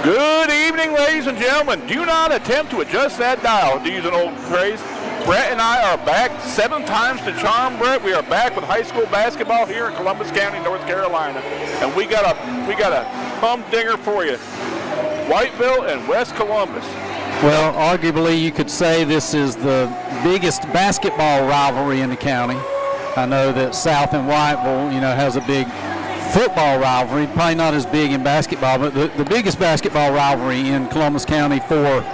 Good evening, ladies and gentlemen. Do not attempt to adjust that dial, to use an old phrase. Brett and I are back 7 times to charm, Brett. We are back with high school basketball here in Columbus County, North Carolina. And we got a humdinger for you. Whiteville and West Columbus. Well, arguably you could say this is the biggest basketball rivalry in the county. I know that South and Whiteville, has a big football rivalry, probably not as big in basketball, but the biggest basketball rivalry in Columbus County for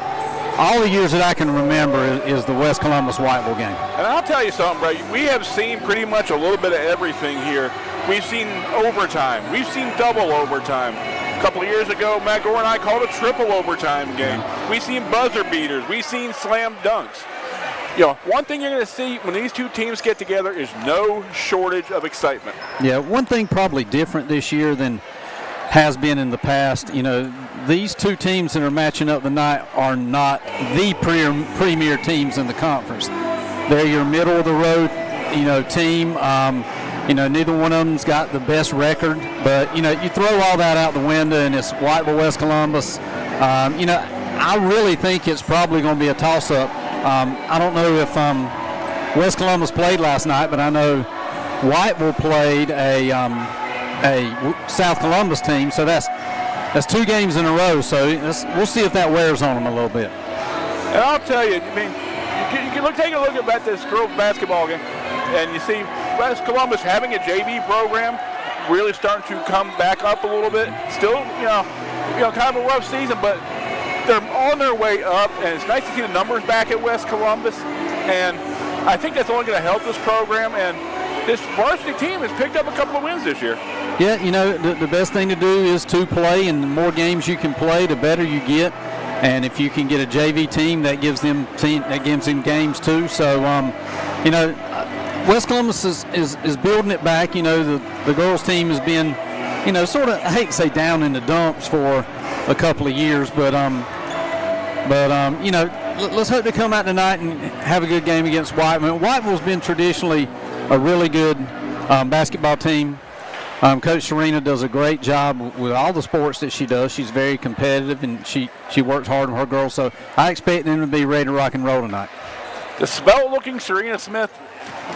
all the years that I can remember is the West Columbus-Whiteville game. And I'll tell you something, Brett, we have seen pretty much a little bit of everything here. We've seen overtime. We've seen double overtime. A couple of years ago, Matt Gore and I called a triple overtime game. We've seen buzzer beaters. We've seen slam dunks. One thing you're going to see when these two teams get together is no shortage of excitement. Yeah, one thing probably different this year than has been in the past, these two teams that are matching up tonight are not the premier teams in the conference. They're your middle of the road, team. Neither one of them's got the best record, but you throw all that out the window and it's Whiteville, West Columbus. I really think it's probably going to be a toss-up. I don't know if West Columbus played last night, but I know Whiteville played a South Columbus team, so that's 2 games in a row. So we'll see if that wears on them a little bit. And I'll tell you, you can take a look at this girls basketball game, and you see West Columbus having a JV program really starting to come back up a little bit. Still, kind of a rough season, but they're on their way up, and it's nice to see the numbers back at West Columbus. And I think that's only going to help this program. And this varsity team has picked up a couple of wins this year. Yeah, the best thing to do is to play, and the more games you can play, the better you get. And if you can get a JV team, that gives them games too. So, West Columbus is building it back. The girls team has been, sort of, I hate to say down in the dumps for a couple of years, but let's hope they come out tonight and have a good game against Whiteville. Whiteville's been traditionally a really good basketball team. Coach Serena does a great job with all the sports that she does. She's very competitive, and she works hard on her girls, so I expect them to be ready to rock and roll tonight. The svelte-looking Serena Smith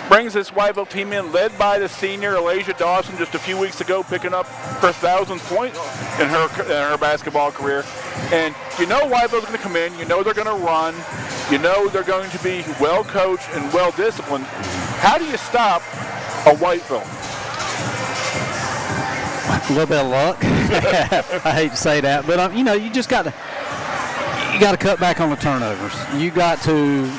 brings this Whiteville team in, led by the senior Alasia Dawson just a few weeks ago, picking up her 1,000th point in her basketball career. And Whiteville's going to come in. They're going to run. They're going to be well-coached and well-disciplined. How do you stop a Whiteville? A little bit of luck. I hate to say that, but you just got to. You got to cut back on the turnovers. You got to,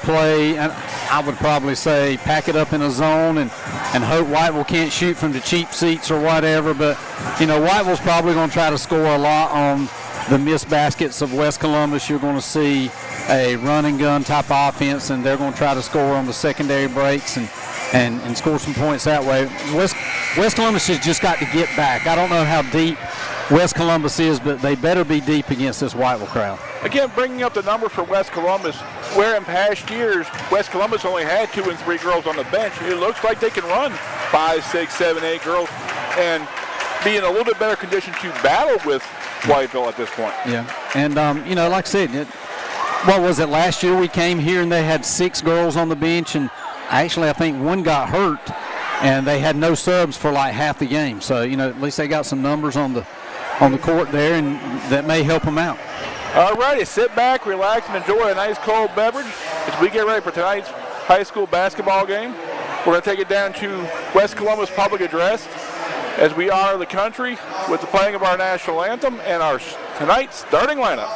play, and I would probably say pack it up in a zone and hope Whiteville can't shoot from the cheap seats or whatever. But, Whiteville's probably going to try to score a lot on the missed baskets of West Columbus. You're going to see a run and gun type of offense, and they're going to try to score on the secondary breaks and score some points that way. West Columbus has just got to get back. I don't know how deep West Columbus is, but they better be deep against this Whiteville crowd. Again, bringing up the numbers for West Columbus, where in past years West Columbus only had 2 and 3 girls on the bench, it looks like they can run 5, 6, 7, 8 girls and be in a little bit better condition to battle with Whiteville at this point. Yeah, and like I said, what was it, last year we came here and they had 6 girls on the bench, and actually I think one got hurt and they had no subs for like half the game. So, at least they got some numbers on the court there, and that may help them out. All righty, sit back, relax, and enjoy a nice cold beverage as we get ready for tonight's high school basketball game. We're going to take it down to West Columbus Public Address as we honor the country with the playing of our national anthem and our tonight's starting lineup.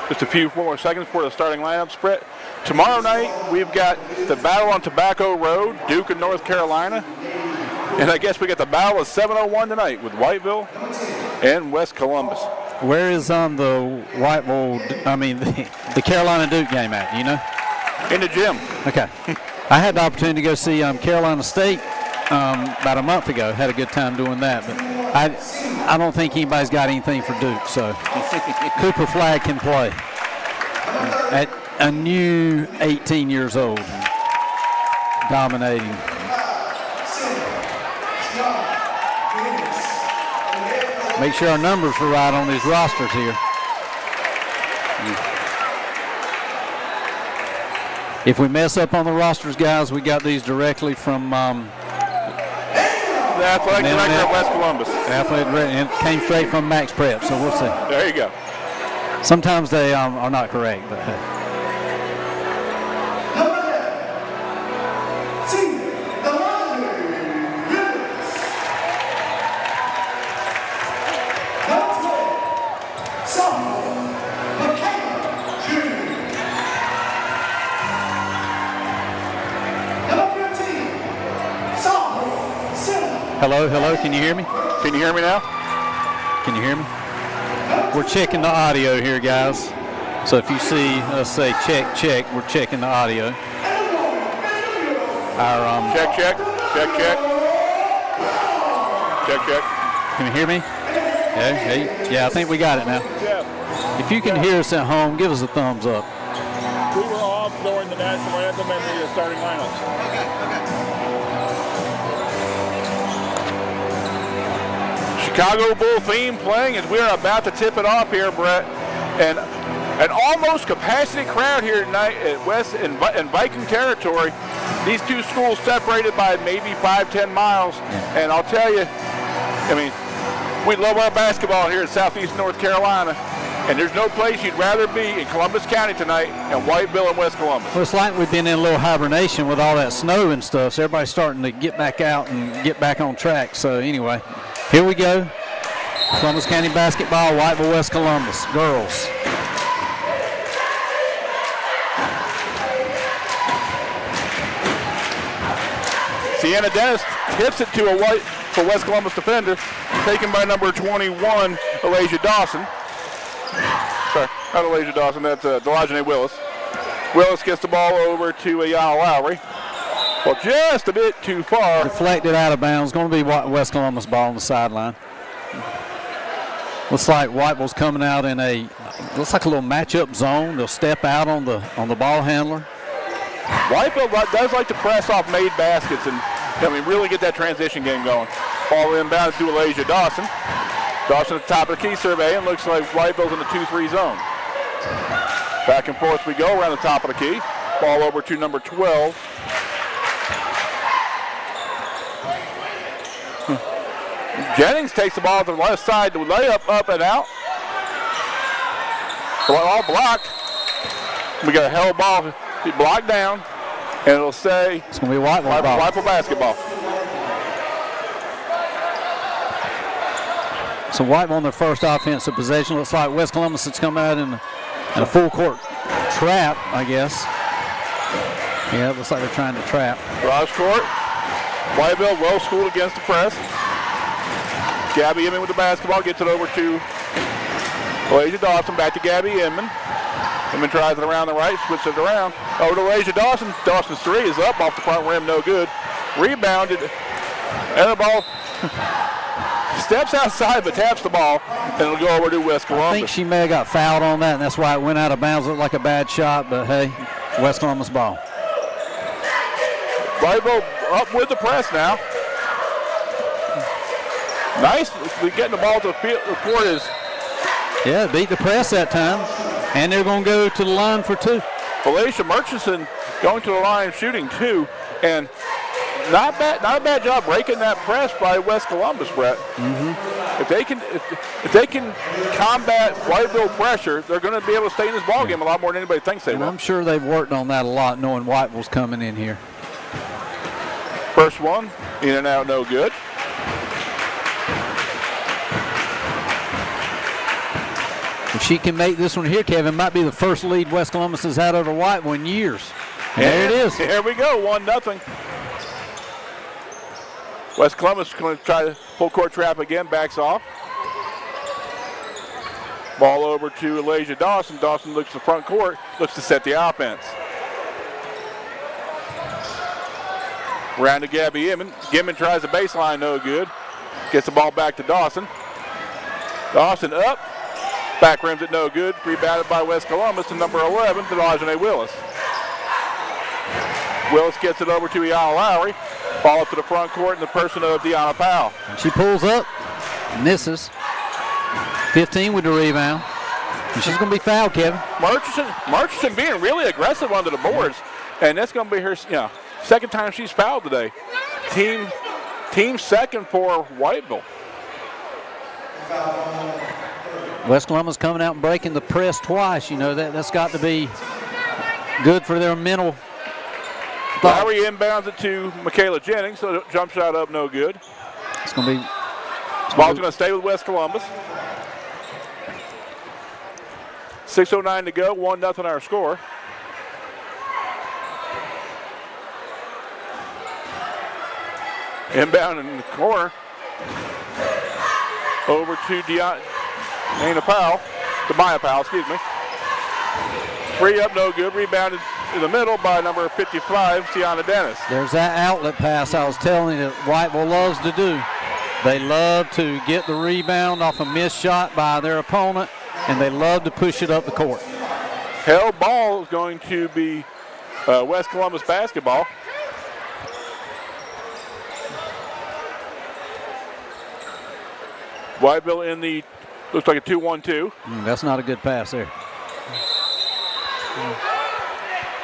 Just a few more seconds for the starting lineup spread. Tomorrow night, we've got the battle on Tobacco Road, Duke and North Carolina. And I guess we got the battle of 701 tonight with Whiteville and West Columbus. Where is the Whiteville, the Carolina Duke game at, you know? In the gym. Okay. I had the opportunity to go see Carolina State about a month ago. Had a good time doing that. But I don't think anybody's got anything for Duke, so Cooper Flagg can play at a new 18 years old, dominating. Make sure our numbers are right on these rosters here. If we mess up on the rosters, guys, we got these directly from the athletic director at West Columbus. And it came straight from Max Prep, so we'll see. There you go. Sometimes they are not correct, but hey. Hello, can you hear me? Can you hear me now? Can you hear me? We're checking the audio here, guys. So if you see us say check, we're checking the audio. Our check. Can you hear me? Yeah, I think we got it now. If you can hear us at home, give us a thumbs up. We were off during the national anthem and the starting lineups. Chicago Bull theme playing as we are about to tip it off here, Brett. And an almost capacity crowd here tonight at West and Viking territory. These two schools separated by maybe 5-10 miles. And I'll tell you, we love our basketball here in southeast North Carolina. And there's no place you'd rather be in Columbus County tonight than Whiteville and West Columbus. Well, it's like we've been in a little hibernation with all that snow and stuff. So everybody's starting to get back out and get back on track. So anyway, here we go. Columbus County basketball, Whiteville, West Columbus, girls. Sienna Dennis hits it to a white for West Columbus defender, taken by number 21, Elijah Dawson. Sorry, not Elijah Dawson, that's Delagene Willis. Willis gets the ball over to Yana Lowry. Well, just a bit too far. Deflected out of bounds. Going to be West Columbus ball on the sideline. Looks like Whiteville's coming out in looks like a little matchup zone. They'll step out on the ball handler. Whiteville does like to press off made baskets and really get that transition game going. Ball inbound to Elijah Dawson. Dawson at the top of the key survey, and looks like Whiteville's in the 2-3 zone. Back and forth we go around the top of the key. Ball over to number 12. Jennings takes the ball to the left side to lay up and out. All blocked. We got a held ball blocked down, and it'll say it's going to be Whiteville basketball. So Whiteville on their first offensive possession. Looks like West Columbus has come out in a full court trap, I guess. Yeah, it looks like they're trying to trap. Cross court. Whiteville well schooled against the press. Gabby Inman with the basketball, gets it over to Elijah Dawson, back to Gabby Inman. Inman tries it around the right, switches it around. Over to Elijah Dawson. Dawson's three is up off the front rim, no good. Rebounded, and the ball steps outside but taps the ball, and it'll go over to West Columbus. I think she may have got fouled on that, and that's why it went out of bounds. Looked like a bad shot, but hey, West Columbus ball. Whiteville up with the press now. Nice, getting the ball to the court is. Yeah, beat the press that time, and they're going to go to the line for two. Felicia Murchison going to the line shooting two, and not a bad job breaking that press by West Columbus, Brett. Mm-hmm. If they can combat Whiteville pressure, they're going to be able to stay in this ball game a lot more than anybody thinks they will. I'm sure they've worked on that a lot, knowing Whiteville's coming in here. First one, in and out, no good. If she can make this one here, Kevin, might be the first lead West Columbus has had over Whiteville in years. And there it is. Here we go, 1-0. West Columbus is going to try to full court trap again, backs off. Ball over to Elijah Dawson. Dawson looks to the front court, looks to set the offense. Round to Gabby Gimmon. Gimmon tries the baseline, no good. Gets the ball back to Dawson. Dawson up. Back rims it, no good. Rebounded by West Columbus to number 11, Delajane Willis. Willis gets it over to Iana Lowry. Ball up to the front court in the person of Deanna Powell. And she pulls up, misses. 15 with the rebound. And she's going to be fouled, Kevin. Murchison being really aggressive under the boards. And that's going to be her second time she's fouled today. Team second for Whiteville. West Columbus coming out and breaking the press twice. That's got to be good for their mental. Lowry inbounds it to Michaela Jennings, so the jump shot up, no good. It's going to be. Ball's going to stay with West Columbus. 6:09 to go, 1-0 our score. Inbound in the corner. Over to Deanna Powell, Demaya Powell, excuse me. 3 up, no good. Rebounded in the middle by number 55, Tiana Dennis. There's that outlet pass I was telling you that Whiteville loves to do. They love to get the rebound off a missed shot by their opponent, and they love to push it up the court. Held ball is going to be West Columbus basketball. Whiteville in the, looks like a 2-1-2. That's not a good pass there.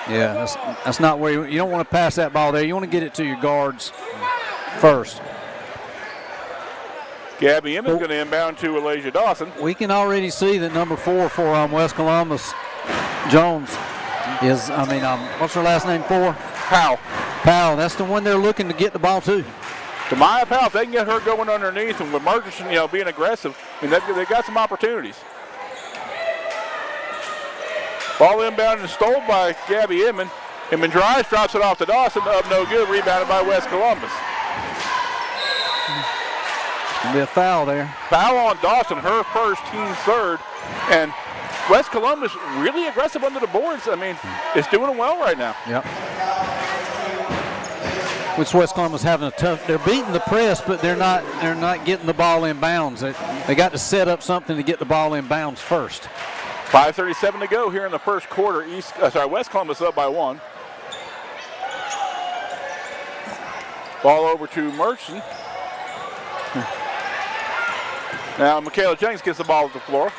Yeah, that's not where you don't want to pass that ball there. You want to get it to your guards first. Gabby Emmons going to inbound to Elijah Dawson. We can already see that number 4 for West Columbus, Jones, is, what's her last name for? Powell. Powell, that's the one they're looking to get the ball to. Demaya Powell, if they can get her going underneath, and with Murchison, being aggressive, they got some opportunities. Ball inbound and stole by Gabby Inman. Inman drives, drops it off to Dawson, up no good, rebounded by West Columbus. Gonna be a foul there. Foul on Dawson, her first, team third, and West Columbus really aggressive under the boards. It's doing well right now. Yep. Which West Columbus having a tough. They're beating the press, but they're not getting the ball in bounds. They got to set up something to get the ball in bounds first. 5:37 to go here in the first quarter. West Columbus up by 1. Ball over to Murchison. Now Michaela Jennings gets the ball at the floor.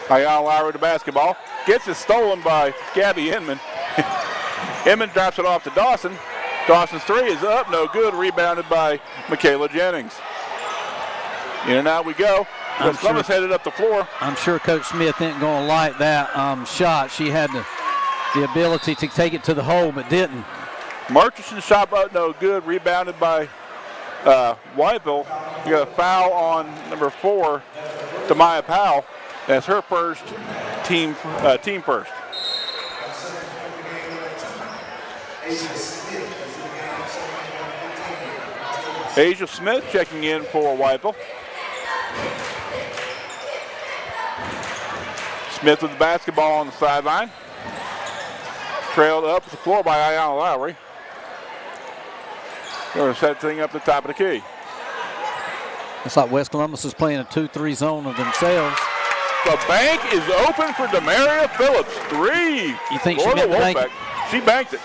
Ayala Lowry with the basketball. Gets it stolen by Gabby Inman. Inman drops it off to Dawson. Dawson's 3 is up, no good. Rebounded by Michaela Jennings. In and out we go. West Columbus headed up the floor. I'm sure Coach Smith isn't going to like that shot. She had the ability to take it to the hole, but didn't. Murchison's shot up, no good. Rebounded by Whiteville. You got a foul on number 4, Demaya Powell. That's her first, team first. Asia Smith checking in for Whiteville. Smith with the basketball on the sideline. Trailed up the floor by Ayana Lowry. They're going to set the thing up at the top of the key. It's like West Columbus is playing a 2-3 zone of themselves. The bank is open for Demaria Phillips. 3. You think she meant to bank it? She banked it.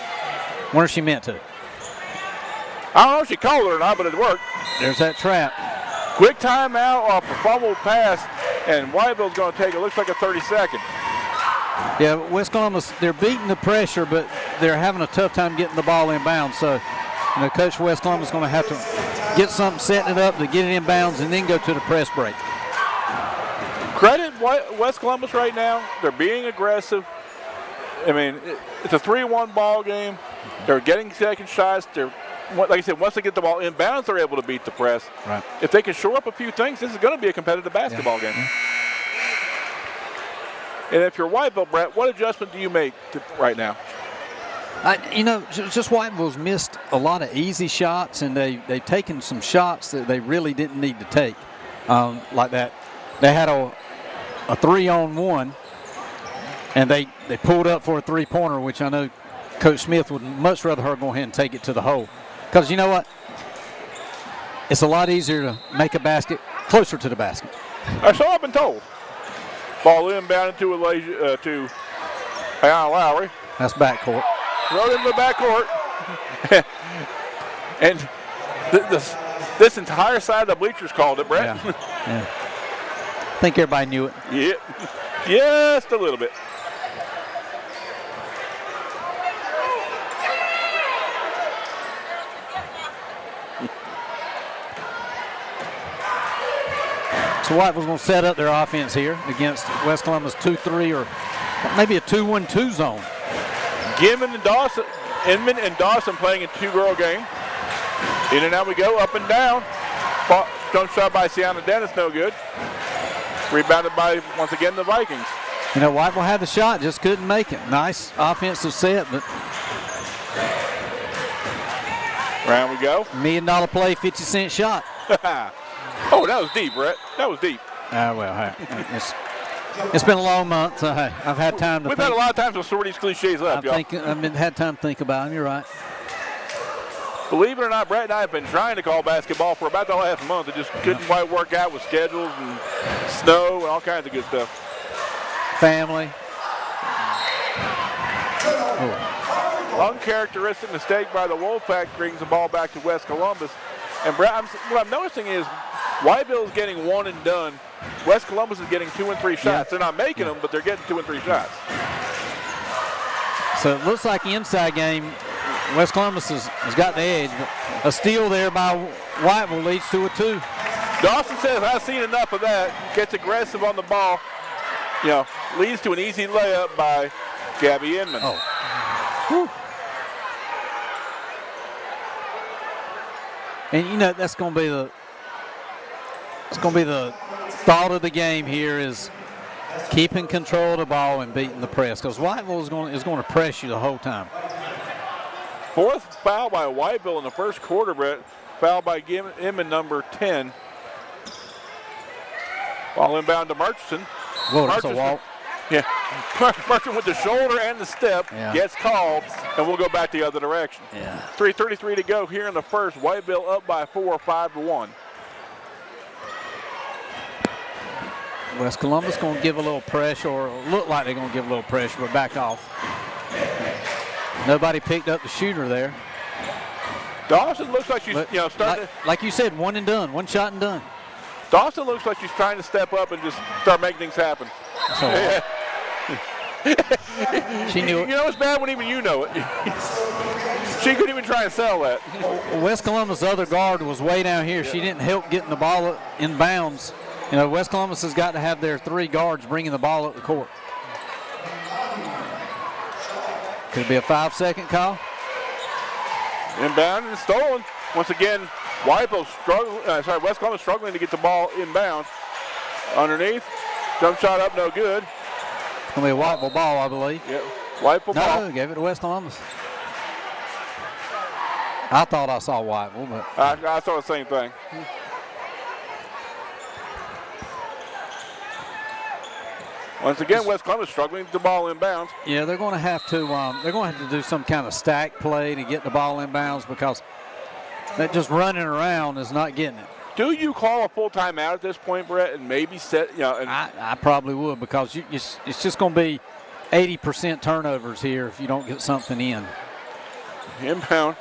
Where she meant to? I don't know if she called it or not, but it worked. There's that trap. Quick timeout off a fumbled pass, and Whiteville's going to take it. Looks like a 30-second. Yeah, West Columbus, they're beating the pressure, but they're having a tough time getting the ball in bounds. So, Coach West Columbus is going to have to get something setting it up to get it in bounds and then go to the press break. Credit West Columbus right now. They're being aggressive. It's a 3-1 ball game. They're getting second shots. They're like I said, once they get the ball inbounds, they're able to beat the press. Right. If they can shore up a few things, this is going to be a competitive basketball game. And if you're Whiteville, Brett, what adjustment do you make right now? Just Whiteville's missed a lot of easy shots, and they've taken some shots that they really didn't need to take, like that. They had a 3-on-1, and they pulled up for a three-pointer, which I know Coach Smith would much rather her go ahead and take it to the hole. Because you know what? It's a lot easier to make a basket closer to the basket. So I've been told. Ball inbounded to Ayanna Lowry. That's backcourt. Throw it into the backcourt. And this entire side of the bleachers called it, Brett. Yeah. I think everybody knew it. Yeah. Just a little bit. So Whiteville's going to set up their offense here against West Columbus 2-3 or maybe a 2-1-2 zone. Inman and Dawson playing a two-girl game. In and out we go, up and down. Jump shot by Sienna Dennis, no good. Rebounded by, once again, the Vikings. Whiteville had the shot, just couldn't make it. Nice offensive set, but round we go. $1 million play, 50-cent shot. Oh, that was deep, Brett. That was deep. It's been a long month, so hey, I've had time to We've think. had a lot of time to sort these cliches up, y'all. I've had time to think about them. You're right. Believe it or not, Brett and I have been trying to call basketball for about the last month. It just couldn't quite work out with schedules and snow and all kinds of good stuff. Family. Uncharacteristic mistake by the Wolfpack brings the ball back to West Columbus. And Brett, what I'm noticing is Whiteville is getting one and done. West Columbus is getting 2 and 3 shots. Yeah. They're not making them, but they're getting 2 and 3 shots. So it looks like the inside game, West Columbus has got the edge, but a steal there by Whiteville leads to a 2. Dawson says, I've seen enough of that. Gets aggressive on the ball. Leads to an easy layup by Gabby Inman. Oh. Whew. And that's going to be the thought of the game here is keeping control of the ball and beating the press, because Whiteville is going to press you the whole time. Fourth foul by Whiteville in the first quarter, Brett. Foul by Inman, number 10. Ball inbound to Murchison. Whoa, that's a walk. Yeah, Murchison with the shoulder and the step gets called, and we'll go back the other direction. Yeah. 3:33 to go here in the first. Whiteville up by 4, 5-1. West Columbus going to give a little pressure, or look like they're going to give a little pressure, but back off. Nobody picked up the shooter there. Dawson looks like she's starting. Like you said, one and done, one shot and done. Dawson looks like she's trying to step up and just start making things happen. So, she knew it. It's bad when even you know it. She couldn't even try and sell that. West Columbus' other guard was way down here. She didn't help getting the ball in bounds. West Columbus has got to have their 3 guards bringing the ball up the court. Could it be a 5-second call? Inbound and stolen. Once again, West Columbus struggling to get the ball inbound. Underneath, jump shot up, no good. It's going to be a Whiteville ball, I believe. Yep, Whiteville ball. No, gave it to West Columbus. I thought I saw Whiteville, but I saw the same thing. Once again, West Columbus struggling with the ball inbounds. Yeah, they're going to have to do some kind of stack play to get the ball inbounds, because that just running around is not getting it. Do you call a full timeout at this point, Brett, and maybe set? I probably would, because it's just going to be 80% turnovers here if you don't get something in. Inbound.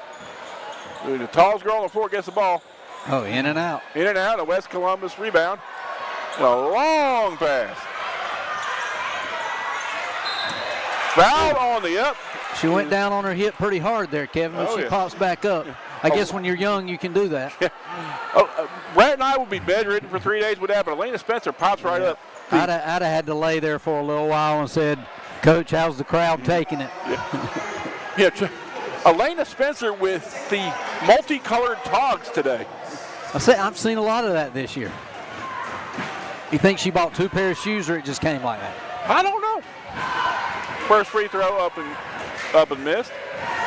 The tallest girl on the floor gets the ball. Oh, in and out. In and out. A West Columbus rebound. A long pass. Foul on the up. She went down on her hip pretty hard there, Kevin, but she pops back up. I guess when you're young, you can do that. Yeah. Brett and I will be bedridden for 3 days with that, but Elena Spencer pops right up. I'd have had to lay there for a little while and said, Coach, how's the crowd taking it? Yeah. Elena Spencer with the multicolored togs today. I've seen a lot of that this year. You think she bought 2 pairs of shoes, or it just came like that? I don't know. First free throw up and missed.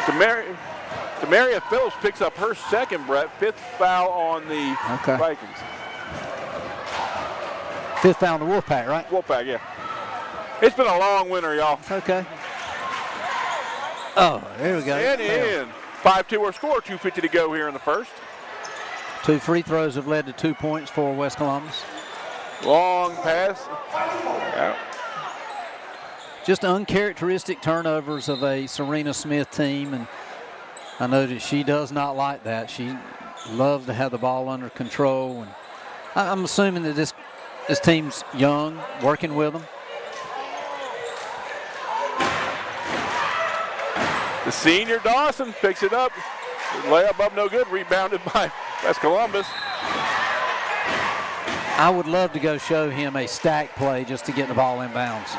Demaria Phillips picks up her second, Brett. 5th foul on the Vikings. 5th foul on the Wolfpack, right? Wolfpack, yeah. It's been a long winter, y'all. Okay. Oh, there we go. And in. 5-2 our score. 2:50 to go here in the first. 2 free throws have led to 2 points for West Columbus. Long pass. Yeah. Just uncharacteristic turnovers of a Serena Smith team, and I know that she does not like that. She loves to have the ball under control, and I'm assuming that this team's young, working with them. The senior Dawson picks it up. Layup up no good. Rebounded by West Columbus. I would love to go show him a stack play just to get the ball in bounds.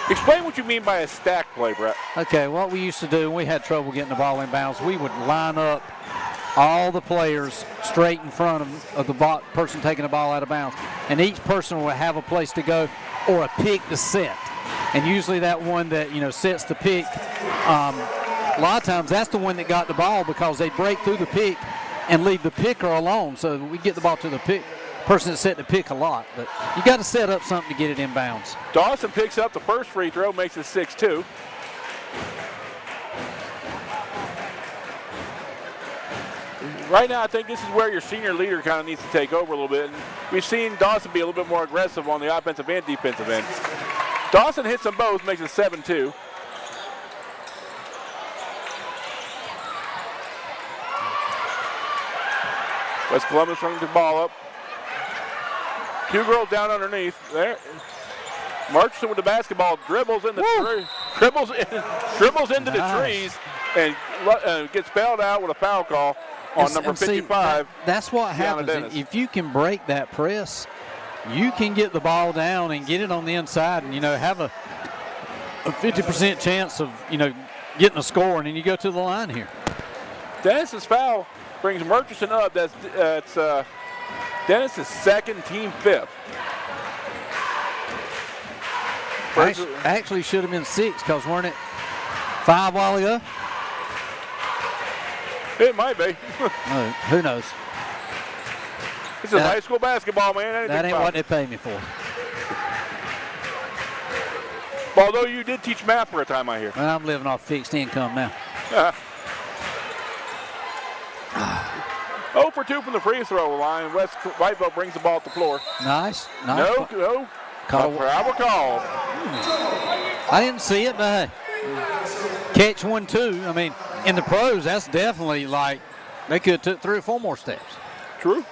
Explain what you mean by a stack play, Brett. Okay, what we used to do when we had trouble getting the ball in bounds, we would line up all the players straight in front of the person taking the ball out of bounds, and each person would have a place to go or a pick to set. And usually that one that, sets the pick, a lot of times that's the one that got the ball because they break through the pick and leave the picker alone. So we get the ball to the person that set the pick a lot. But you got to set up something to get it in bounds. Dawson picks up the first free throw, makes it 6-2. Right now, I think this is where your senior leader kind of needs to take over a little bit. And we've seen Dawson be a little bit more aggressive on the offensive and defensive end. Dawson hits them both, makes it 7-2. West Columbus running the ball up. 2 girls down underneath. There. Murchison with the basketball, dribbles in the dribbles into the trees, and gets bailed out with a foul call on number 55. That's what happens. If you can break that press, you can get the ball down and get it on the inside, and have a 50% chance of getting a score, and then you go to the line here. Dennis's foul brings Murchison up. That's Dennis's second, team 5th. Actually should have been 6 because weren't it 5 while ago? It might be. No, who knows? This is high school basketball, man. That ain't what they pay me for. Although you did teach math for a time, I hear. Well, I'm living off fixed income now. 0 for 2 from the free throw line. Whiteville brings the ball to the floor. Nice. No. Call. I didn't see it, but hey, catch 1-2. I mean, in the pros, that's definitely like they could have took 3 or 4 more steps. True.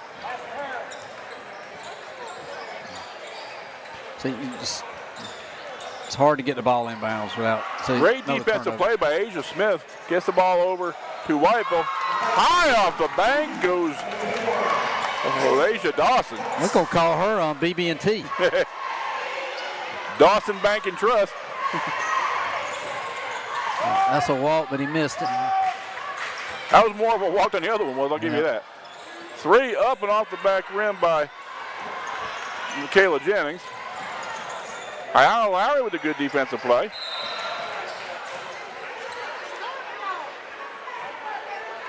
See, it's hard to get the ball in bounds without. Great defensive play by Asia Smith. Gets the ball over to Whiteville. High off the bank goes Asia Dawson. We're going to call her on BB&T. Dawson Bank and Trust. That's a walk, but he missed it. That was more of a walk than the other one was, I'll give you that. 3 up and off the back rim by Michaela Jennings. Ayana Lowry with a good defensive play.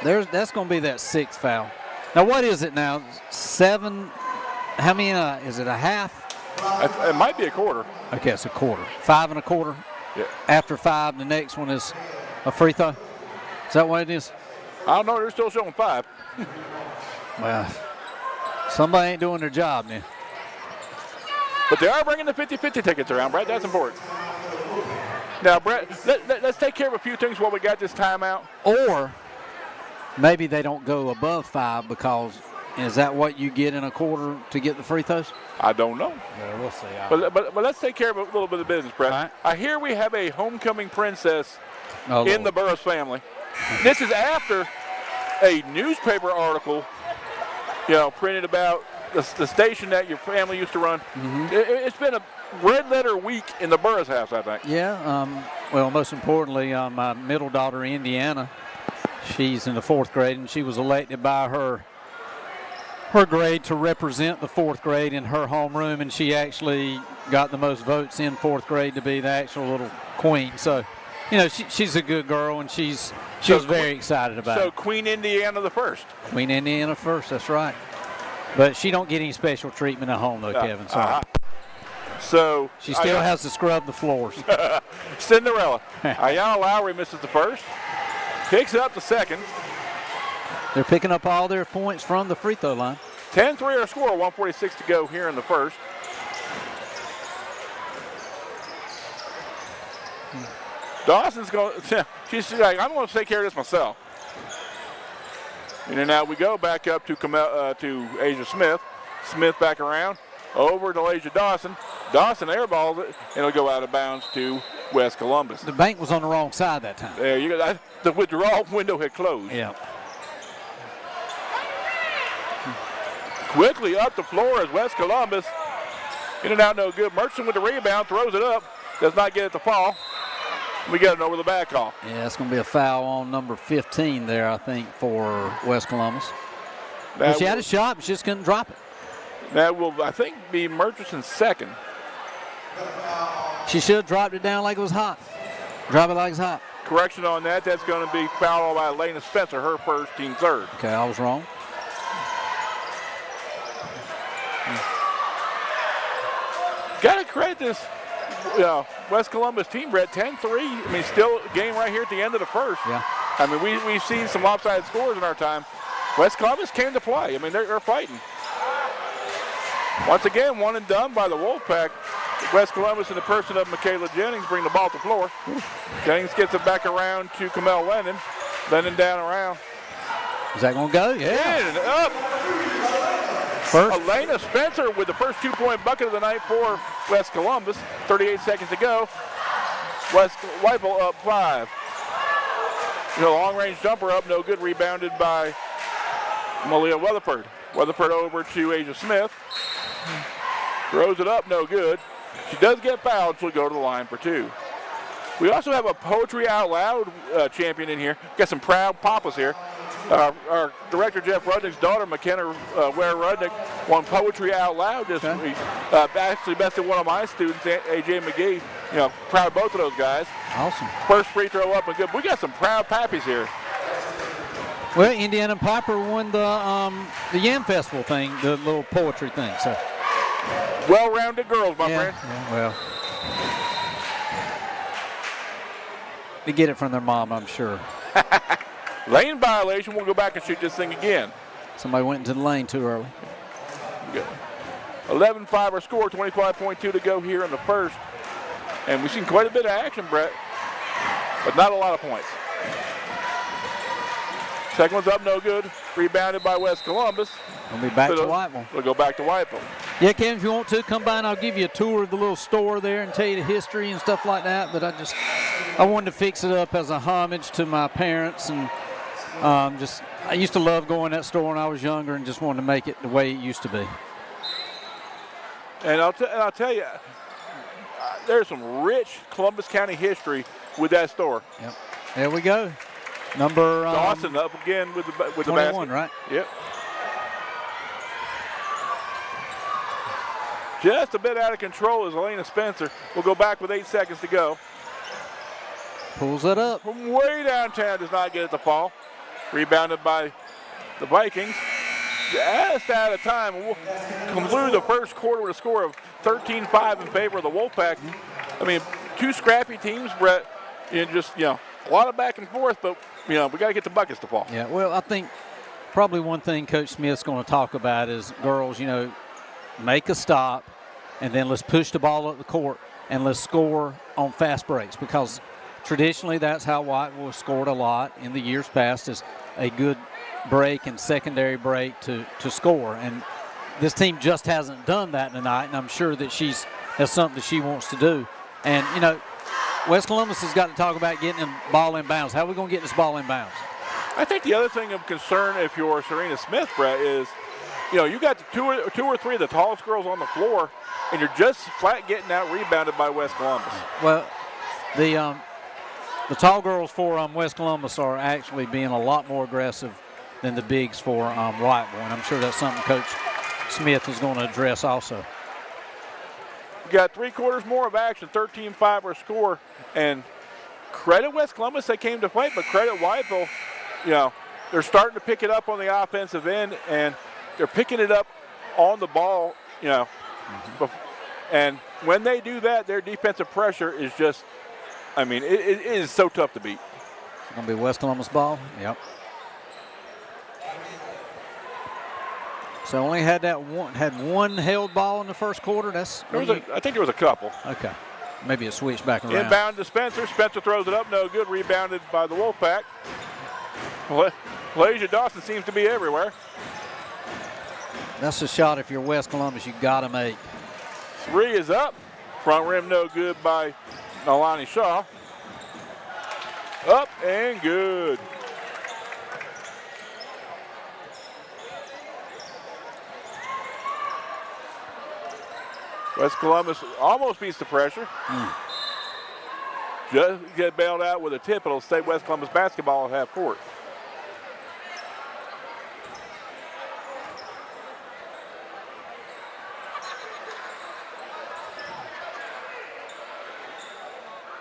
That's going to be that 6th foul. Now, what is it now? 7? How many? Is it a half? It might be a quarter. Okay, it's a quarter. 5 1/4. Yeah. After 5, the next one is a free throw. Is that what it is? I don't know. They're still showing 5. Well, somebody ain't doing their job then. But they are bringing the 50-50 tickets around, Brett. That's important. Now, Brett, let's take care of a few things while we got this timeout. Or maybe they don't go above 5 because is that what you get in a quarter to get the free throws? I don't know. Yeah, we'll see. But let's take care of a little bit of business, Brett. Right. I hear we have a homecoming princess in the Burroughs family. This is after a newspaper article, printed about the station that your family used to run. Mm-hmm. It's been red letter week in the Burris house, I think. Yeah. Well, most importantly, my middle daughter, Indiana, she's in the 4th grade, and she was elected by her grade to represent the 4th grade in her homeroom, and she actually got the most votes in 4th grade to be the actual little queen. So, she's a good girl, and she was very excited about it. So Queen Indiana the first. Queen Indiana first, that's right. But she don't get any special treatment at home, though, Kevin. Sorry. So she still has to scrub the floors. Cinderella. Ayanna Lowry misses the first. Picks up the second. They're picking up all their points from the free throw line. 10-3 our score, 1:46 to go here in the first. Dawson's going. She's like, I'm going to take care of this myself. And now we go back up to Asia Smith. Smith back around, over to Asia Dawson. Dawson airballs it, and it'll go out of bounds to West Columbus. The bank was on the wrong side that time. There you go. The withdrawal window had closed. Yeah. Quickly up the floor as West Columbus. In and out, no good. Murchison with the rebound, throws it up, does not get it to fall. We got an over the back call. Yeah, it's going to be a foul on number 15 there, I think, for West Columbus. Well, she had a shot, but she just couldn't drop it. That will, I think, be Murchison's second. She should have dropped it down like it was hot. Drop it like it's hot. Correction on that. That's going to be fouled by Elena Spencer, her first, team third. Okay, I was wrong. Got to credit this West Columbus team, Brett. 10-3. I mean, still a game right here at the end of the first. Yeah. I mean, we've seen some lopsided scores in our time. West Columbus came to play. I mean, they're fighting. Once again, one and done by the Wolfpack. West Columbus in the person of Michaela Jennings bring the ball to the floor. Jennings gets it back around to Kamel Lennon. Lennon down around. Is that going to go? Yeah. In and up. First. Elena Spencer with the first 2-point bucket of the night for West Columbus. 38 seconds to go. Whiteville up 5. Long-range jumper up, no good. Rebounded by Malia Weatherford. Weatherford over to Asia Smith. Throws it up, no good. She does get fouled, so we'll go to the line for 2. We also have a Poetry Out Loud champion in here. Got some proud papas here. Our director, Jeff Rudnick's daughter, McKenna Ware Rudnick, won Poetry Out Loud this week. Actually bested one of my students, A.J. McGee. Proud of both of those guys. Awesome. First free throw up and good. We got some proud pappies here. Well, Indiana Piper won the Yam Festival thing, the little poetry thing. So well-rounded girls, my friend. Yeah, well, they get it from their mom, I'm sure. Lane violation. We'll go back and shoot this thing again. Somebody went into the lane too early. 11-5 our score, 25.2 to go here in the first. And we've seen quite a bit of action, Brett, but not a lot of points. Second one's up, no good. Rebounded by West Columbus. We'll be back to Whiteville. We'll go back to Whiteville. Yeah, Kevin, if you want to, come by and I'll give you a tour of the little store there and tell you the history and stuff like that. But I wanted to fix it up as a homage to my parents. And I used to love going to that store when I was younger and just wanted to make it the way it used to be. And I'll tell you, there's some rich Columbus County history with that store. Yep. There we go. Number Dawson up again with the 21, basket. Right? Yep. Just a bit out of control is Elena Spencer. We'll go back with 8 seconds to go. Pulls it up. From way downtown, does not get it to fall. Rebounded by the Vikings. Just out of time. We'll conclude the first quarter with a score of 13-5 in favor of the Wolfpack. I mean, two scrappy teams, Brett. A lot of back and forth, but we got to get the buckets to fall. Yeah, well, I think probably one thing Coach Smith's going to talk about is girls, make a stop, and then let's push the ball up the court, and let's score on fast breaks, because traditionally that's how Whiteville scored a lot in the years past, is a good break and secondary break to score. And this team just hasn't done that tonight, and I'm sure that that's something that she wants to do. And, West Columbus has got to talk about getting the ball in bounds. How are we going to get this ball in bounds? I think the other thing of concern if you're Serena Smith, Brett, is, you got the two or three of the tallest girls on the floor. and you're just flat getting out rebounded by West Columbus. Well, the tall girls for West Columbus are actually being a lot more aggressive than the bigs for Whiteville, and I'm sure that's something Coach Smith is going to address also. We got 3/4 more of action, 13-5 our score, and credit West Columbus, they came to play, but credit Whiteville, you know, they're starting to pick it up on the offensive end, and they're picking it up on the ball, you know. And when they do that, their defensive pressure is just, I mean, it is so tough to beat. It's going to be West Columbus ball? Yep. So only had one held ball in the first quarter. I think there was a couple. Okay. Maybe it switched back around. Inbound to Spencer. Spencer throws it up, no good. Rebounded by the Wolfpack. Lasia Dawson seems to be everywhere. That's a shot if you're West Columbus you got to make. 3 is up. Front rim no good by Nalani Shaw. Up and good. West Columbus almost beats the pressure. Just get bailed out with a tip. It'll stay West Columbus basketball at half court.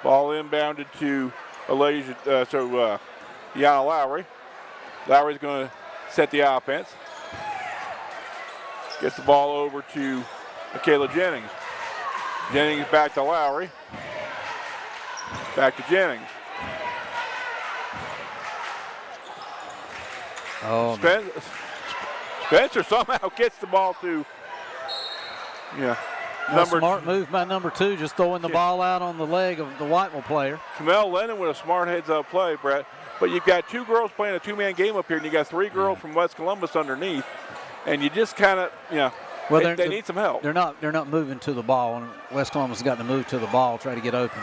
Ball inbounded to Yana Lowry. Lowry's going to set the offense. Gets the ball over to Michaela Jennings. Jennings back to Lowry. Back to Jennings. Oh, Spencer somehow gets the ball to, smart move by number 2, just throwing the ball out on the leg of the Whiteville player. Camille Lennon with a smart heads-up play, Brett. But you've got 2 girls playing a 2-man game up here, and you got 3 girls from West Columbus underneath, and you just kind of, well, they need some help. They're not moving to the ball, and West Columbus has got to move to the ball, try to get open.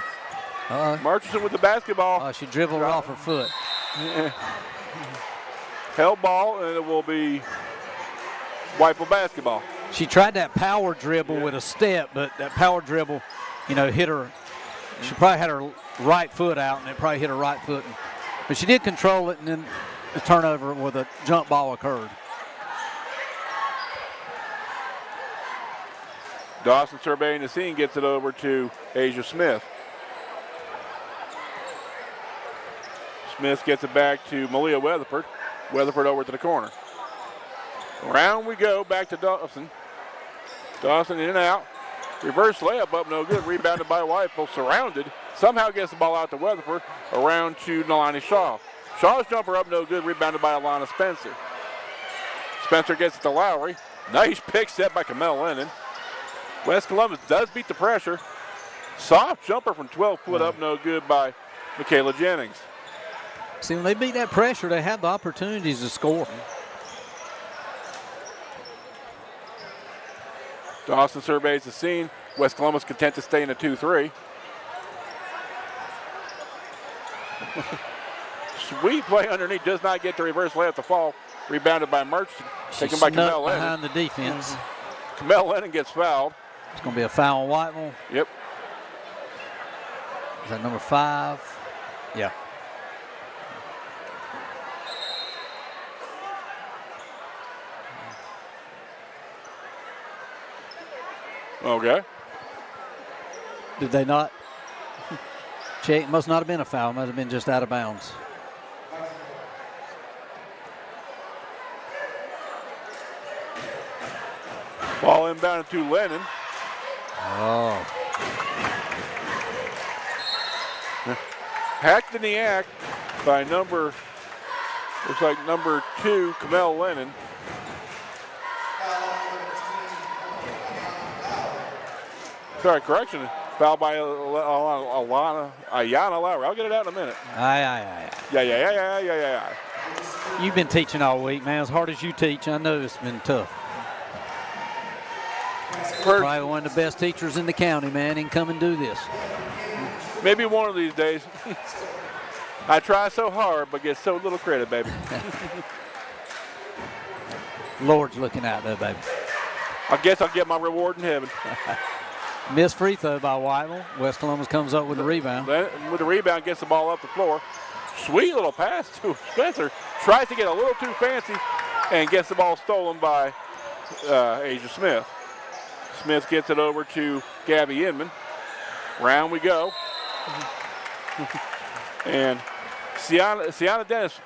Murchison with the basketball. She dribbled it off her foot. Held ball, and it will be Whiteville basketball. She tried that power dribble with a step, but that power dribble, hit her. She probably had her right foot out, and it probably hit her right foot. But she did control it, and then the turnover with a jump ball occurred. Dawson surveying the scene, gets it over to Asia Smith. Smith gets it back to Malia Weatherford. Weatherford over to the corner. Around we go, back to Dawson. Dawson in and out. Reverse layup up, no good. Rebounded by Whiteville, surrounded. Somehow gets the ball out to Weatherford. Around to Nalani Shaw. Shaw's jumper up, no good. Rebounded by Alana Spencer. Spencer gets it to Lowry. Nice pick set by Camille Lennon. West Columbus does beat the pressure. Soft jumper from 12 foot up, no good by Michaela Jennings. See, when they beat that pressure, they have the opportunities to score. Dawson surveys the scene. West Columbus content to stay in a 2-3. Sweet play underneath, does not get the reverse layup to fall. Rebounded by Murchison, taken by Camille Lennon. Behind the defense. Camille Lennon gets fouled. It's going to be a foul on Whiteville. Yep. Is that number 5? Yeah. Okay. Did they not check? Must not have been a foul. Must have been just out of bounds. Ball inbounded to Lennon. Oh. Hacked in the act by number 2, Camille Lennon. Sorry, correction. Foul by Ayana Lowry. I'll get it out in a minute. Aye. Yeah. You've been teaching all week, man. As hard as you teach, I know it's been tough. Probably one of the best teachers in the county, man. He can come and do this. Maybe one of these days. I try so hard, but get so little credit, baby. Lord's looking out there, baby. I guess I'll get my reward in heaven. Missed free throw by Whiteville. West Columbus comes up with the rebound. With the rebound, gets the ball up the floor. Sweet little pass to Spencer. Tries to get a little too fancy and gets the ball stolen by Asia Smith. Smith gets it over to Gabby Inman. Round we go. And Sienna Dennis,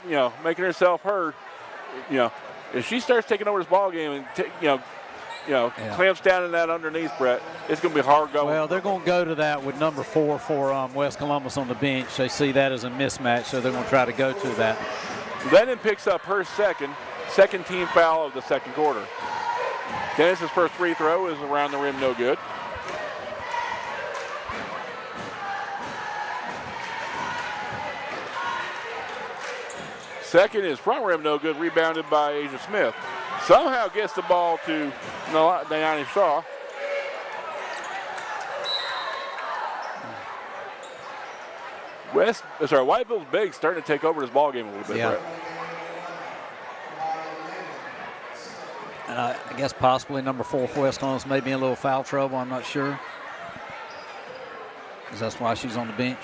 making herself heard. If she starts taking over this ball game and clamps down in that underneath, Brett, it's going to be hard going. Well, they're going to go to that with number 4 for West Columbus on the bench. They see that as a mismatch, so they're going to try to go to that. Lennon picks up her second team foul of the second quarter. Dennis's first free throw is around the rim, no good. Second is front rim, no good, rebounded by Asia Smith. Somehow gets the ball to Diana Shaw. Whiteville's big starting to take over this ball game a little bit. Yeah. Brett. And I guess possibly number 4 for West Columbus may be in a little foul trouble. I'm not sure. Because that's why she's on the bench.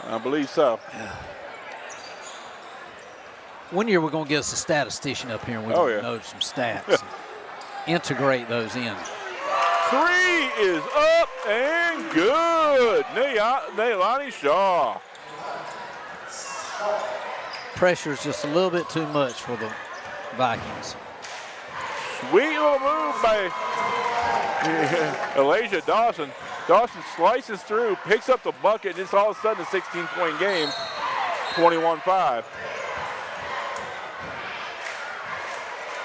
I believe so. Yeah. One year we're going to get us a statistician up here and we're going to know some stats. Integrate those in. 3 is up and good. Neilani Shaw. Pressure is just a little bit too much for the Vikings. Sweet little move by Elijah Dawson. Dawson slices through, picks up the bucket, and it's all of a sudden a 16-point game, 21-5.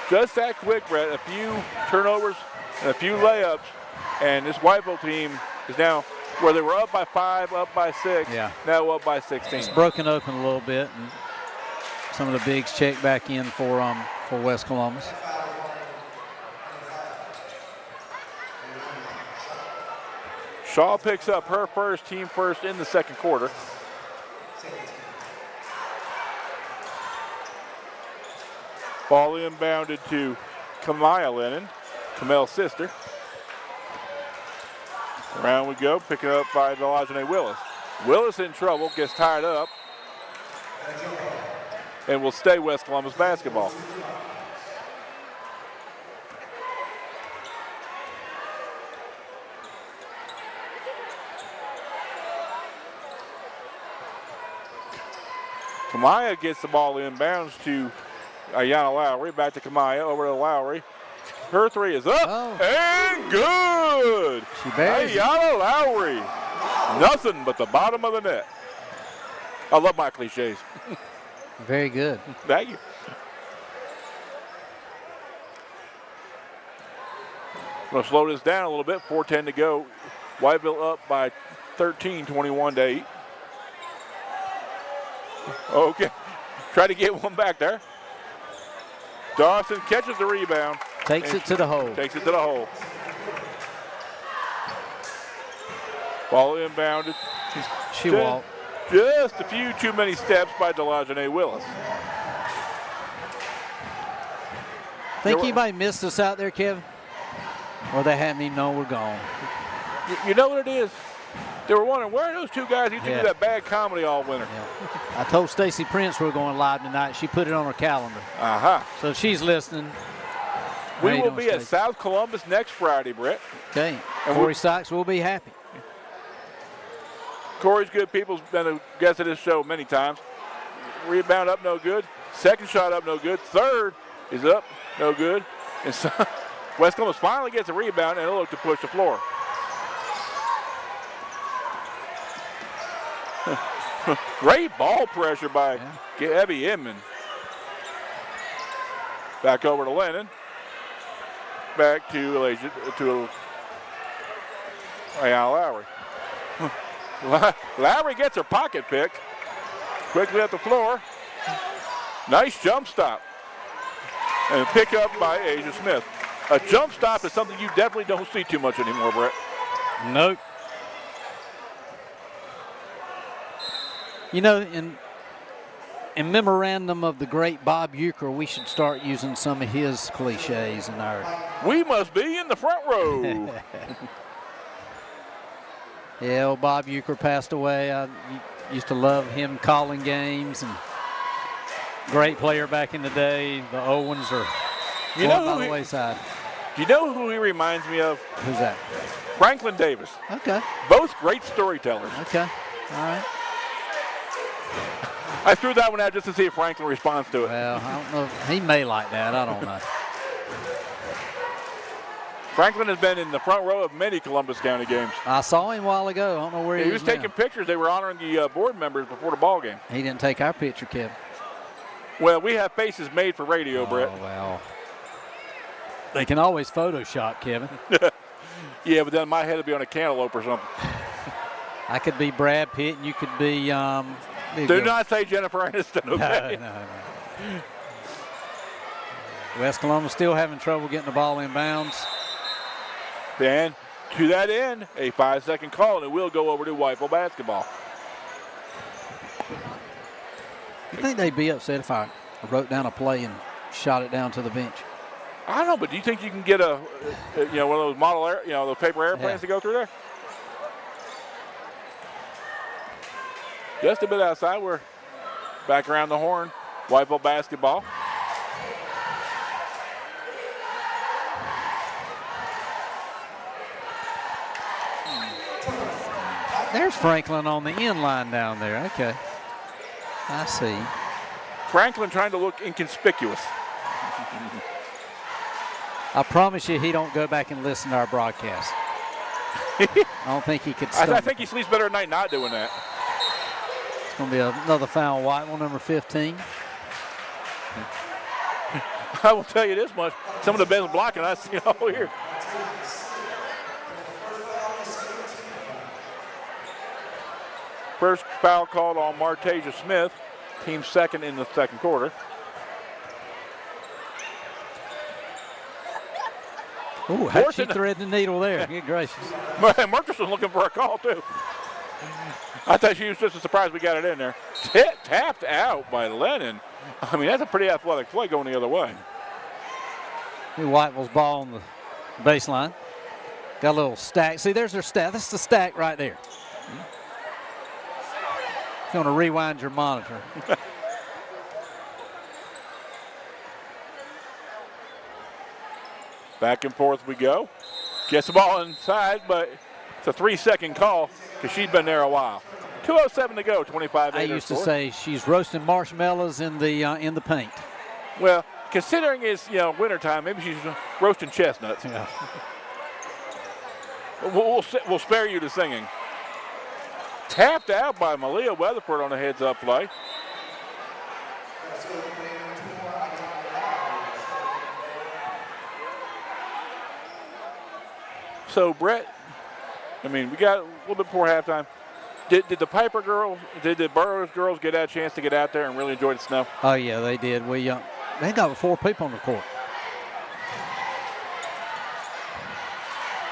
Just that quick, Brett. A few turnovers and a few layups, and this Whiteville team is now, where they were up by 5, up by 6, now up by 16. It's broken open a little bit, and some of the bigs check back in for West Columbus. Shaw picks up her first, team first in the second quarter. Ball inbounded to Kamaya Lennon, Kamel's sister. Around we go, picking up by Delajane Willis. Willis in trouble, gets tied up, and will stay West Columbus basketball. Kamaya gets the ball inbounds to Ayanna Lowry. Back to Kamaya, over to Lowry. Her 3 is up and good. She buries Ayanna Lowry. Nothing but the bottom of the net. I love my cliches. Very good. Thank you. I'm going to slow this down a little bit. 4:10 to go. Whiteville up by 13, 21-8. Okay. Try to get one back there. Dawson catches the rebound. Takes it to the hole. Takes it to the hole. Ball inbounded. She walked. Just a few too many steps by Delajane Willis. Think anybody missed us out there, Kevin? Or they hadn't even known we're gone. You know what it is? They were wondering, where are those two guys who used to do that bad comedy all winter? Yeah. I told Stacy Prince we were going live tonight. She put it on her calendar. So if she's listening. We will be at South Columbus next Friday, Brett. Okay. And Corey Sykes will be happy. Corey's good. People's been a guest of this show many times. Rebound up, no good. Second shot up, no good. Third is up, no good. And so West Columbus finally gets a rebound and it'll look to push the floor. Great ball pressure by Abby Inman. Back over to Lennon. Back to Ayanna Lowry. Lowry gets her pocket picked. Quickly up the floor. Nice jump stop. And a pick up by Asia Smith. A jump stop is something you definitely don't see too much anymore, Brett. Nope. You know, and in memorandum of the great Bob Uecker, we should start using some of his cliches in our. We must be in the front row. Yeah, old Bob Uecker passed away. I used to love him calling games, and great player back in the day. The old ones are going by the wayside. Do you know who he reminds me of? Who's that? Franklin Davis. Okay. Both great storytellers. Okay. All right. I threw that one out just to see if Franklin responds to it. Well, I don't know. He may like that. I don't know. Franklin has been in the front row of many Columbus County games. I saw him a while ago. I don't know where he was taking pictures. They were honoring the board members before the ball game. He didn't take our picture, Kevin. Well, we have faces made for radio, Brett. Oh, well. They can always Photoshop, Kevin. Yeah, but then my head would be on a cantaloupe or something. I could be Brad Pitt, and you could be. Do not say Jennifer Aniston, okay? No. West Columbus still having trouble getting the ball in bounds. And to that end, a 5-second call, and it will go over to Whiteville basketball. You think they'd be upset if I wrote down a play and shot it down to the bench? I don't know, but do you think you can get one of those model those paper airplanes to go through there? Just a bit outside. We're back around the horn. Whiteville basketball. There's Franklin on the end line down there. Okay. I see. Franklin trying to look inconspicuous. I promise you he don't go back and listen to our broadcast. I don't think he could I think he sleeps better at night not doing that. It's going to be another foul, Whiteville, number 15. I will tell you this much. Some of the best blocking I've seen all year. First foul called on Martasia Smith, team second in the second quarter. Ooh, how'd she thread the needle there? Good gracious. Murchison's looking for a call, too. I thought she was just surprised we got it in there. Tapped out by Lennon. I mean, that's a pretty athletic play going the other way. Whiteville's ball on the baseline. Got a little stack. See, there's their stack. That's the stack right there. If you want to rewind your monitor. Back and forth we go. Gets the ball inside, but it's a 3-second call because she's been there a while. 2:07 to go, 25-8. I used to say she's roasting marshmallows in the paint. Well, considering it's wintertime, maybe she's roasting chestnuts. Yeah. We'll spare you the singing. Tapped out by Malia Weatherford on a heads-up play. So, Brett, I mean, we got a little bit before halftime. Did the Piper girls, did the Burroughs girls get a chance to get out there and really enjoy the snow? Oh, yeah, they did. They got 4 people on the court.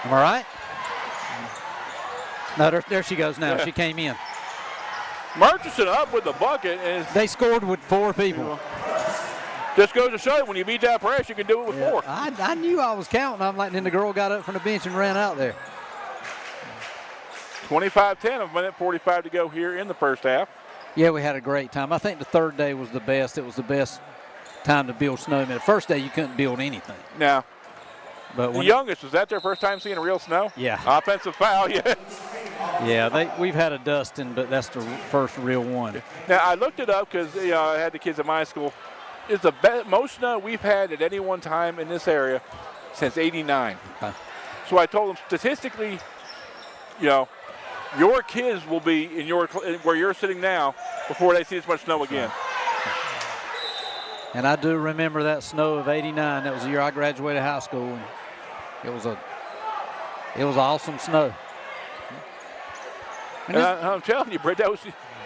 Am I right? No, there she goes now. Yeah. She came in. Murchison up with the bucket. And they scored with 4 people. Just goes to show you, when you beat that press, you can do it with 4. I knew I was counting. I'm like, then the girl got up from the bench and ran out there. 25-10, a minute 45 to go here in the first half. Yeah, we had a great time. I think the third day was the best. It was the best time to build snowmen. The first day you couldn't build anything. Now, but the youngest, was that their first time seeing a real snow? Yeah. Offensive foul, yeah. Yeah, we've had a dusting, but that's the first real one. Now, I looked it up because I had the kids at my school. It's the most snow we've had at any one time in this area since '89. Okay. So I told them statistically, your kids will be in where you're sitting now before they see this much snow again. And I do remember that snow of '89. That was the year I graduated high school. And it was awesome snow. And I'm telling you, Brett,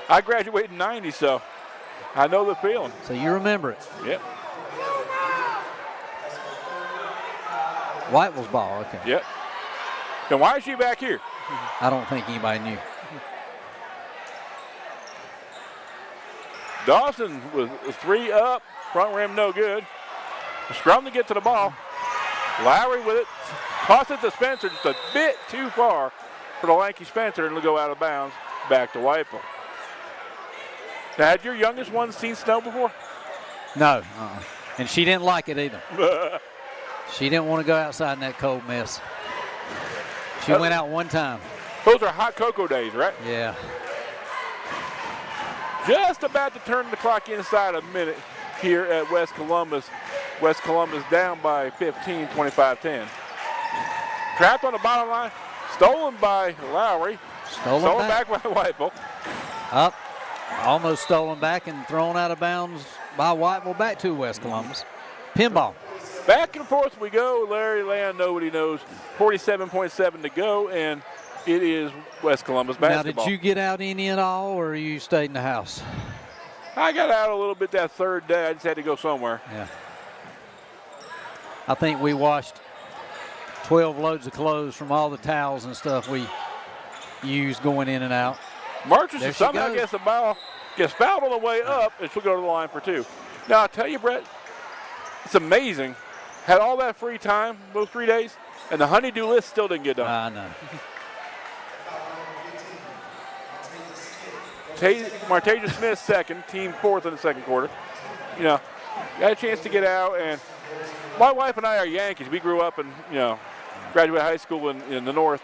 I graduated in '90, so I know the feeling. So you remember it. Yep. Whiteville's ball, okay. Yep. Then why is she back here? I don't think anybody knew. Dawson with a 3 up, front rim no good. Scrum to get to the ball. Lowry with it, toss it to Spencer, just a bit too far for the lanky Spencer, and it'll go out of bounds back to Whiteville. Now, had your youngest one seen snow before? No, and she didn't like it either. She didn't want to go outside in that cold mess. She went out one time. Those are hot cocoa days, right? Yeah. Just about to turn the clock inside a minute here at West Columbus. West Columbus down by 15, 25-10. Trapped on the bottom line, stolen by Lowry. Stolen back by Whiteville. Up, almost stolen back and thrown out of bounds by Whiteville back to West Columbus. Pinball. Back and forth we go. Larry Land, nobody knows. 47.7 to go, and it is West Columbus basketball. Now, did you get out any at all, or you stayed in the house? I got out a little bit that third day. I just had to go somewhere. Yeah. I think we washed 12 loads of clothes from all the towels and stuff we used going in and out. Murchison somehow gets the ball, gets fouled on the way up, and she'll go to the line for 2. Now, I'll tell you, Brett, it's amazing. Had all that free time those 3 days, and the honeydew list still didn't get done. I know. Martasia Smith second, team 4th in the second quarter. You know, got a chance to get out, and my wife and I are Yankees. We grew up and, graduated high school in the north,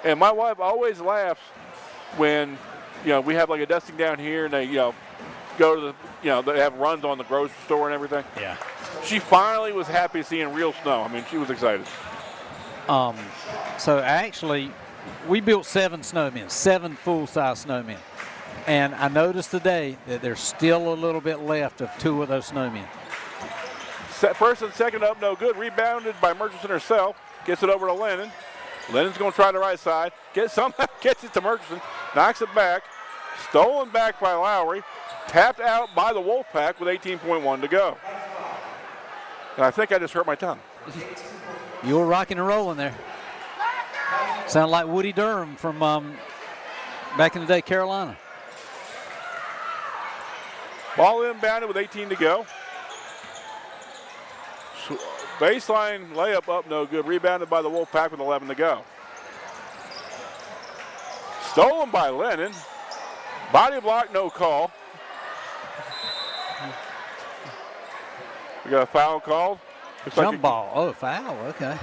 and my wife always laughs when, we have like a dusting down here, and they, go to the, they have runs on the grocery store and everything. Yeah. She finally was happy seeing real snow. I mean, she was excited. So actually, we built 7 snowmen, 7 full-size snowmen. And I noticed today that there's still a little bit left of 2 of those snowmen. First and second up, no good. Rebounded by Murchison herself. Gets it over to Lennon. Lennon's going to try the right side. Somehow gets it to Murchison. Knocks it back. Stolen back by Lowry. Tapped out by the Wolfpack with 18.1 to go. And I think I just hurt my tongue. You were rocking and rolling there. Sound like Woody Durham from back in the day, Carolina. Ball inbounded with 18 to go. Baseline layup up, no good. Rebounded by the Wolfpack with 11 to go. Stolen by Lennon. Body block, no call. We got a foul called. Jump ball. Oh, foul. Okay.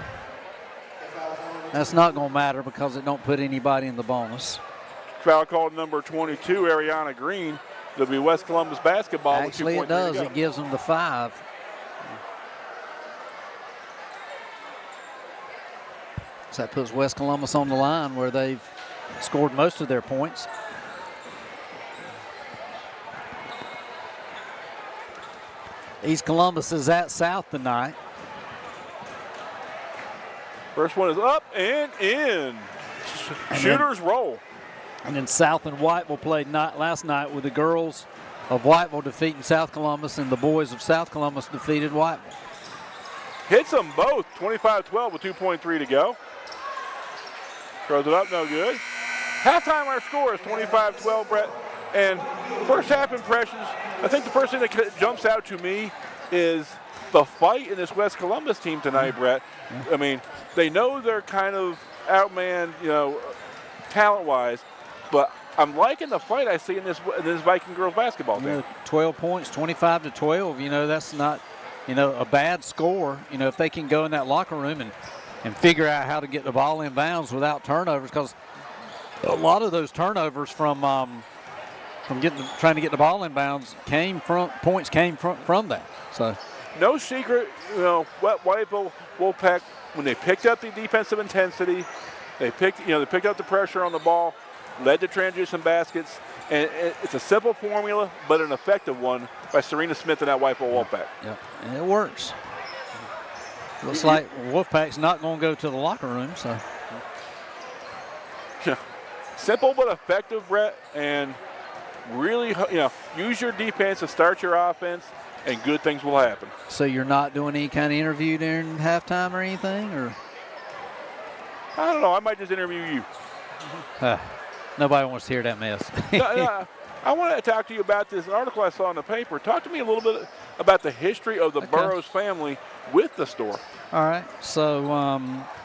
That's not going to matter because it don't put anybody in the bonus. Foul called number 22, Ariana Green. It'll be West Columbus basketball. Actually, it does. It gives them the 5. So that puts West Columbus on the line where they've scored most of their points. East Columbus is at South tonight. First one is up and in. Shooters roll. And then South and Whiteville played last night with the girls of Whiteville defeating South Columbus and the boys of South Columbus defeated Whiteville. Hits them both, 25-12 with 2.3 to go. Throws it up, no good. Halftime our score is 25-12, Brett. And first half impressions, I think the first thing that jumps out to me is the fight in this West Columbus team tonight, Brett. I mean, they know they're kind of outmanned, talent-wise, but I'm liking the fight I see in this Viking girls basketball team. 12 points, 25-12, that's not, a bad score. If they can go in that locker room and figure out how to get the ball in bounds without turnovers, because a lot of those turnovers from trying to get the ball in bounds came from that. So no secret, Whiteville Wolfpack, when they picked up the defensive intensity, they picked up the pressure on the ball, led to transition baskets, and it's a simple formula but an effective one by Serena Smith and that Whiteville Wolfpack. Yep, and it works. Looks like Wolfpack's not going to go to the locker room, so. Simple but effective, Brett, and really, use your defense to start your offense, and good things will happen. So you're not doing any kind of interview during halftime or anything, or? I don't know. I might just interview you. Nobody wants to hear that mess. I want to talk to you about this article I saw in the paper. Talk to me a little bit about the history of the Burroughs family with the store. All right. So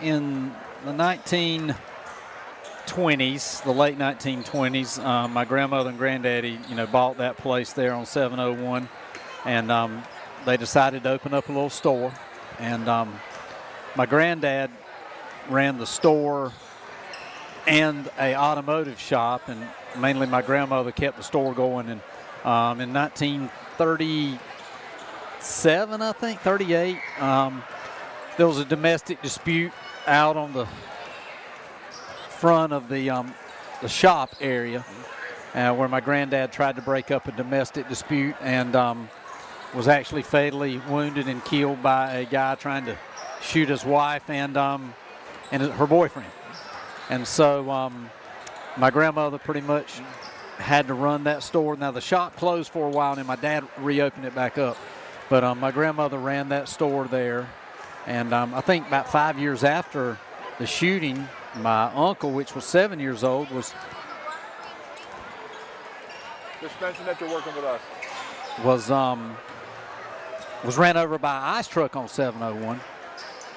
in the 1920s, the late 1920s, my grandmother and granddaddy, bought that place there on 701, and they decided to open up a little store. And my granddad ran the store and a automotive shop, and mainly my grandmother kept the store going. And in 1937, I think, 38, there was a domestic dispute out on the front of the shop area where my granddad tried to break up a domestic dispute and was actually fatally wounded and killed by a guy trying to shoot his wife and her boyfriend. And so my grandmother pretty much had to run that store. Now, the shop closed for a while, and then my dad reopened it back up. But my grandmother ran that store there. And I think about 5 years after the shooting, my uncle, which was 7 years old, was just mention that you're working with us. Was ran over by an ice truck on 701.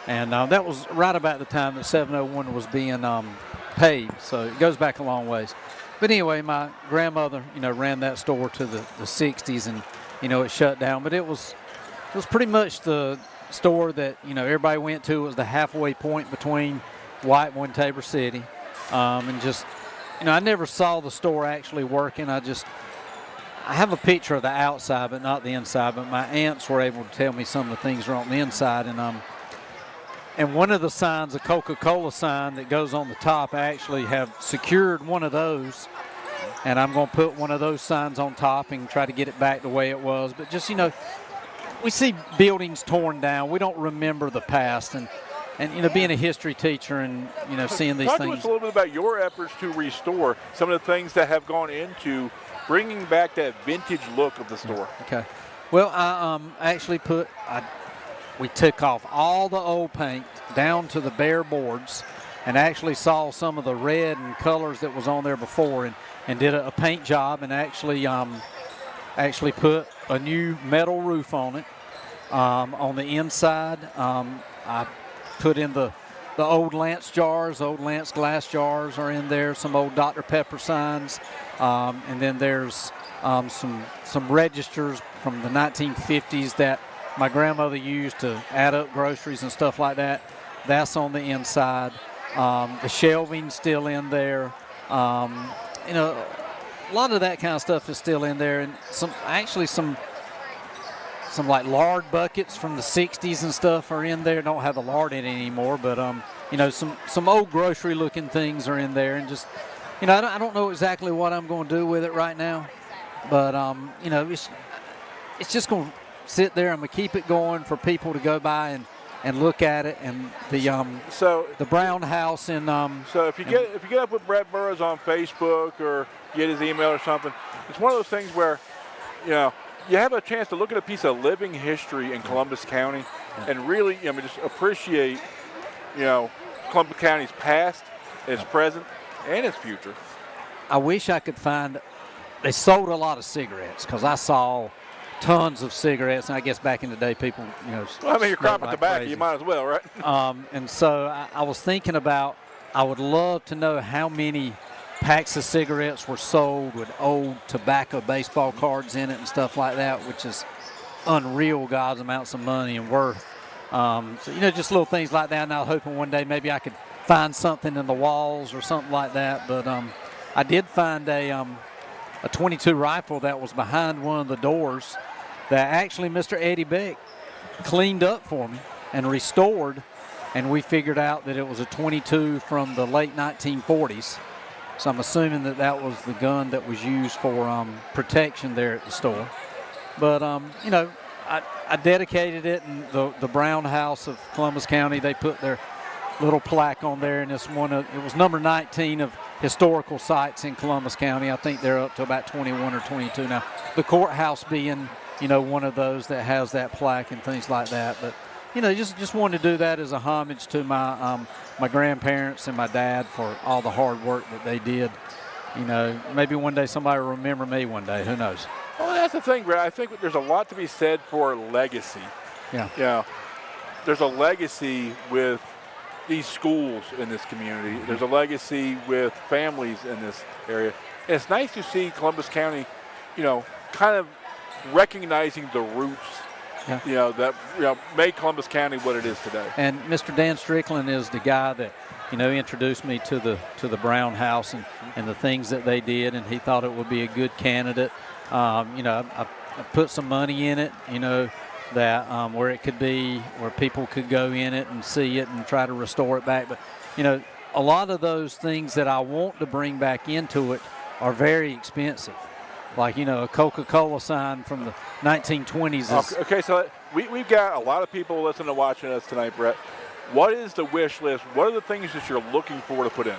And that was right about the time that 701 was being paved, so it goes back a long ways. But anyway, my grandmother, ran that store to the 60s, and it shut down. But it was pretty much the store that everybody went to. It was the halfway point between Whiteville and Tabor City, and just I never saw the store actually working. I have a picture of the outside, but not the inside. But my aunts were able to tell me some of the things were on the inside, and one of the signs, a Coca-Cola sign that goes on the top, I actually have secured one of those, and I'm going to put one of those signs on top and try to get it back the way it was. But just, we see buildings torn down. We don't remember the past, and being a history teacher and, seeing these things. Talk to us a little bit about your efforts to restore some of the things that have gone into bringing back that vintage look of the store. Okay. Well, I actually we took off all the old paint down to the bare boards and actually saw some of the red and colors that was on there before and did a paint job and actually put a new metal roof on it. On the inside, I put in the old Lance jars, old Lance glass jars are in there, some old Dr. Pepper signs, and then there's some registers from the 1950s that my grandmother used to add up groceries and stuff like that. That's on the inside. The shelving's still in there. A lot of that kind of stuff is still in there, and some like lard buckets from the 60s and stuff are in there. Don't have the lard in it anymore, but some old grocery looking things are in there, and just I don't know exactly what I'm going to do with it right now, but it's just going to sit there. I'm going to keep it going for people to go by and look at it, and the Brown House in so if you get up with Brett Burroughs on Facebook or get his email or something, it's one of those things where you have a chance to look at a piece of living history in Columbus County and really just appreciate Columbus County's past, its present, and its future. I wish I could find. They sold a lot of cigarettes because I saw tons of cigarettes, and I guess back in the day, people, you're cropping tobacco, you might as well, right? And so I was thinking about, I would love to know how many packs of cigarettes were sold with old tobacco baseball cards in it and stuff like that, which is unreal, God's amounts of money and worth. So, just little things like that. And I was hoping one day maybe I could find something in the walls or something like that. But I did find a 22 rifle that was behind one of the doors that actually Mr. Eddie Beck cleaned up for me and restored, and we figured out that it was a 22 from the late 1940s. So I'm assuming that was the gun that was used for protection there at the store. But, I dedicated it, and the Brown House of Columbus County, they put their little plaque on there, and it was number 19 of historical sites in Columbus County. I think they're up to about 21 or 22 now. The courthouse being, one of those that has that plaque and things like that. But, just wanted to do that as a homage to my grandparents and my dad for all the hard work that they did You know, maybe one day somebody will remember me one day. Who knows? Well, that's the thing, Brett. I think there's a lot to be said for legacy. Yeah. You know, there's a legacy with these schools in this community. There's a legacy with families in this area. And it's nice to see Columbus County, you know, kind of recognizing the roots, you know, that made Columbus County what it is today. And Mr. Dan Strickland is the guy that, you know, introduced me to the Brown House and the things that they did, and he thought it would be a good candidate. You know, I put some money in it, you know, that where it could be, where people could go in it and see it and try to restore it back. But, you know, a lot of those things that I want to bring back into it are very expensive. Like, you know, a Coca-Cola sign from the 1920s is. Okay, so we've got a lot of people listening and watching us tonight, Brett. What is the wish list? What are the things that you're looking for to put in?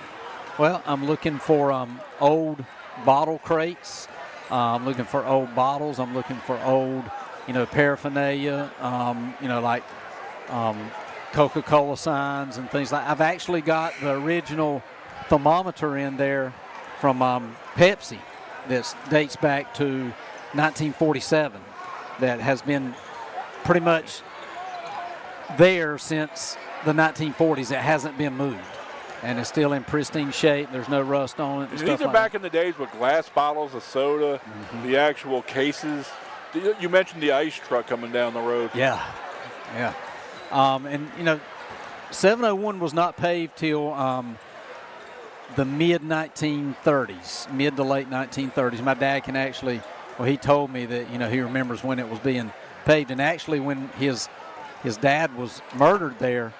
Well, I'm looking for old bottle crates. I'm looking for old bottles. I'm looking for old, you know, paraphernalia, you know, like Coca-Cola signs and things like that. I've actually got the original thermometer in there from Pepsi that dates back to 1947 that has been pretty much there since the 1940s. It hasn't been moved, and it's still in pristine shape. There's no rust on it. And these are back in the days with glass bottles of soda, the actual cases. You mentioned the ice truck coming down the road. Yeah, yeah. And, you know, 701 was not paved till the mid-1930s, mid to late 1930s. My dad can actually, well, he told me that, you know, he remembers when it was being paved. And actually when his dad was murdered there,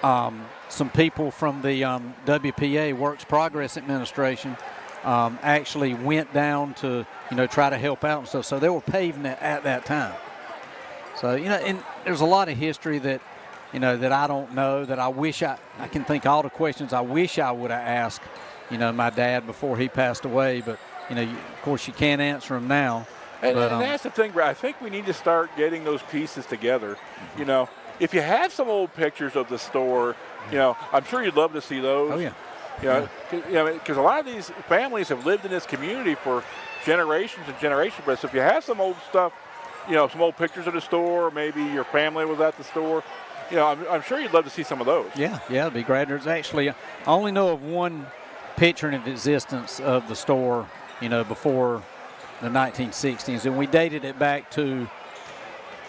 some people from the WPA, Works Progress Administration, actually went down to, you know, try to help out and stuff. So they were paving it at that time. So, you know, and there's a lot of history that, you know, that I don't know, that I wish I can think all the questions I wish I would have asked, you know, my dad before he passed away. But, you know, of course you can't answer them now. And that's the thing, Brad. I think we need to start getting those pieces together. You know, if you have some old pictures of the store, you know, I'm sure you'd love to see those. Oh, yeah. You know, because a lot of these families have lived in this community for generations and generations. But so if you have some old stuff, you know, some old pictures of the store, maybe your family was at the store, you know, I'm sure you'd love to see some of those. Yeah, it'd be great. There's actually, I only know of one picture in existence of the store, you know, before the 1960s, and we dated it back to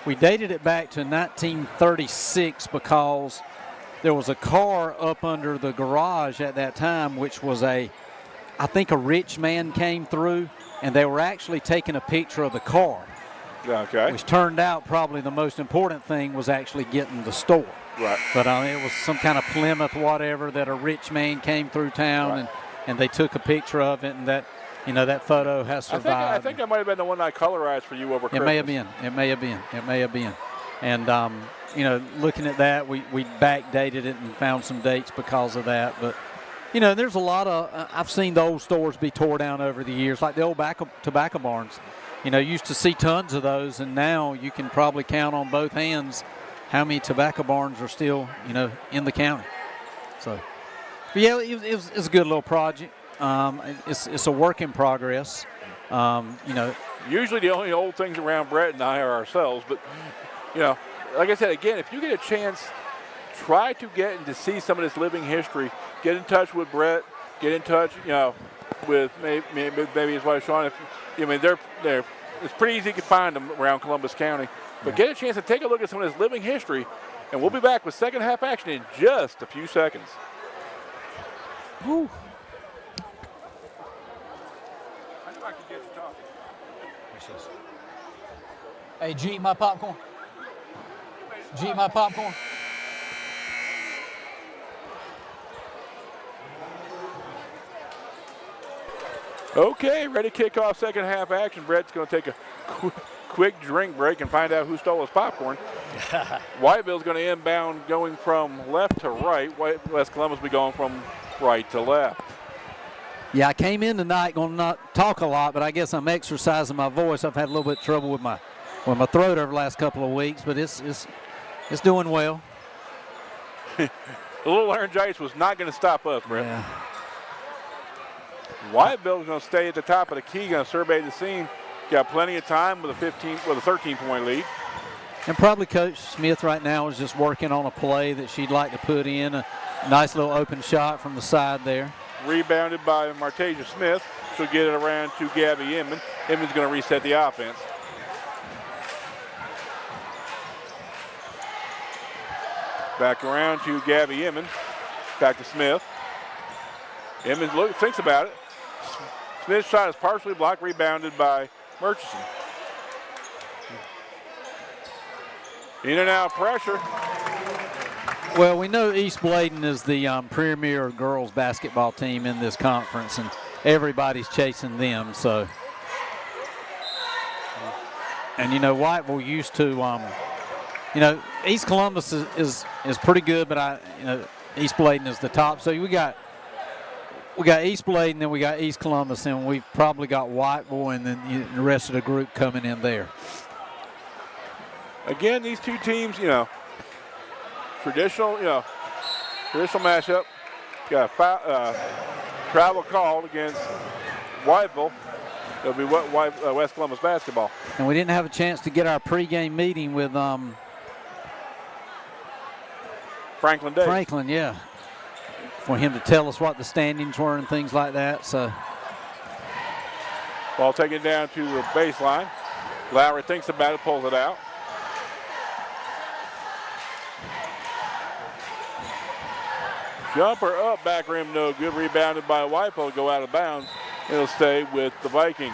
1936 because there was a car up under the garage at that time, which was I think a rich man came through, and they were actually taking a picture of the car. Okay. Which turned out probably the most important thing was actually getting the store. Right. But it was some kind of Plymouth whatever that a rich man came through town, right. and they took a picture of it, and that, you know, that photo has survived. I think that might have been the one I colorized for you over Christmas. It may have been. And, you know, looking at that, we backdated it and found some dates because of that. But, you know, there's a lot of, I've seen the old stores be tore down over the years, like the old tobacco barns. You know, used to see tons of those, and now you can probably count on both hands how many tobacco barns are still, you know, in the county. So, but yeah, it was a good little project. It's a work in progress. You know, usually the only old things around Brett and I are ourselves, but, you know, like I said, again, if you get a chance, try to get and to see some of this living history. Get in touch with Brett. Get in touch, you know, with maybe his wife Sean. I mean, they're it's pretty easy to find them around Columbus County. But get a chance to take a look at some of this living history, and we'll be back with second half action in just a few seconds. Woo. I knew I could get you talking. Hey, did you eat my popcorn? Did you eat my popcorn? Okay, ready to kick off second half action. Brett's going to take a quick drink break and find out who stole his popcorn. Whiteville's going to inbound going from left to right. West Columbus will be going from right to left. Yeah, I came in tonight going to not talk a lot, but I guess I'm exercising my voice. I've had a little bit of trouble with my throat over the last couple of weeks, but it's doing well. The little laryngitis was not going to stop us, Brett. Yeah. Whiteville's going to stay at the top of the key, going to survey the scene. Got plenty of time with a 13-point lead. And probably Coach Smith right now is just working on a play that she'd like to put in. A nice little open shot from the side there. Rebounded by Martasia Smith. She'll get it around to Gabby Inman. Inman's going to reset the offense. Back around to Gabby Inman. Back to Smith. Inman thinks about it. Smith's shot is partially blocked, rebounded by Murchison. In and out pressure. Well, we know East Bladen is the premier girls basketball team in this conference, and everybody's chasing them. So, and you know, Whiteville used to, you know, East Columbus is pretty good, but East Bladen is the top. So we got East Bladen, then we got East Columbus, and we've probably got Whiteville, and then the rest of the group coming in there. Again, these two teams, you know, traditional matchup. Got a travel called against Whiteville. It'll be West Columbus basketball. And we didn't have a chance to get our pregame meeting with Franklin Davis. Franklin, yeah, for him to tell us what the standings were and things like that. So, ball taken down to the baseline. Lowry thinks about it, pulls it out. Jumper up, back rim, no good. Rebounded by Whiteville, go out of bounds. It'll stay with the Vikings.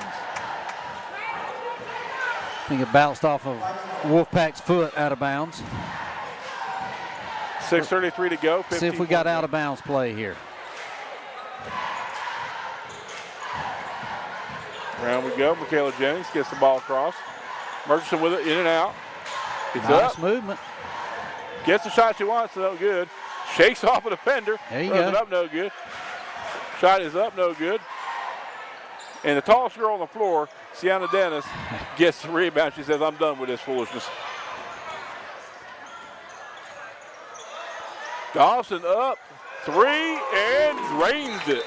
I think it bounced off of Wolfpack's foot out of bounds. 6:33 to go. See if we got out of bounds play here. Around we go. Michaela Jennings gets the ball across. Murchison with it, in and out. It's nice up. movement. Gets the shot she wants, no good. Shakes off a defender. There you throws go. it up, no good. Shot is up, no good. And the tallest girl on the floor, Sienna Dennis, gets the rebound. She says, I'm done with this foolishness. Dawson up, three, and drains it.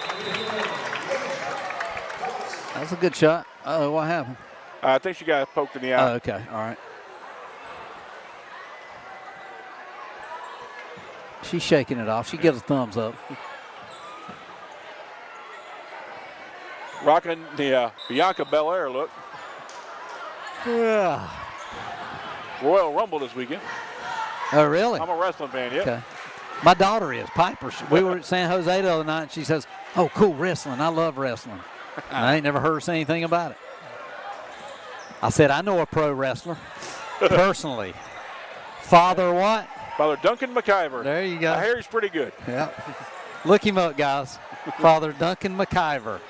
That's a good shot. Uh-oh, what happened? I think she got poked in the eye. Oh, okay, all right. She's shaking it off. She gives a thumbs up. Rocking the Bianca Belair look. Yeah. Royal Rumble this weekend. Oh, really? I'm a wrestling fan, yeah. Okay. My daughter is, Piper. We were at San Jose the other night, and she says, oh, cool, wrestling. I love wrestling. I ain't never heard her say anything about it. I said, I know a pro wrestler, personally. Father what? Father Duncan McIver. There you go. I hear he's pretty good. Yeah. Look him up, guys. Father Duncan McIver.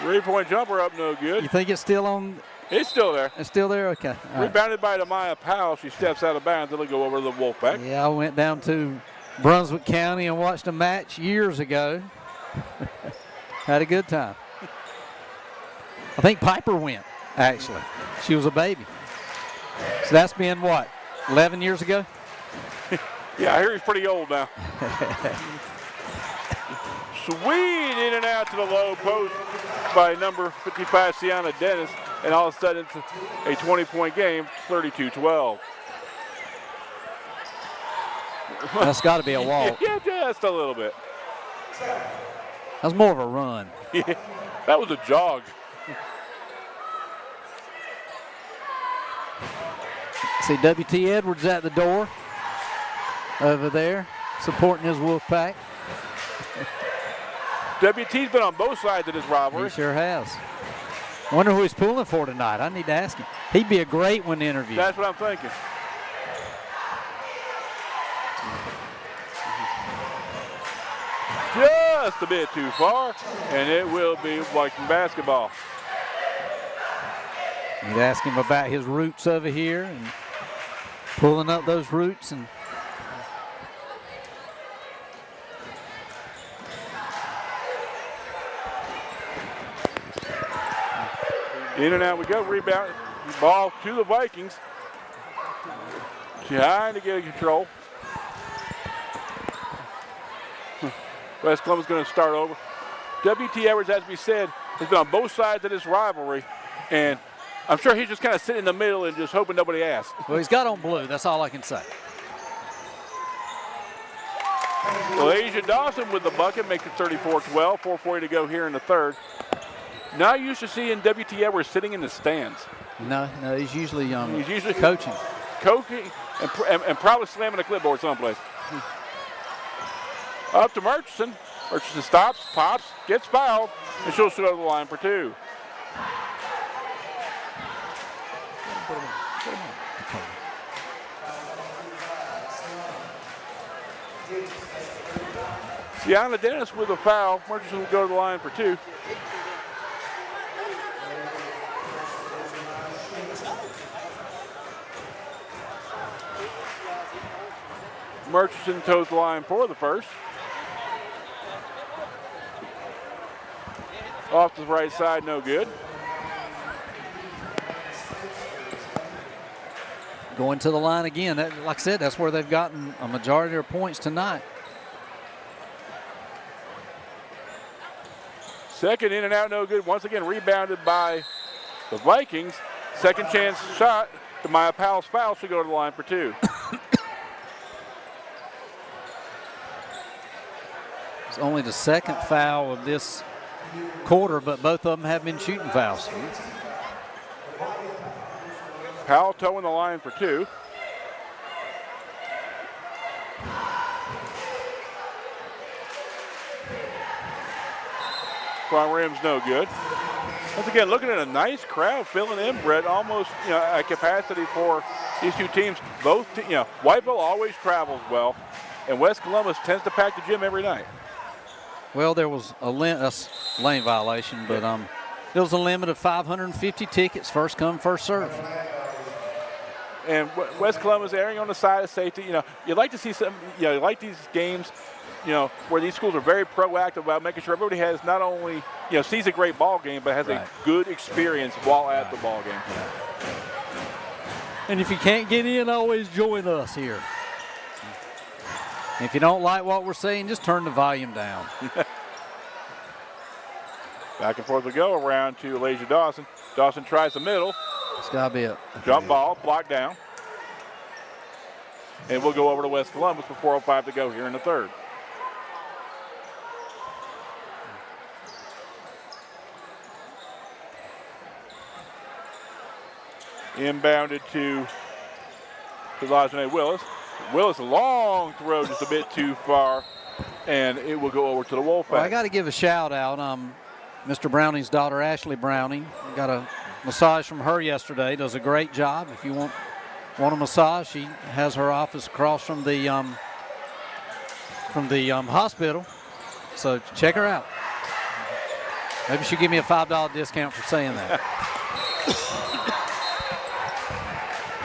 3-point jumper up, no good. You think it's still on? It's still there. It's still there? Okay. All right. Rebounded by Demaya Powell. She steps out of bounds. It'll go over to the Wolfpack. Yeah, I went down to Brunswick County and watched a match years ago. Had a good time. I think Piper went, actually. She was a baby. So that's been what, 11 years ago? Yeah, I hear he's pretty old now. Sweet in and out to the low post by number 55, Sienna Dennis. And all of a sudden, it's a 20-point game, 32-12. That's got to be a walk. Yeah, just a little bit. That's more of a run. Yeah, that was a jog. See W.T. Edwards at the door over there, supporting his Wolfpack. WT's been on both sides of this rivalry. He sure has. Wonder who he's pulling for tonight. I need to ask him. He'd be a great one to interview. That's what I'm thinking. Just a bit too far, and it will be Viking basketball. You'd ask him about his roots over here and pulling up those roots. And in and out we go. Rebound. Ball to the Vikings. Trying to get control. West Columbus going to start over. W.T. Edwards, as we said, has been on both sides of this rivalry, and I'm sure he's just kind of sitting in the middle and just hoping nobody asks. Well, he's got on blue. That's all I can say. Elijah Dawson with the bucket makes it 34-12. 4:40 to go here in the third. Not used to seeing W.T. Edwards sitting in the stands. No, he's usually coaching. Coaching and probably slamming a clipboard someplace. Up to Murchison. Murchison stops, pops, gets fouled, and she'll go to the line for 2. Sienna Dennis with a foul. Murchison will go to the line for 2. Murchison toes the line for the first. Off to the right side, no good. Going to the line again. Like I said, that's where they've gotten a majority of their points tonight. Second in and out, no good. Once again, rebounded by the Vikings. Second chance shot. Demaya Powell's foul should go to the line for 2. It's only the second foul of this quarter, but both of them have been shooting fouls. Powell towing the line for 2. Front rim's no good. Once again, looking at a nice crowd filling in, Brett, almost at capacity for these two teams. Both, Whiteville always travels well, and West Columbus tends to pack the gym every night. Well, there was a lane violation, but there was a limit of 550 tickets, first come, first serve. And West Columbus erring on the side of safety. You'd like to see some, you like these games, where these schools are very proactive about making sure everybody has not only, sees a great ball game, but has a good experience while at the ball game. And if you can't get in, always join us here. If you don't like what we're saying, just turn the volume down. Back and forth we go around to Elijah Dawson. Dawson tries the middle. It's got to be a jump ball, blocked down. And we'll go over to West Columbus with 4:05 to go here in the third. Inbounded to Lajanae Willis. Willis, a long throw, just a bit too far, and it will go over to the Wolfpack. Well, I got to give a shout out. Mr. Browning's daughter, Ashley Browning, got a massage from her yesterday. Does a great job. If you want a massage, she has her office across from the hospital. So check her out. Maybe she'll give me a $5 discount for saying that.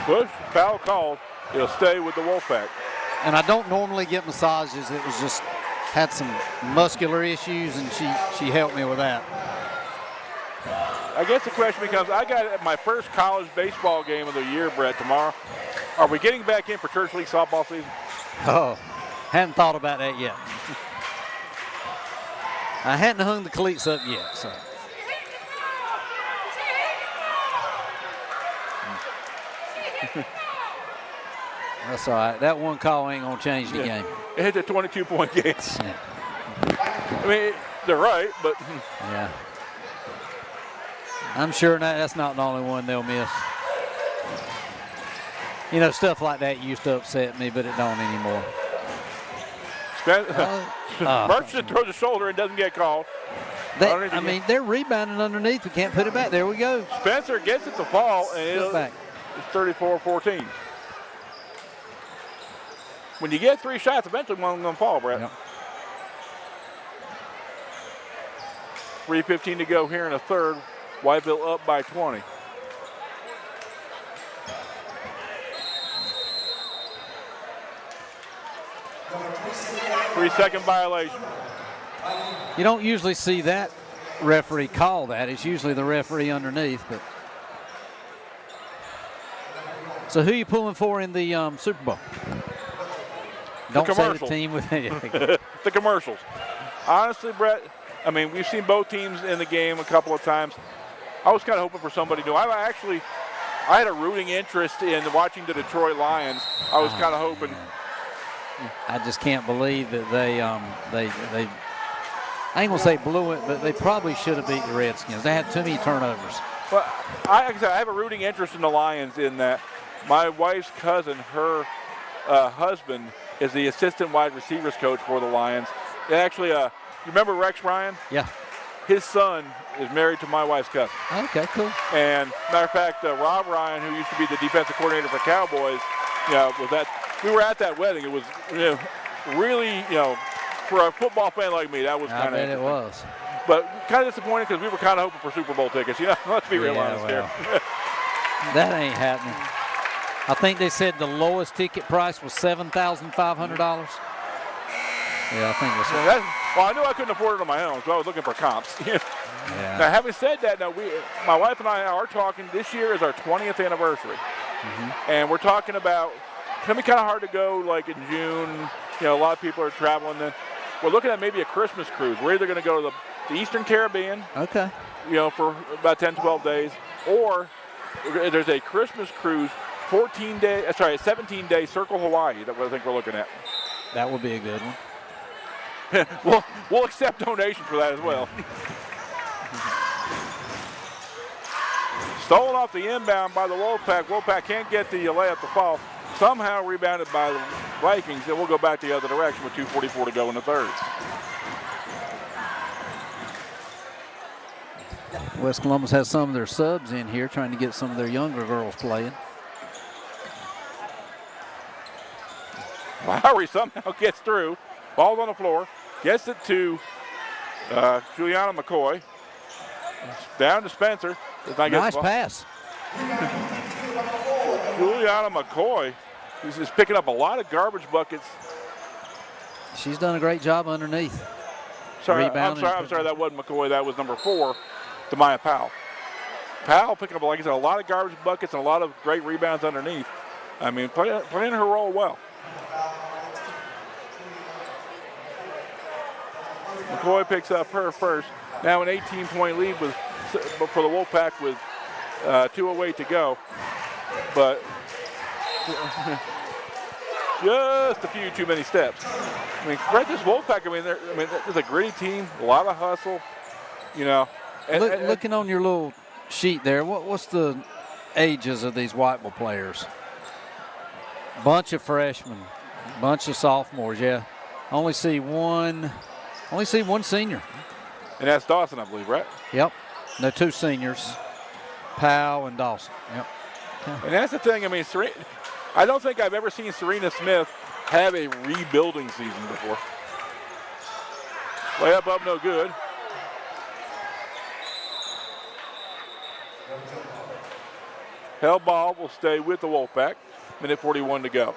Push, foul called. It'll stay with the Wolfpack. And I don't normally get massages. It was just had some muscular issues, and she helped me with that. I guess the question becomes, I got my first college baseball game of the year, Brett, tomorrow. Are we getting back in for Church League softball season? Oh, hadn't thought about that yet. I hadn't hung the cleats up yet, so. That's all right. That one call ain't going to change the game. It hit the 22-point game. Yeah. I mean, they're right, but. Yeah. I'm sure that's not the only one they'll miss. Stuff like that used to upset me, but it don't anymore. Murchison throws a shoulder and doesn't get called. They're rebounding underneath. We can't put it back. There we go. Spencer gets it to fall, and it's 34-14. When you get 3 shots, eventually one of them going to fall, Brett. Yep. 3:15 to go here in the third. Whiteville up by 20. Three-second violation. You don't usually see that referee call that. It's usually the referee underneath. But so who are you pulling for in the Super Bowl? Don't say the team with the commercials. Honestly, Brett, I mean, we've seen both teams in the game a couple of times. I was kind of hoping for somebody new. I had a rooting interest in watching the Detroit Lions. I was kind of hoping. I just can't believe that they I ain't gonna say blew it, but they probably should have beat the Redskins. They had too many turnovers. But like I said, I have a rooting interest in the Lions in that my wife's cousin, her husband, is the assistant wide receivers coach for the Lions. And actually, you remember Rex Ryan? Yeah. His son is married to my wife's cousin. Okay, cool. And matter of fact, Rob Ryan, who used to be the defensive coordinator for Cowboys, we were at that wedding. It was really, for a football fan like me, that was kind of. I bet it was. But kind of disappointing because we were kind of hoping for Super Bowl tickets. Let's be real honest here. That ain't happening. I think they said the lowest ticket price was $7,500. Yeah, I think that's. Well, I knew I couldn't afford it on my own, so I was looking for comps. Now, having said that, my wife and I are talking. This year is our 20th anniversary, and we're talking about. It's gonna be kind of hard to go like in June. A lot of people are traveling. Then we're looking at maybe a Christmas cruise. We're either going to go to the Eastern Caribbean. Okay. For about 10, 12 days, or there's a Christmas cruise, 17-day Circle Hawaii. That's what I think we're looking at. That would be a good one. We'll accept donations for that as well. Stolen off the inbound by the Wolfpack. Wolfpack can't get the layup to fall. Somehow rebounded by the Vikings, and we'll go back the other direction with 2:44 to go in the third. West Columbus has some of their subs in here trying to get some of their younger girls playing. Lowry somehow gets through. Ball's on the floor. Gets it to Juliana McCoy. Down to Spencer. Nice pass. Juliana McCoy is picking up a lot of garbage buckets. She's done a great job underneath. I'm sorry, that wasn't McCoy. That was number 4, Demaya Powell. Powell picking up, like I said, a lot of garbage buckets and a lot of great rebounds underneath. I mean, playing her role well. McCoy picks up her first. Now an 18-point lead for the Wolfpack with 2:08 to go. But just a few too many steps. I mean, right, this Wolfpack, it's a gritty team, a lot of hustle, Looking on your little sheet there, what's the ages of these Whiteville players? Bunch of freshmen, bunch of sophomores, yeah. Only see one senior. And that's Dawson, I believe, right? Yep. No, 2 seniors, Powell and Dawson. Yep. Okay. And that's the thing. I mean, I don't think I've ever seen Serena Smith have a rebuilding season before. Layup up, no good. Held ball will stay with the Wolfpack. Minute 41 to go.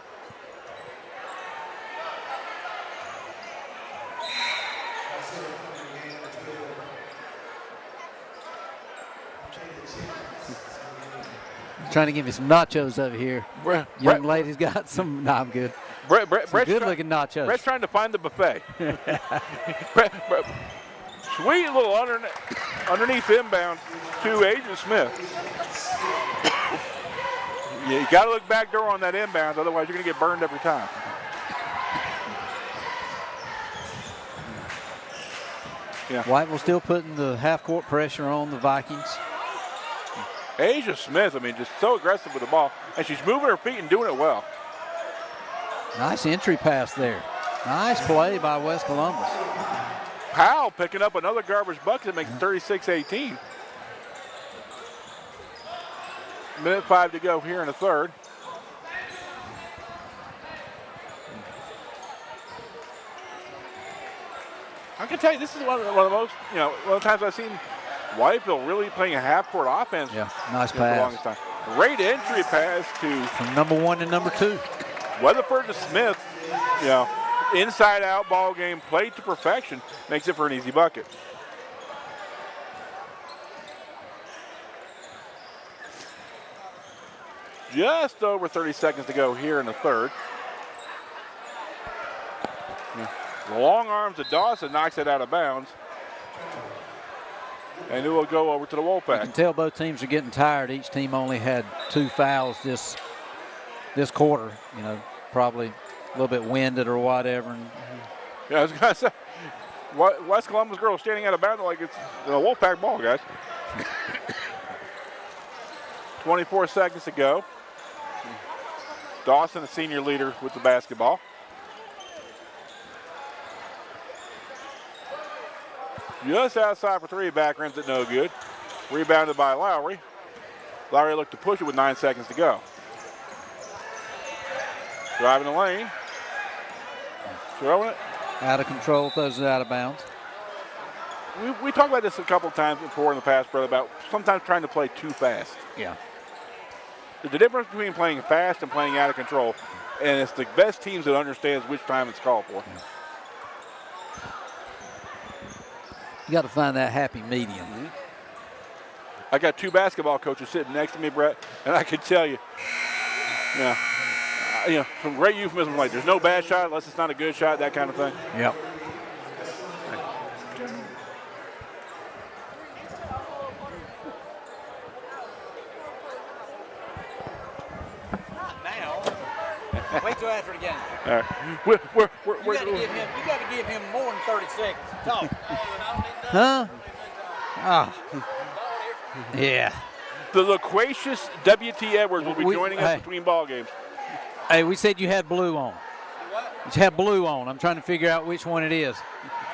Trying to give me some nachos over here. Young lady's got some. No, I'm good. Brett's good-looking nachos. Brett's trying to find the buffet. Brett, sweet little underneath inbound to Asia Smith. You got to look back door on that inbound, otherwise you're going to get burned every time. Yeah. Whiteville still putting the half-court pressure on the Vikings. Asia Smith, just so aggressive with the ball. And she's moving her feet and doing it well. Nice entry pass there. Nice play by West Columbus. Powell picking up another garbage bucket that makes it 36-18. Minute 5 to go here in the third. I can tell you, this is one of the most, one of the times I've seen Whiteville really playing a half-court offense. Yeah, nice for the pass. longest time. Great entry pass to from number 1 to number 2. Weatherford to Smith. Inside-out ball game, played to perfection, makes it for an easy bucket. Just over 30 seconds to go here in the third. The long arms of Dawson knocks it out of bounds. And it will go over to the You can Wolfpack. tell both teams are getting tired. Each team only had 2 fouls this quarter. You know, probably a little bit winded or whatever. And Yeah, I was going to say, West Columbus girls standing out of bounds like it's the Wolfpack ball, guys. 24 seconds to go. Dawson, the senior leader with the basketball. Just outside for 3, back rims it no good. Rebounded by Lowry. Lowry looked to push it with 9 seconds to go. Driving the lane. Throwing it. out of control, throws it out of bounds. We talked about this a couple of times before in the past, brother, about sometimes trying to play too fast. Yeah. There's a difference between playing fast and playing out of control, and it's the best teams that understands which time it's called for. Yeah. You got to find that happy medium. Mm-hmm. I got 2 basketball coaches sitting next to me, Brett, and I can tell you, some great euphemisms like there's no bad shot unless it's not a good shot, that kind of thing. Yep. Wait till after the game. All right. You got to give him more than 30 seconds. Talk. Huh? Ah. Yeah. The loquacious W.T. Edwards will be joining us between ball games. Hey, we said you had blue on. You had blue on. I'm trying to figure out which one it is.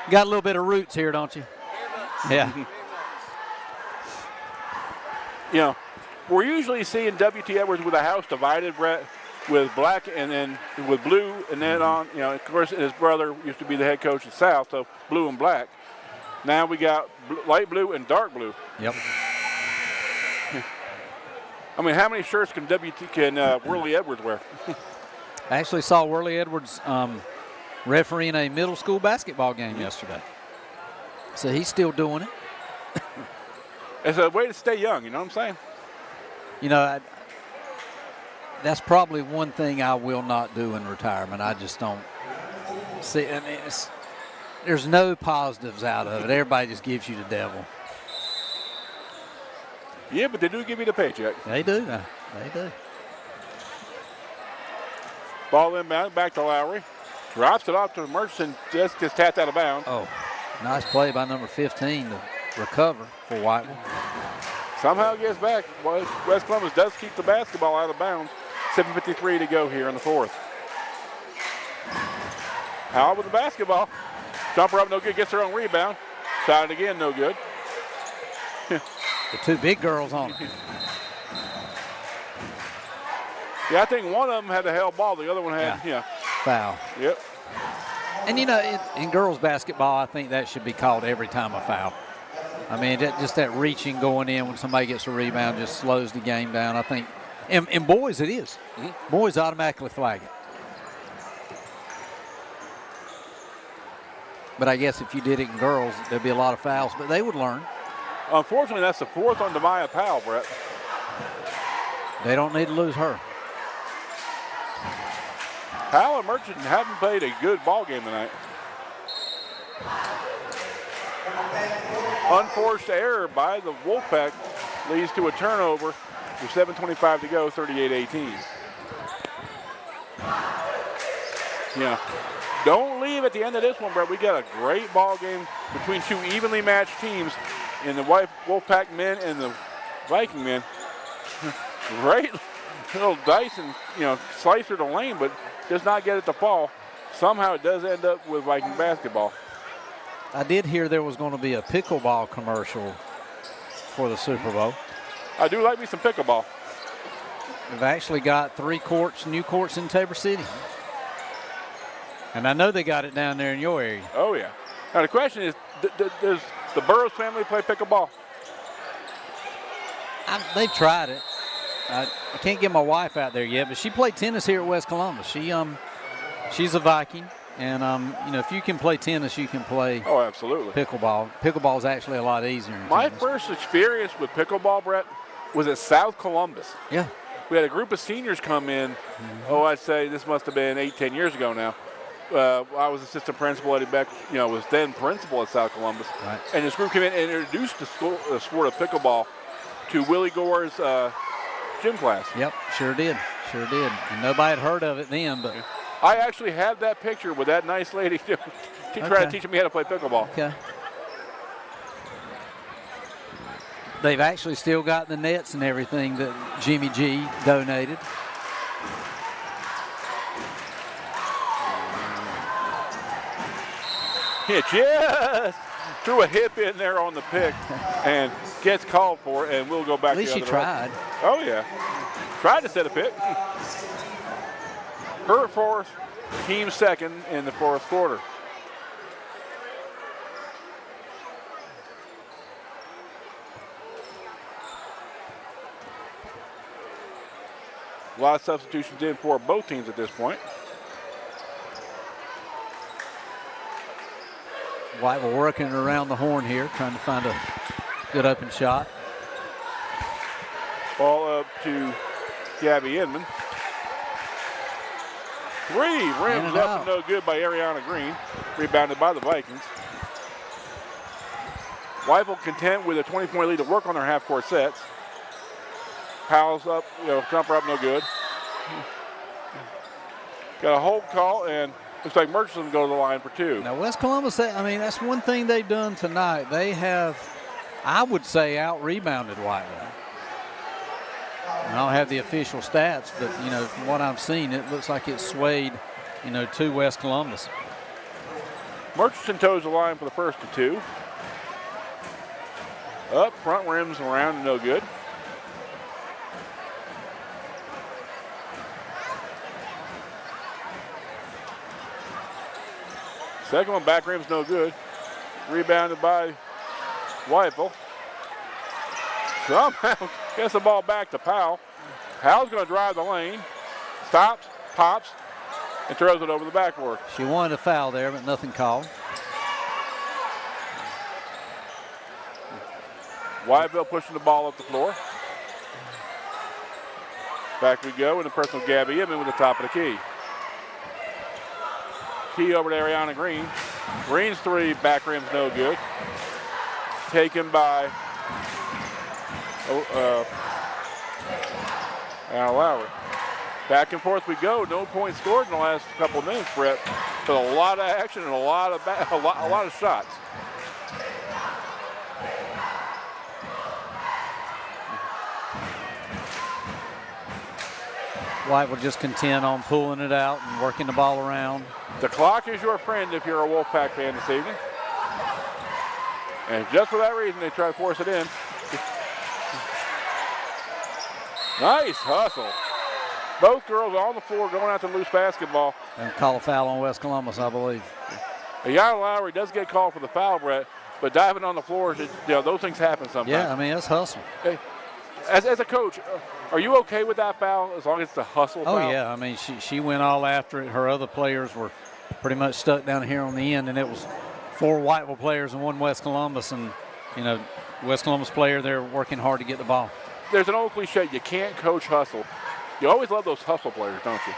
You got a little bit of roots here, don't you? Yeah. We're usually seeing W.T. Edwards with a house divided, Brett, with black and then with blue, and then on, of course, his brother used to be the head coach at South, so blue and black. Now we got light blue and dark blue. Yep. I mean, how many shirts can Worley Edwards wear? I actually saw Worley Edwards refereeing a middle school basketball game yesterday. So he's still doing it. It's a way to stay young, you know what I'm saying? That's probably one thing I will not do in retirement. I just don't see. I mean, there's no positives out of it. Everybody just gives you the devil. Yeah, but they do give you the paycheck. They do. They do. Ball inbound, back to Lowry. Drops it off to Murchison, just gets tapped out of bounds. Oh, nice play by number 15 to recover for Whiteville. Somehow gets back. West Columbus does keep the basketball out of bounds. 7:53 to go here in the 4th. Howell with the basketball. Jumper up, no good. Gets her own rebound. Shot it again, no good. The 2 big girls on it. Yeah, I think one of them had a held ball. The other one had, foul. Yep. And, in girls basketball, I think that should be called every time a foul. I mean, just that reaching going in when somebody gets a rebound just slows the game down. I think, in boys, it is. Mm-hmm. Boys automatically flag it. But I guess if you did it in girls, there'd be a lot of fouls, but they would learn. Unfortunately, that's the 4th on Demaya Powell, Brett. They don't need to lose her. Powell and Merchant haven't played a good ball game tonight. Unforced error by the Wolfpack leads to a turnover with 7:25 to go, 38-18. Yeah. Don't leave at the end of this one, Brett. We got a great ball game between 2 evenly matched teams in the Wolfpack men and the Viking men. Great little dice and, slicer to lane, but does not get it to fall. Somehow it does end up with Viking basketball. I did hear there was going to be a pickleball commercial for the Super Bowl. I do like me some pickleball. We've actually got 3 new courts in Tabor City. And I know they got it down there in your area. Oh, yeah. Now, the question is, does the Burroughs family play pickleball? They've tried it. I can't get my wife out there yet, but she played tennis here at West Columbus. She's a Viking. And, if you can play tennis, you can play absolutely. Pickleball. Pickleball is actually a lot easier. My first experience with pickleball, Brett, was at South Columbus. Yeah. We had a group of seniors come in. Mm-hmm. I'd say this must have been 8-10 years ago now. I was assistant principal. Eddie Beck, was then principal at South Columbus. Right. And this group came in and introduced the sport of pickleball to Willie Gore's gym class. Yep, sure did. Sure did. And nobody had heard of it then, but. I actually have that picture with that nice lady trying to teach me how to play pickleball. Okay. They've actually still got the nets and everything that Jimmy G donated. He just threw a hip in there on the pick and gets called for it, and we'll go back At least the she other tried. way. Oh, yeah. Tried to set a pick. Her fourth, team second in the fourth quarter. A lot of substitutions in for both teams at this point. Whiteville working around the horn here, trying to find a good open shot. Ball up to Gabby Inman. Three rims up and no good by Ariana Green. Rebounded by the Vikings. Whiteville content with a 20-point lead to work on their half-court sets. Powell's up, jumper up, no good. Got a hold call, and looks like Murchison go to the line for two. Now, West Columbus, that's one thing they've done tonight. They have, I would say, out-rebounded Whiteville. I don't have the official stats, but, from what I've seen, it looks like it's swayed, to West Columbus. Murchison toes the line for the first of two. Up, front rims around, no good. Second one, back rim's no good. Rebounded by Whiteville. Somehow gets the ball back to Powell. Powell's going to drive the lane. Stops, pops, and throws it over the backboard. She wanted a foul there, but nothing called. Whiteville pushing the ball up the floor. Back we go with the personal Gabby Inman with the top of the key. Key over to Ariana Green. Green's three, back rim's no good. Taken by Al Lowry. Back and forth we go. No points scored in the last couple of minutes, Brett. But a lot of action and a lot of shots. White will just contend on pulling it out and working the ball around. The clock is your friend if you're a Wolfpack fan this evening. And just for that reason, they try to force it in. Nice hustle. Both girls on the floor going out to loose basketball. And call a foul on West Columbus, I believe. Yana Lowry does get called for the foul, Brett, but diving on the floor, those things happen sometimes. Yeah, that's hustle. Okay. As a coach, are you okay with that foul as long as it's a hustle foul? Oh, yeah. She went all after it. Her other players were pretty much stuck down here on the end, and it was 4 Whiteville players and 1 West Columbus. And, West Columbus player, they're working hard to get the ball. There's an old cliche, you can't coach hustle. You always love those hustle players, don't you?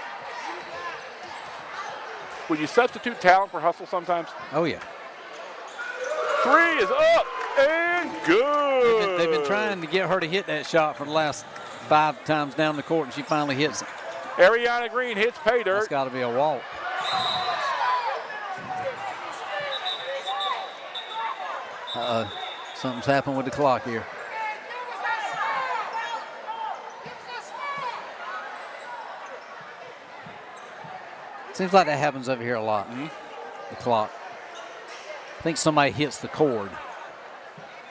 Would you substitute talent for hustle sometimes? Oh, yeah. Three is up and good. They've been trying to get her to hit that shot for the last 5 times down the court, and she finally hits it. Ariana Green hits pay dirt. That's got to be a walk. Something's happened with the clock here. Seems like that happens over here a lot. The clock. I think somebody hits the cord.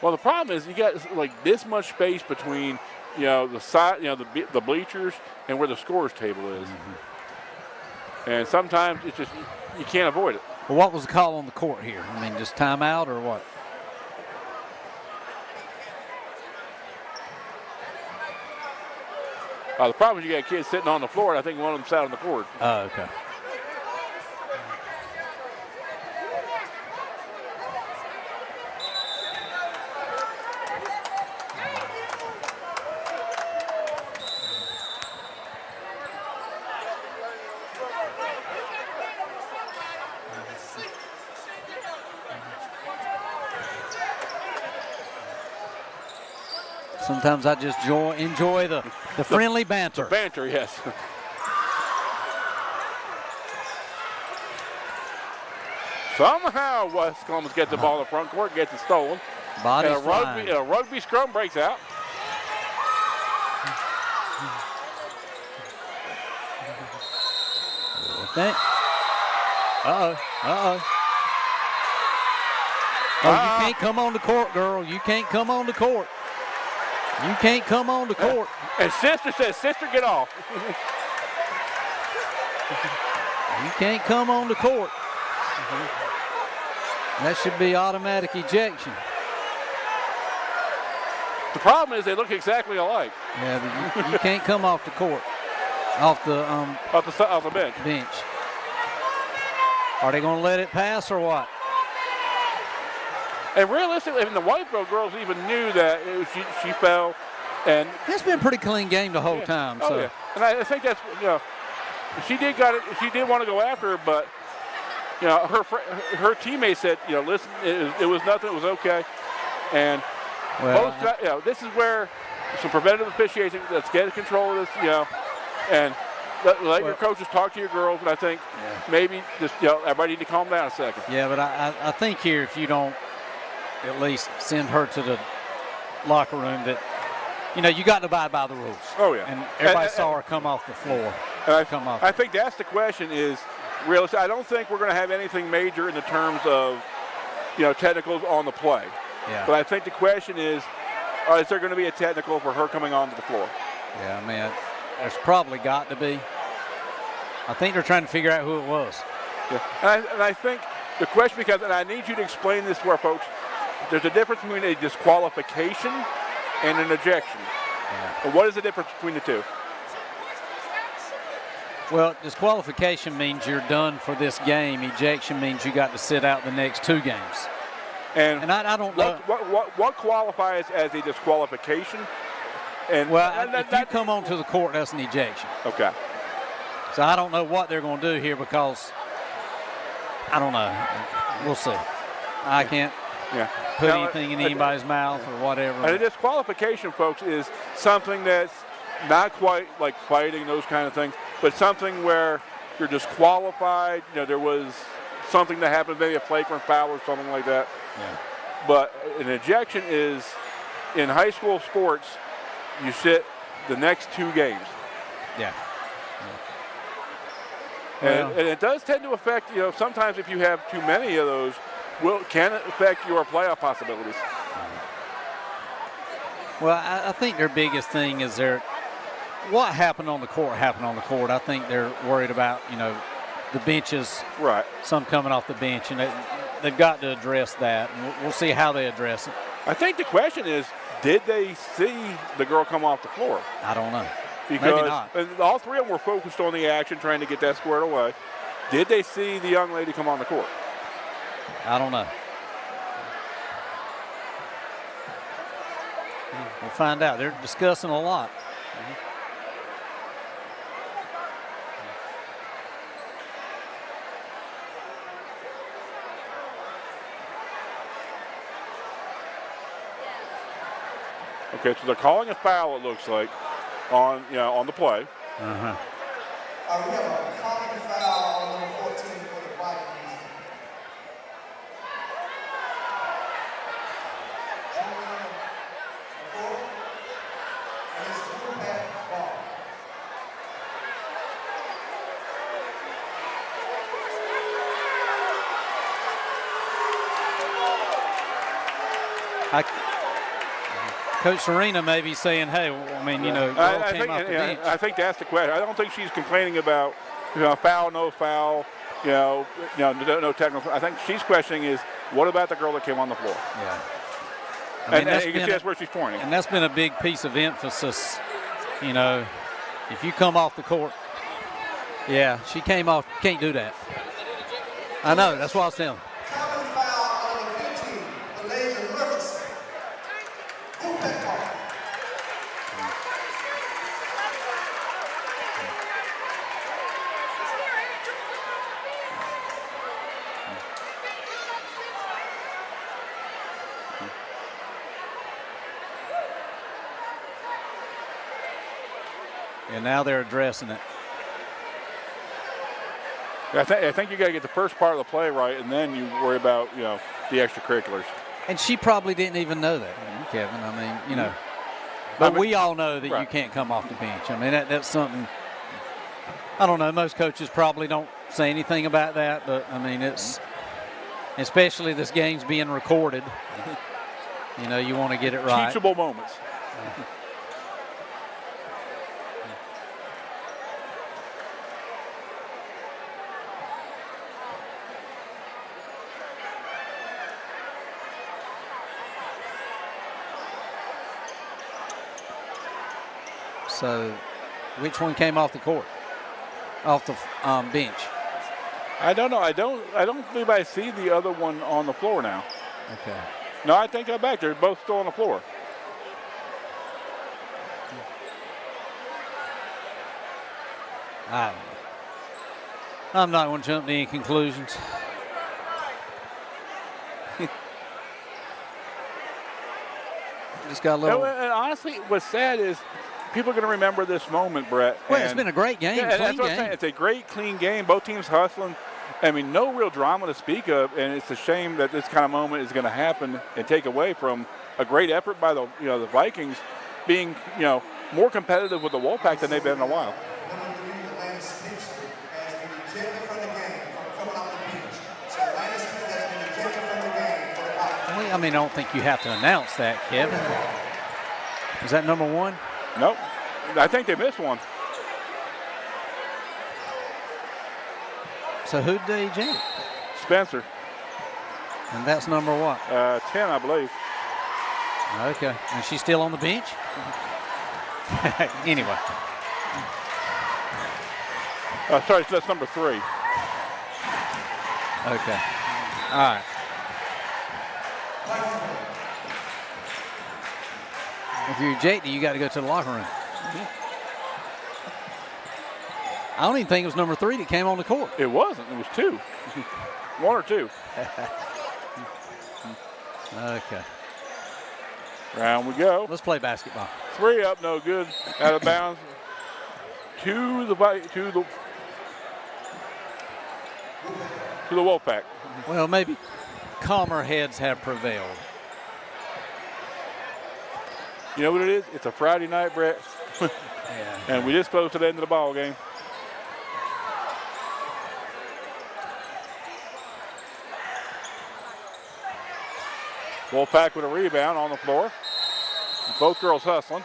Well, the problem is you got like this much space between, the side, the bleachers and where the scorer's table is. And sometimes it's just, you can't avoid it. Well, what was the call on the court here? Just timeout or what? The problem is you got kids sitting on the floor, and I think one of them sat on the court. Oh, okay. Sometimes I just enjoy the friendly banter. Banter, yes. Somehow West Columbus gets the ball in the front court, gets it stolen. Body's And flying. a rugby scrum breaks out. Uh-oh. Oh, you can't come on the court, girl. You can't come on the court. You can't come on the court. And sister says, sister, get off. You can't come on the court. That should be automatic ejection. The problem is they look exactly alike. Yeah, but you can't come off the court, off the Off the bench. Are they going to let it pass or what? And realistically, I mean, the Whiteville girls even knew that she fell. And It's been a pretty clean game the whole time. Oh, So. yeah. And I think that's, she did want to go after her, but, her teammates said, listen, it was nothing, it was okay. And this is where some preventative officiating, let's get control of this, and let your coaches talk to your girls. And I think maybe just, everybody need to calm down a second. Yeah, but I think here, if you don't at least send her to the locker room, that, you got to abide by the rules. Oh, yeah. And everybody saw her come off the floor. I think that's the question is, realistic. I don't think we're going to have anything major in the terms of, technicals on the play. Yeah. But I think the question is there going to be a technical for her coming onto the floor? Yeah, I mean, there's probably got to be. I think they're trying to figure out who it was. Yeah. And I think the question becomes, and I need you to explain this to our folks, there's a difference between a disqualification and an ejection. Yeah. But what is the difference between the two? Well, disqualification means you're done for this game. Ejection means you got to sit out the next 2 games. And I don't know. What qualifies as a disqualification? And if you come onto the court, that's an ejection. Okay. So I don't know what they're going to do here because I don't know. We'll see. I can't put anything in anybody's mouth or whatever. And a disqualification, folks, is something that's not quite like fighting, those kind of things, but something where you're disqualified. There was something that happened, maybe a flagrant foul or something like that. Yeah. But an ejection is, in high school sports, you sit the next 2 games. Yeah. And it does tend to affect, sometimes if you have too many of those, can it affect your playoff possibilities? Well, I think their biggest thing is what happened on the court happened on the court. I think they're worried about, the benches. Right. Some coming off the bench, and they've got to address that. And we'll see how they address it. I think the question is, did they see the girl come off the floor? I don't know. Because maybe not. All 3 of them were focused on the action, trying to get that squared away. Did they see the young lady come on the court? I don't know. We'll find out. They're discussing a lot. Okay, so they're calling a foul, it looks like, on the play. Uh-huh. We have a common foul on number 14 for the Vikings. And it's a blue back ball. Coach Serena may be saying, hey, I mean, you know, I think, off the bench. I think that's the question. I don't think she's complaining about, you know, foul, no foul, no technical. I think she's questioning is, what about the girl that came on the floor? Yeah. I mean, and you can see that's where she's pointing. And that's been a big piece of emphasis, you know, if you come off the court. Yeah, she came off, can't do that. I know, that's what I was telling. Common foul on number 15 for Laser Murchison. Boot that ball. And now they're addressing it. I think you got to get the first part of the play right, and then you worry about, you know, the extracurriculars. And she probably didn't even know that, Kevin. I mean, you know. But we all know that you can't come off the bench. I mean, that's something, I don't know, most coaches probably don't say anything about that, but, I mean, it's, especially this game's being recorded, you know, you want to get it right. Teachable moments. So, which one came off the court? Off the bench? I don't know. I don't believe I see the other one on the floor now. Okay. No, I think they're back. They're both still on the floor. I don't know. I'm not going to jump to any conclusions. Just got a little. And honestly, what's sad is people are going to remember this moment, Brett. Well, it's been a great game, yeah, clean that's what game. I'm saying. It's a great, clean game. Both teams hustling. I mean, no real drama to speak of, and it's a shame that this kind of moment is going to happen and take away from a great effort by the Vikings being more competitive with the Wolfpack than they've been in a while. I mean, I don't think you have to announce that, Kevin. Is that number one? Nope. I think they missed one. So who did they eject? Spencer. And that's number what? 10, I believe. Okay. And she's still on the bench? Anyway. Sorry, that's number 3. Okay. All right. If you're ejected, you got to go to the locker room. I don't even think it was number 3 that came on the court. It wasn't. It was 2. 1 or 2. Okay. Round we go. Let's play basketball. 3 up, no good. Out of bounds. To the Wolfpack. Well, maybe calmer heads have prevailed. You know what it is? It's a Friday night, Brett. Yeah. And we just close to the end of the ball game. Wolfpack with a rebound on the floor. Both girls hustling.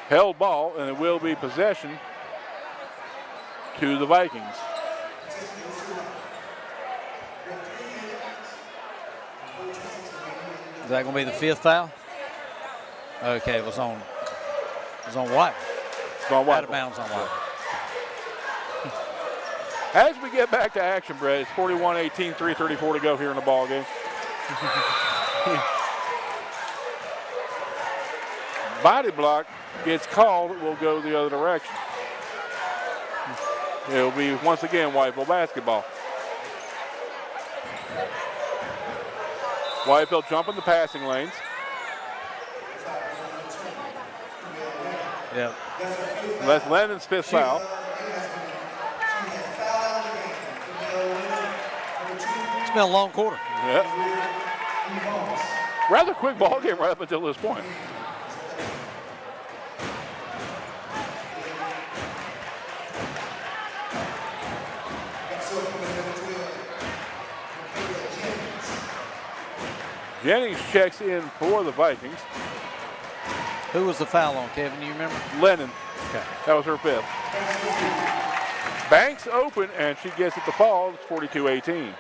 Held ball, and it will be possession to the Vikings. Is that going to be the 5th foul? Okay, it was on White. It's on White. Out of bounds on White. As we get back to action, Brett, it's 41-18, 3:34 to go here in the ball game. Body block gets called, it will go the other direction. It'll be, once again, Whiteville basketball. Whiteville jumping the passing lanes. Yep. That's Lennon's 5th foul. It's been a long quarter. Yep. Rather quick ball game right up until this point. Jennings checks in for the Vikings. Who was the foul on, Kevin? Do you remember? Lennon. Okay. That was her 5th. Banks open, and she gets it to fall. It's 42-18.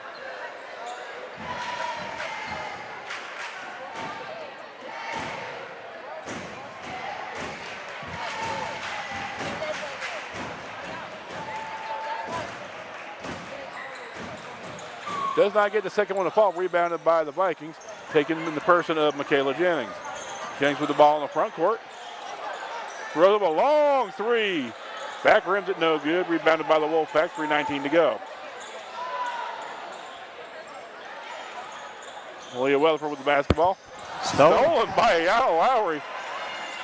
Does not get the second one to fall. Rebounded by the Vikings. Taken in the person of Michaela Jennings. Jennings with the ball in the front court. Throws up a long 3. Back rims it no good. Rebounded by the Wolfpack. 3:19 to go. Leah Weatherford with the basketball. Stolen by Ayala Lowry.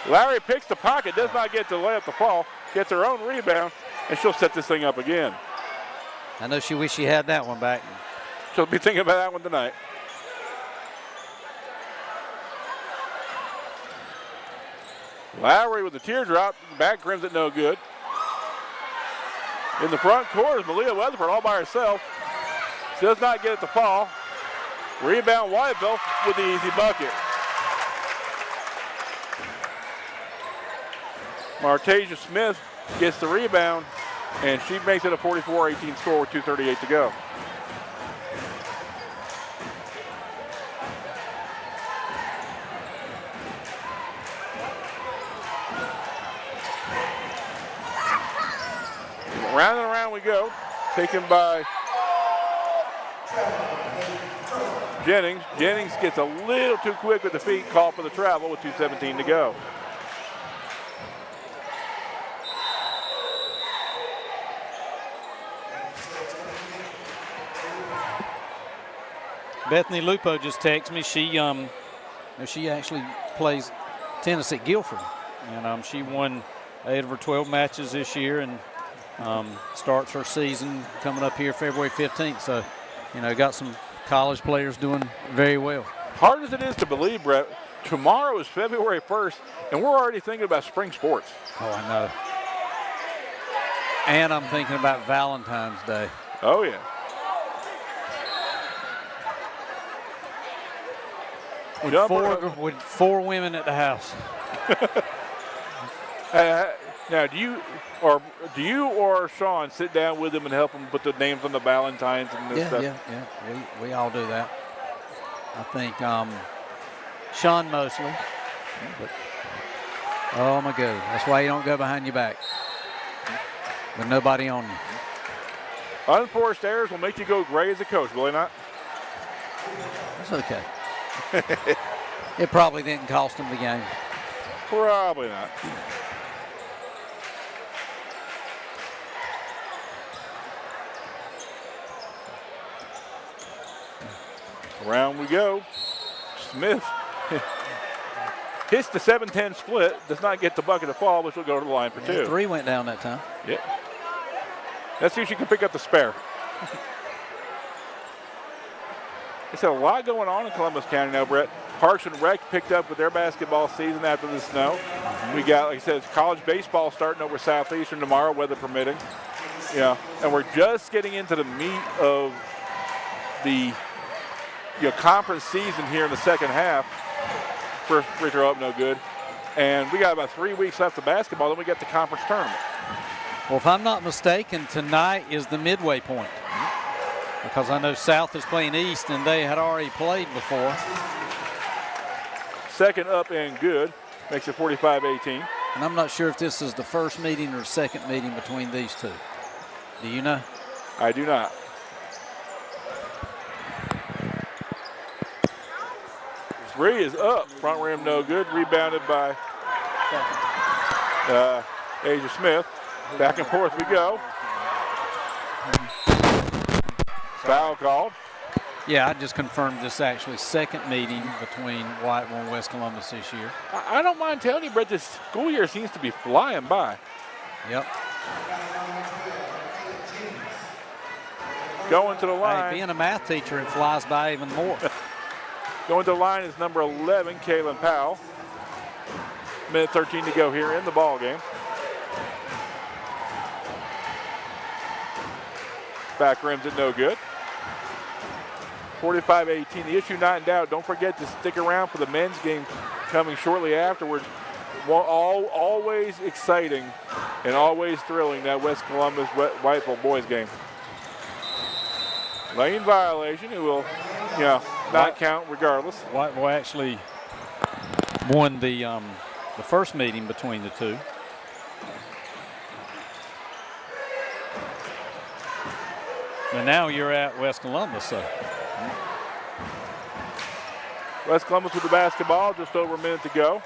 Lowry picks the pocket, does not get to lay up the ball, gets her own rebound, and she'll set this thing up again. I know she wished she had that one back. She'll be thinking about that one tonight. Lowry with the teardrop, back rims it no good. In the front court is Malia Weatherford all by herself. Does not get at the ball. Rebound Whiteville with the easy bucket. Martasia Smith gets the rebound, and she makes it a 44-18 score with 2:38 to go. Round and around we go, taken by Jennings. Jennings gets a little too quick with the feet, called for the travel with 2:17 to go. Bethany Lupo just texted me. She actually plays tennis at Guilford, and she won 8 of her 12 matches this year, and starts her season coming up here February 15th. So, got some college players doing very well. Hard as it is to believe, Brett, tomorrow is February 1st, and we're already thinking about spring sports. Oh, I know. And I'm thinking about Valentine's Day. Oh, yeah. With four women at the house. Now, do you or Sean sit down with them and help them put the names on the Valentines and this stuff? Yeah. We all do that. I think Sean mostly. But, oh my God, that's why you don't go behind your back with nobody on you. Unforced errors will make you go gray as a coach, will they not? That's okay. It probably didn't cost them the game. Probably not. Around we go. Smith hits the 7-10 split, does not get the bucket of fall, but she'll go to the line for 2. 3 went down that time. Yeah. Let's see if she can pick up the spare. There's a lot going on in Columbus County now, Brett. Parks and Rec picked up with their basketball season after the snow. We got, like I said, college baseball starting over Southeastern tomorrow, weather permitting. Yeah, and we're just getting into the meat of the conference season here in the second half. First free throw up, no good. And we got about 3 weeks left of basketball, then we get the conference tournament. Well, if I'm not mistaken, tonight is the midway point. Because I know South is playing East, and they had already played before. Second up and good. Makes it 45-18. And I'm not sure if this is the first meeting or second meeting between these two. Do you know? I do not. Three is up. Front rim no good. Rebounded by Asia Smith. Back and forth we go. Foul called. Yeah, I just confirmed this actually second meeting between Whiteville and West Columbus this year. I don't mind telling you, Brett, this school year seems to be flying by. Yep. Going to the line. Hey, being a math teacher, it flies by even more. Going to the line is number 11, Kaylin Powell. Minute 13 to go here in the ball game. Back rims it no good. 45-18. The issue not in doubt. Don't forget to stick around for the men's game coming shortly afterwards. Always exciting and always thrilling, that West Columbus Whiteville boys game. Lane violation. It will, not count regardless. Whiteville actually won the first meeting between the two. And now you're at West Columbus, so. West Columbus with the basketball, just over a minute to go.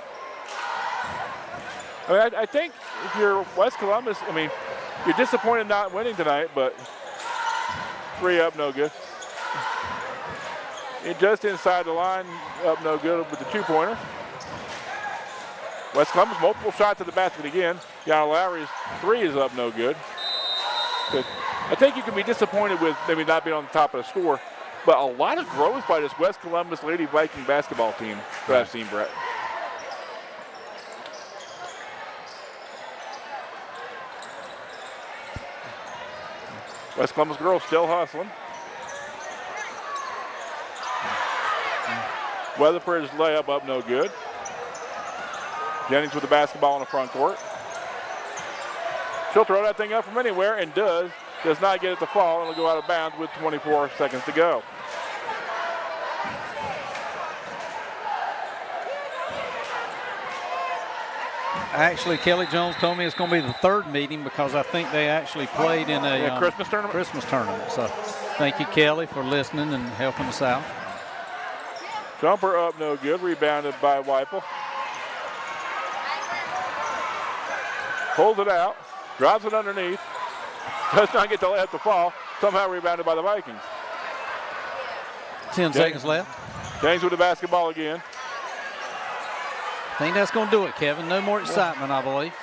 I think if you're West Columbus, you're disappointed not winning tonight, but 3 up, no good. just inside the line, up no good with the two-pointer. West Columbus, multiple shots at the basket again. Yana Lowry's three is up no good. I think you can be disappointed with maybe not being on the top of the score, but a lot of growth by this West Columbus Lady Viking basketball team that I've seen, Brett. West Columbus girls still hustling. Weatherford's layup up no good. Jennings with the basketball in the front court. She'll throw that thing up from anywhere and does not get it to fall, and it'll go out of bounds with 24 seconds to go. Actually, Kelly Jones told me it's going to be the third meeting because I think they actually played in a Christmas tournament. Christmas tournament. So thank you, Kelly, for listening and helping us out. Jumper up no good, rebounded by Whiteville. Pulls it out, drops it underneath, does not get the layup to fall, somehow rebounded by the Vikings. 10 seconds left. James with the basketball again. I think that's going to do it, Kevin. No more excitement, I believe.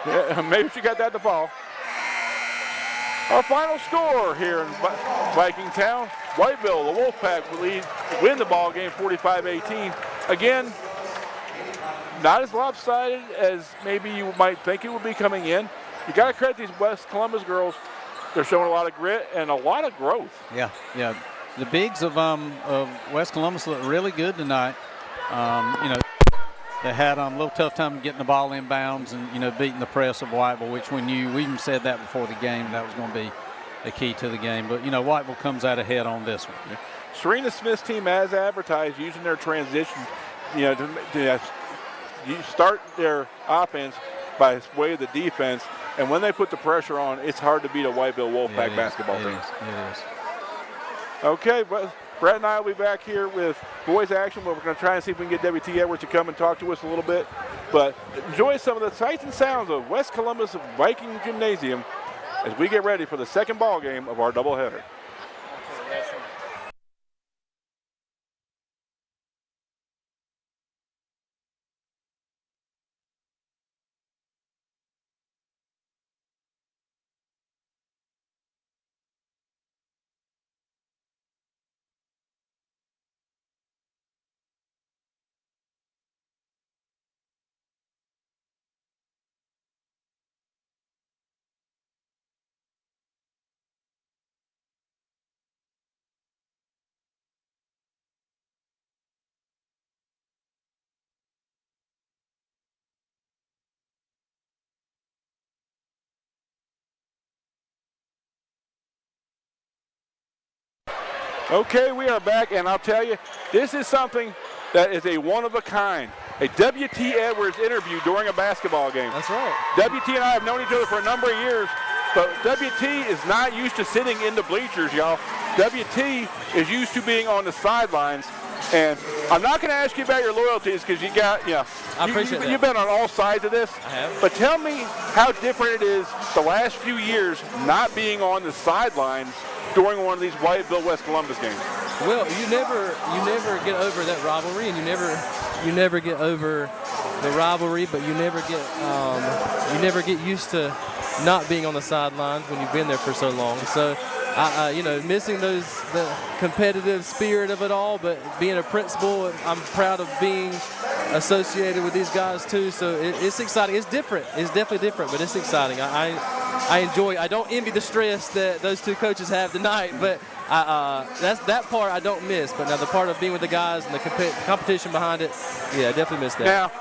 Yeah, maybe she got that to fall. Our final score here in Viking Town. Whiteville, the Wolfpack, will win the ball game 45-18. Again, not as lopsided as maybe you might think it would be coming in. You got to credit these West Columbus girls. They're showing a lot of grit and a lot of growth. Yeah. The bigs of West Columbus look really good tonight. They had a little tough time getting the ball inbounds and, beating the press of Whiteville, which we even said that before the game, that was going to be the key to the game. But, Whiteville comes out ahead on this one. Yeah. Serena Smith's team, as advertised, using their transition, to start their offense by way of the defense. And when they put the pressure on, it's hard to beat a Whiteville Wolfpack basketball team. It is. Okay, but Brett and I will be back here with boys action where we're going to try and see if we can get W.T. Edwards to come and talk to us a little bit. But enjoy some of the sights and sounds of West Columbus Viking Gymnasium as we get ready for the second ball game of our doubleheader. Okay, we are back, and I'll tell you, this is something that is a one-of-a-kind. A W.T. Edwards interview during a basketball game. That's right. W.T. and I have known each other for a number of years, but W.T. is not used to sitting in the bleachers, y'all. W.T. is used to being on the sidelines, and I'm not going to ask you about your loyalties because you got, I appreciate that. You've been on all sides of this. I have. But tell me how different it is the last few years not being on the sidelines during one of these Whiteville West Columbus games. Well, you never get over that rivalry, and you never get over the rivalry, but you never get used to not being on the sidelines when you've been there for so long. So, missing the competitive spirit of it all, but being a principal, I'm proud of being associated with these guys too. So it's exciting. It's different. It's definitely different, but it's exciting. I enjoy. I don't envy the stress that those two coaches have tonight, but that's that part I don't miss. But now the part of being with the guys and the competition behind it, yeah, I definitely miss that.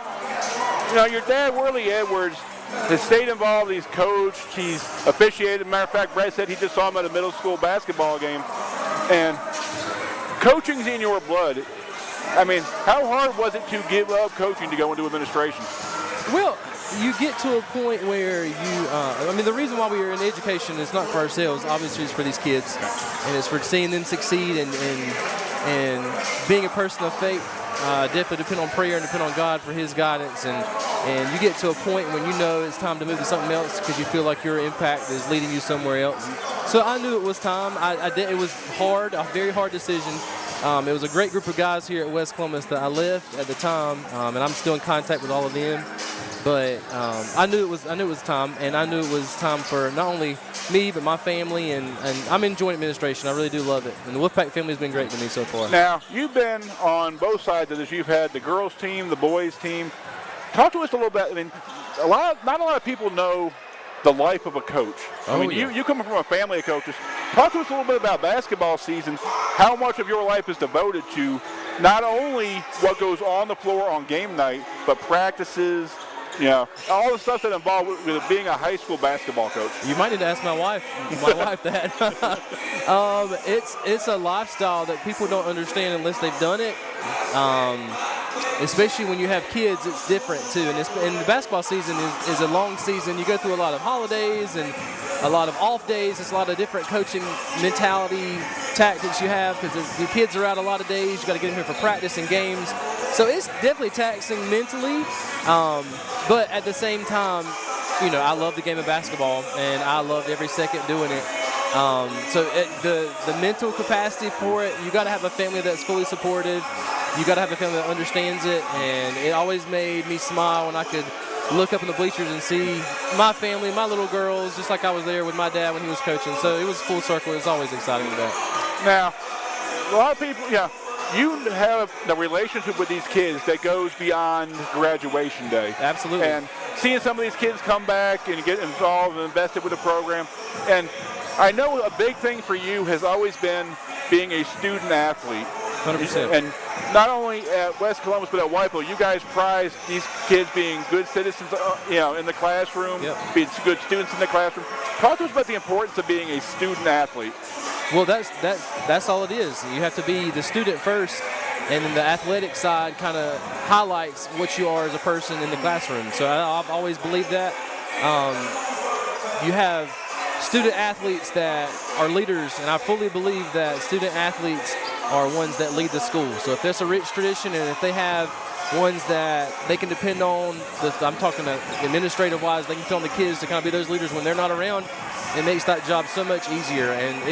Now, your dad, Worley Edwards, has stayed involved. He's coached. He's officiated. Matter of fact, Brett said he just saw him at a middle school basketball game. And coaching's in your blood. I mean, how hard was it to give up coaching to go into administration? Well, you get to a point where the reason why we are in education is not for ourselves, obviously it's for these kids, and it's for seeing them succeed and being a person of faith. Definitely depend on prayer and depend on God for his guidance, and you get to a point when you know it's time to move to something else because you feel like your impact is leading you somewhere else. So I knew it was time. It was hard, a very hard decision, It was a great group of guys here at West Columbus that I left at the time, and I'm still in contact with all of them. But I knew it was time, and I knew it was time for not only me but my family, and I'm enjoying administration. I really do love it, and the Wolfpack family has been great to me so far. Now, you've been on both sides of this. You've had the girls team, the boys team. Talk to us a little bit. I mean, not a lot of people know the life of a coach. I mean, you come from a family of coaches. Talk to us a little bit about basketball season, how much of your life is devoted to not only what goes on the floor on game night, but practices, all the stuff that involved with being a high school basketball coach. You might need to ask my wife that. It's a lifestyle that people don't understand unless they've done it. Especially when you have kids, it's different too. And the basketball season is a long season. You go through a lot of holidays and a lot of off days. It's a lot of different coaching mentality tactics you have because the kids are out a lot of days. You got to get them here for practice and games. So it's definitely taxing mentally. But at the same time, I love the game of basketball and I loved every second doing it. So the mental capacity for it, you got to have a family that's fully supportive. You got to have a family that understands it, and it always made me smile when I could look up in the bleachers and see my family, my little girls, just like I was there with my dad when he was coaching. So it was full circle. It was always exciting with that. Now, a lot of people, you have the relationship with these kids that goes beyond graduation day. Absolutely. And seeing some of these kids come back and get involved and invested with the program. And I know a big thing for you has always been being a student athlete. 100%. And not only at West Columbus, but at Whiteville, you guys prize these kids being good citizens, in the classroom, being good students in the classroom. Talk to us about the importance of being a student athlete. Well, that's all it is. You have to be the student first, and then the athletic side kind of highlights what you are as a person in the classroom. So I've always believed that. You have student athletes that are leaders, and I fully believe that student athletes are ones that lead the school. So if there's a rich tradition and if they have ones that they can depend on, I'm talking administrative-wise, they can depend on the kids to kind of be those leaders when they're not around, it makes that job so much easier. And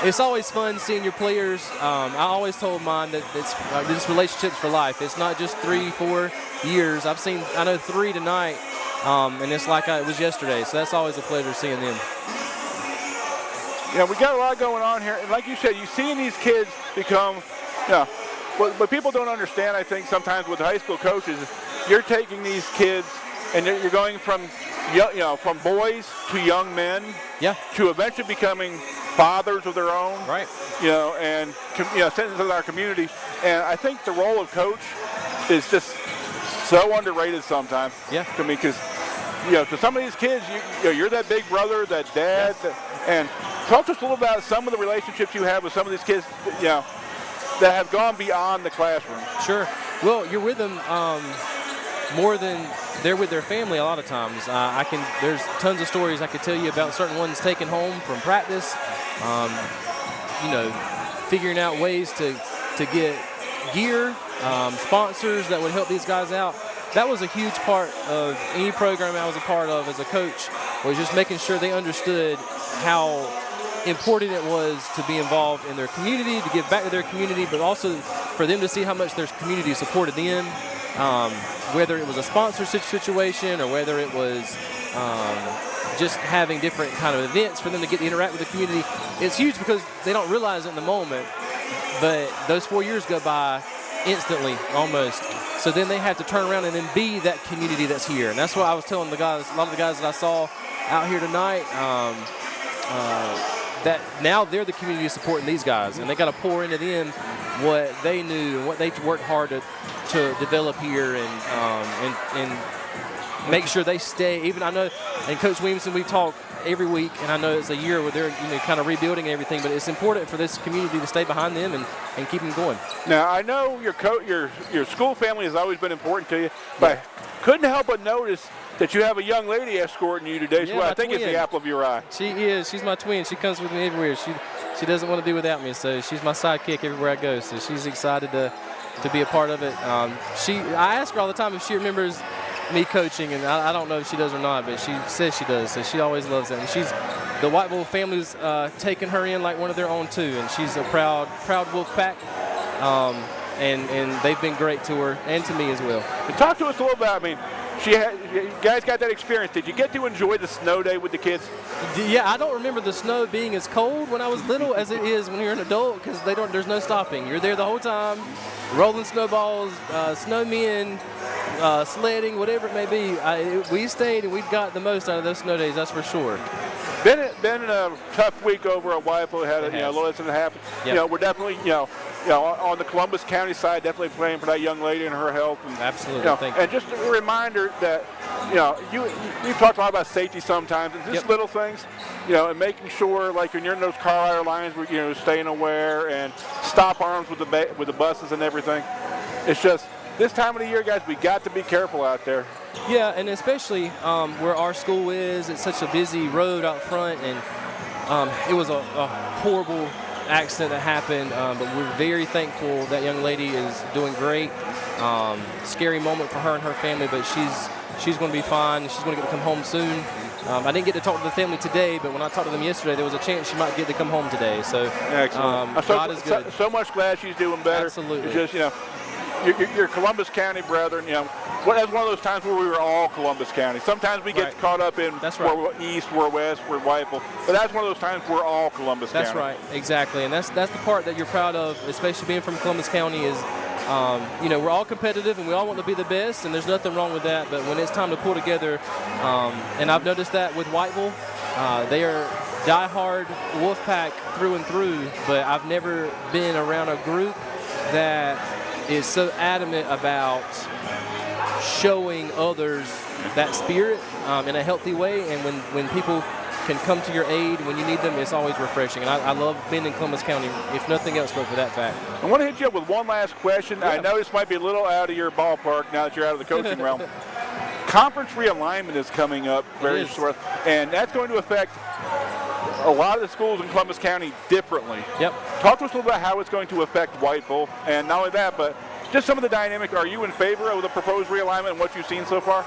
it's always fun seeing your players. I always told mine that it's relationships for life. It's not just 3-4 years. I know 3 tonight, and it's like it was yesterday. So that's always a pleasure seeing them. We got a lot going on here, and like you said, you're seeing these kids become, what people don't understand, I think, sometimes with high school coaches, you're taking these kids and you're going from, from boys to young men, to eventually becoming fathers of their own, right? And citizens of our community. And I think the role of coach is just so underrated sometimes. To me, because to some of these kids, you're that big brother, that dad, and talk to us a little about some of the relationships you have with some of these kids, that have gone beyond the classroom. Sure. Well, you're with them more than they're with their family a lot of times. There's tons of stories I could tell you about certain ones taken home from practice, figuring out ways to get gear, sponsors that would help these guys out. That was a huge part of any program I was a part of as a coach, was just making sure they understood how important it was to be involved in their community, to give back to their community, but also for them to see how much their community supported them, whether it was a sponsor situation or whether it was just having different kind of events for them to get to interact with the community. It's huge because they don't realize it in the moment, but those 4 years go by instantly almost. So then they have to turn around and then be that community that's here. And that's what I was telling the guys, a lot of the guys that I saw out here tonight, that now they're the community supporting these guys, and they got to pour into them what they knew and what they worked hard to develop here, and make sure they stay. Even I know, and Coach Williamson, we talk every week, and I know it's a year where they're kind of rebuilding everything, but it's important for this community to stay behind them and keep them going. Now I know your school family has always been important to you, but couldn't help but notice that you have a young lady escorting you today. So I think it's the apple of your eye. She is. She's my twin. She comes with me everywhere. She doesn't want to be without me, so she's my sidekick everywhere I go. So she's excited to be a part of it. I ask her all the time if she remembers me coaching, and I don't know if she does or not, but she says she does. So she always loves that. And the Whiteville family's taken her in like one of their own too, and she's a proud Wolfpack. and they've been great to her and to me as well. And talk to us a little bit. I mean, you guys got that experience. Did you get to enjoy the snow day with the kids? Yeah, I don't remember the snow being as cold when I was little as it is when you're an adult, because there's no stopping. You're there the whole time, rolling snowballs, snowmen, sledding, whatever it may be. We stayed and we got the most out of those snow days, that's for sure. Been a tough week over at Whiteville. Had a little incident happen. Yep. We're definitely on the Columbus County side, definitely praying for that young lady and her health. And, Absolutely. Thank you. And just a reminder that you talked a lot about safety sometimes, and just little things, and making sure, like when you're in those car rider lines, where staying aware and stop arms with the buses and everything. It's just this time of the year, guys, we got to be careful out there. Yeah, and especially where our school is, it's such a busy road out front, and it was a horrible accident that happened, but we're very thankful that young lady is doing great. Scary moment for her and her family, but she's going to be fine. She's going to get to come home soon. I didn't get to talk to the family today, but when I talked to them yesterday, there was a chance she might get to come home today. So God is good. So much glad she's doing better. Absolutely. It's just, your Columbus County brethren, that's one of those times where we were all Columbus County. Sometimes we get caught up in we're east, we're west, we're Whiteville, but that's one of those times we're all Columbus County. That's right, exactly, and that's the part that you're proud of, especially being from Columbus County. Is we're all competitive and we all want to be the best, and there's nothing wrong with that. But when it's time to pull together, and I've noticed that with Whiteville, they are diehard Wolfpack through and through. But I've never been around a group that is so adamant about showing others that spirit in a healthy way, and when people can come to your aid when you need them, it's always refreshing. And I love being in Columbus County, if nothing else but for that fact. I want to hit you up with one last question. Yeah. I know this might be a little out of your ballpark now that you're out of the coaching realm. Conference realignment is coming up very short, and that's going to affect a lot of the schools in Columbus County differently. Yep. Talk to us a little about how it's going to affect Whiteville, and not only that, but just some of the dynamic. Are you in favor of the proposed realignment and what you've seen so far?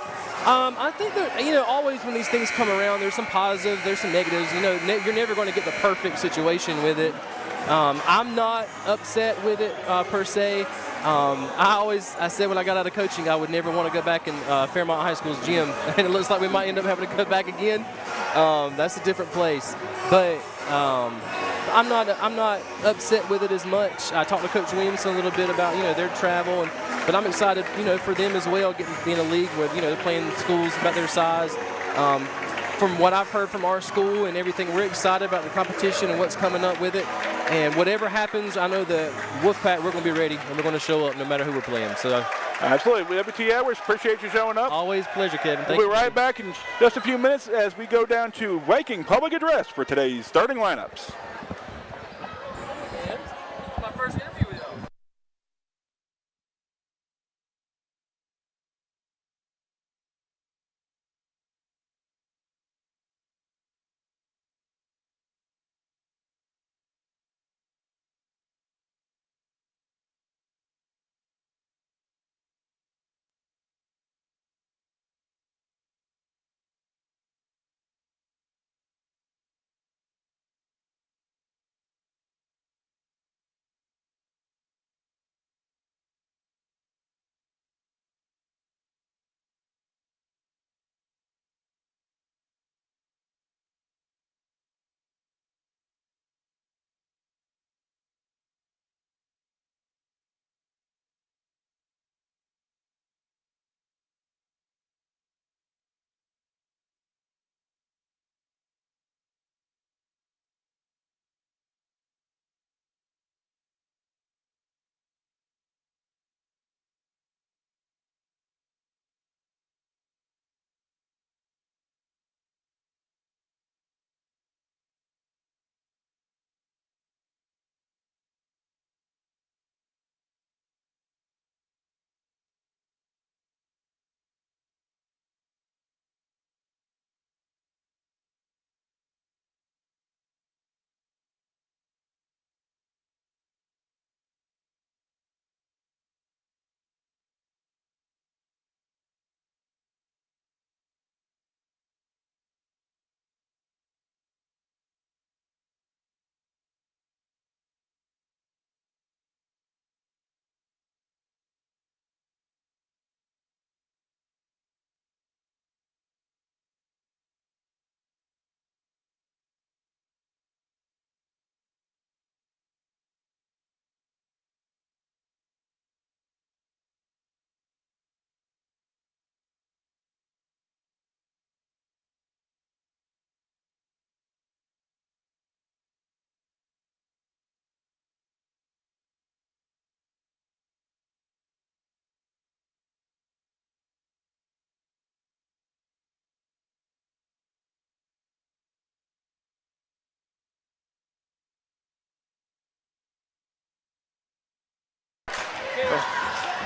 I think that, always when these things come around, there's some positives, there's some negatives. You're never going to get the perfect situation with it. I'm not upset with it per se. I said when I got out of coaching, I would never want to go back in Fairmont High School's gym, and it looks like we might end up having to go back again. That's a different place, but I'm not upset with it as much. I talked to Coach Williamson a little bit about their travel, but I'm excited for them as well, being a league where they're playing schools about their size. From what I've heard from our school and everything, we're excited about the competition and what's coming up with it. And whatever happens, I know that Wolfpack, we're going to be ready, and we're going to show up no matter who we're playing. So, absolutely. WT Edwards, appreciate you showing up. Always a pleasure, Kevin. We'll be right back in just a few minutes as we go down to Viking Public Address for today's starting lineups. My first interview.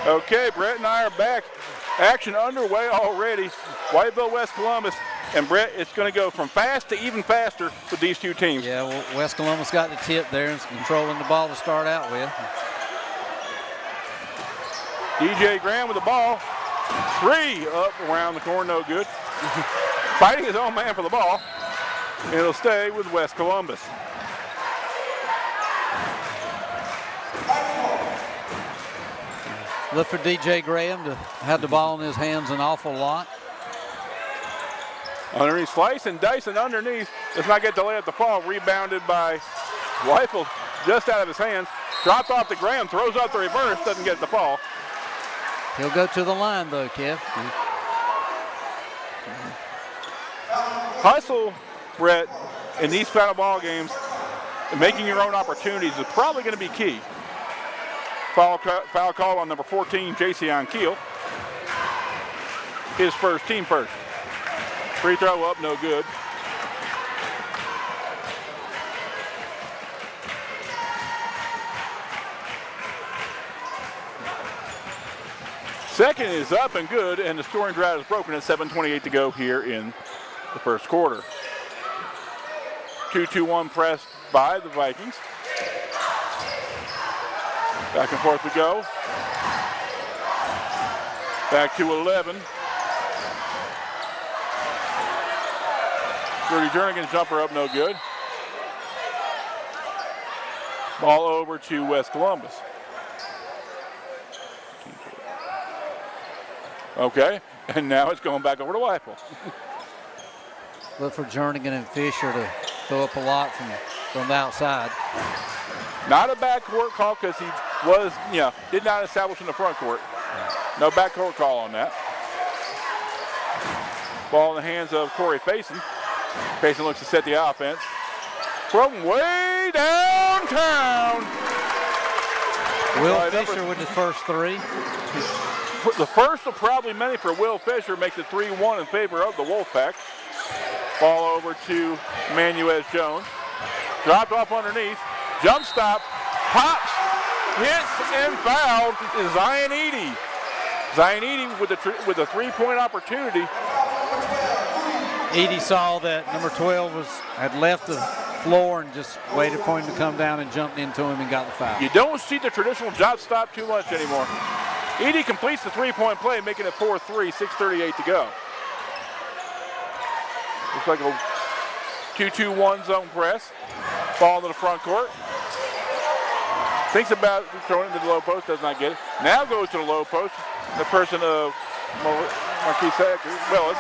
Okay, Brett and I are back. Action underway already. Whiteville, West Columbus. And Brett, it's going to go from fast to even faster with these two teams. Yeah, well, West Columbus got the tip there and is controlling the ball to start out with. DJ Graham with the ball. 3 up around the corner, no good. Fighting his own man for the ball. And it'll stay with West Columbus. Look for DJ Graham to have the ball in his hands an awful lot. Underneath, slice and dice and underneath. Does not get to lay at the ball. Rebounded by Whiteville, just out of his hands. Dropped off to Graham, throws up the reverse, doesn't get the ball. He'll go to the line though, Kev. Hustle, Brett, in these kind of ball games, and making your own opportunities is probably going to be key. Foul call on number 14, Jason Keel. His first, team first. Free throw up, no good. Second is up and good, and the scoring drought is broken at 7:28 to go here in the first quarter. 2-2-1 press by the Vikings. Back and forth we go. Back to 11. Rudy Jernigan's jumper up, no good. Ball over to West Columbus. Okay, and now it's going back over to Whiteville. Look for Jernigan and Fisher to throw up a lot from the outside. Not a backcourt call because he was, did not establish in the front court. No backcourt call on that. Ball in the hands of Corey Faison. Faison looks to set the offense. From way downtown. Will Fisher with his first 3. The first of probably many for Will Fisher, makes it 3-1 in favor of the Wolfpack. Ball over to Manuez Jones. Dropped off underneath. Jump stop. Pops. Hits and fouled is Zion Eady. Zion Eady with a 3-point opportunity. Eady saw that number 12 had left the floor and just waited for him to come down and jumped into him and got the foul. You don't see the traditional jump stop too much anymore. Eady completes the 3-point play, making it 4-3, 6:38 to go. Looks like a 2-2-1 zone press. Ball to the front court. Thinks about throwing it into the low post, does not get it. Now goes to the low post. The person of Marquise Willis.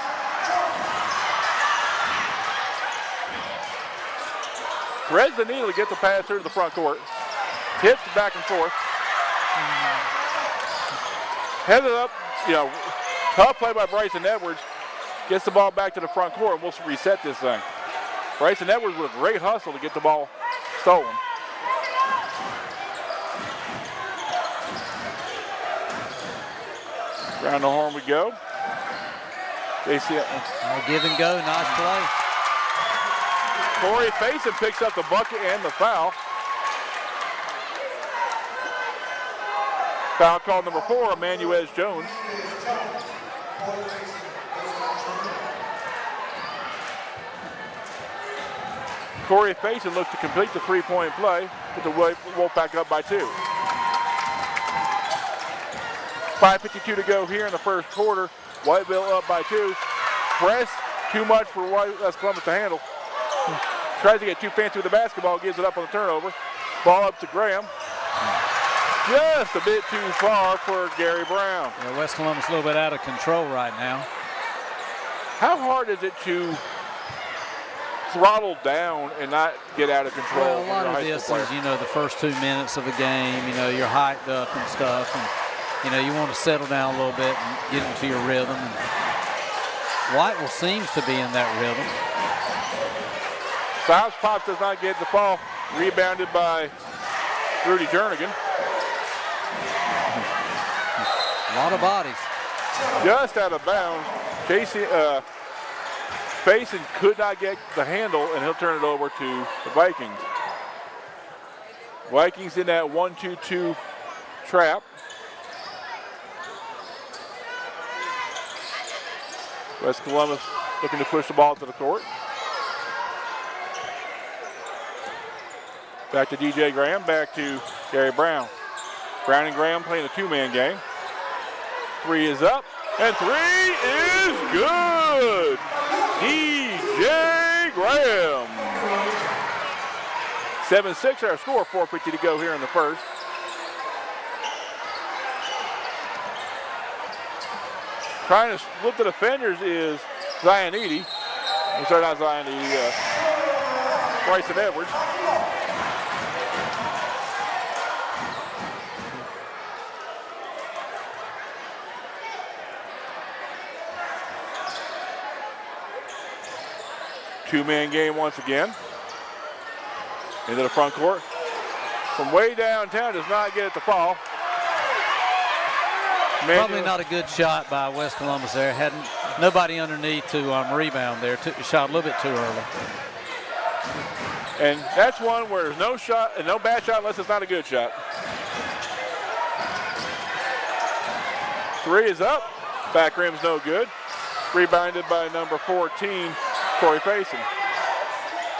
Threads the needle to get the pass through to the front court. Hits back and forth. Headed up, tough play by Bryson Edwards. Gets the ball back to the front court, and we'll reset this thing. Bryson Edwards with a great hustle to get the ball stolen. Around the horn we go. Give and go, nice play. Corey Faison picks up the bucket and the foul. Foul call number 4, Manuez Jones. Corey Faison looks to complete the 3-point play, put the Wolfpack up by 2. 5:52 to go here in the first quarter. Whiteville up by 2. Press too much for West Columbus to handle. Tries to get too fancy with the basketball, gives it up on the turnover. Ball up to Graham. Just a bit too far for Gary Brown. Yeah, West Columbus a little bit out of control right now. How hard is it to throttle down and not get out of control? Well, a lot of this is, the first 2 minutes of a game, you're hyped up and stuff. And, you want to settle down a little bit and get into your rhythm. And Whiteville seems to be in that rhythm. Styles Pop does not get the ball. Rebounded by Rudy Jernigan. A lot of bodies. Just out of bounds. Faison could not get the handle, and he'll turn it over to the Vikings. Vikings in that 1-2-2 trap. West Columbus looking to push the ball to the court. Back to DJ Graham, back to Gary Brown. Brown and Graham playing a two-man game. 3 is up, and 3 is good. DJ Graham. 7-6 our score, 4:50 to go here in the first. Trying to split the defenders is Zion Eady. I'm sorry, not Zion Eady, Bryson Edwards. Two-man game once again. Into the front court. From way downtown, does not get it to fall. Probably not a good shot by West Columbus there. Hadn't nobody underneath to rebound there. Took the shot a little bit too early. And that's one where there's no shot and no bad shot unless it's not a good shot. 3 is up. Back rim's no good. Rebounded by number 14, Corey Faison.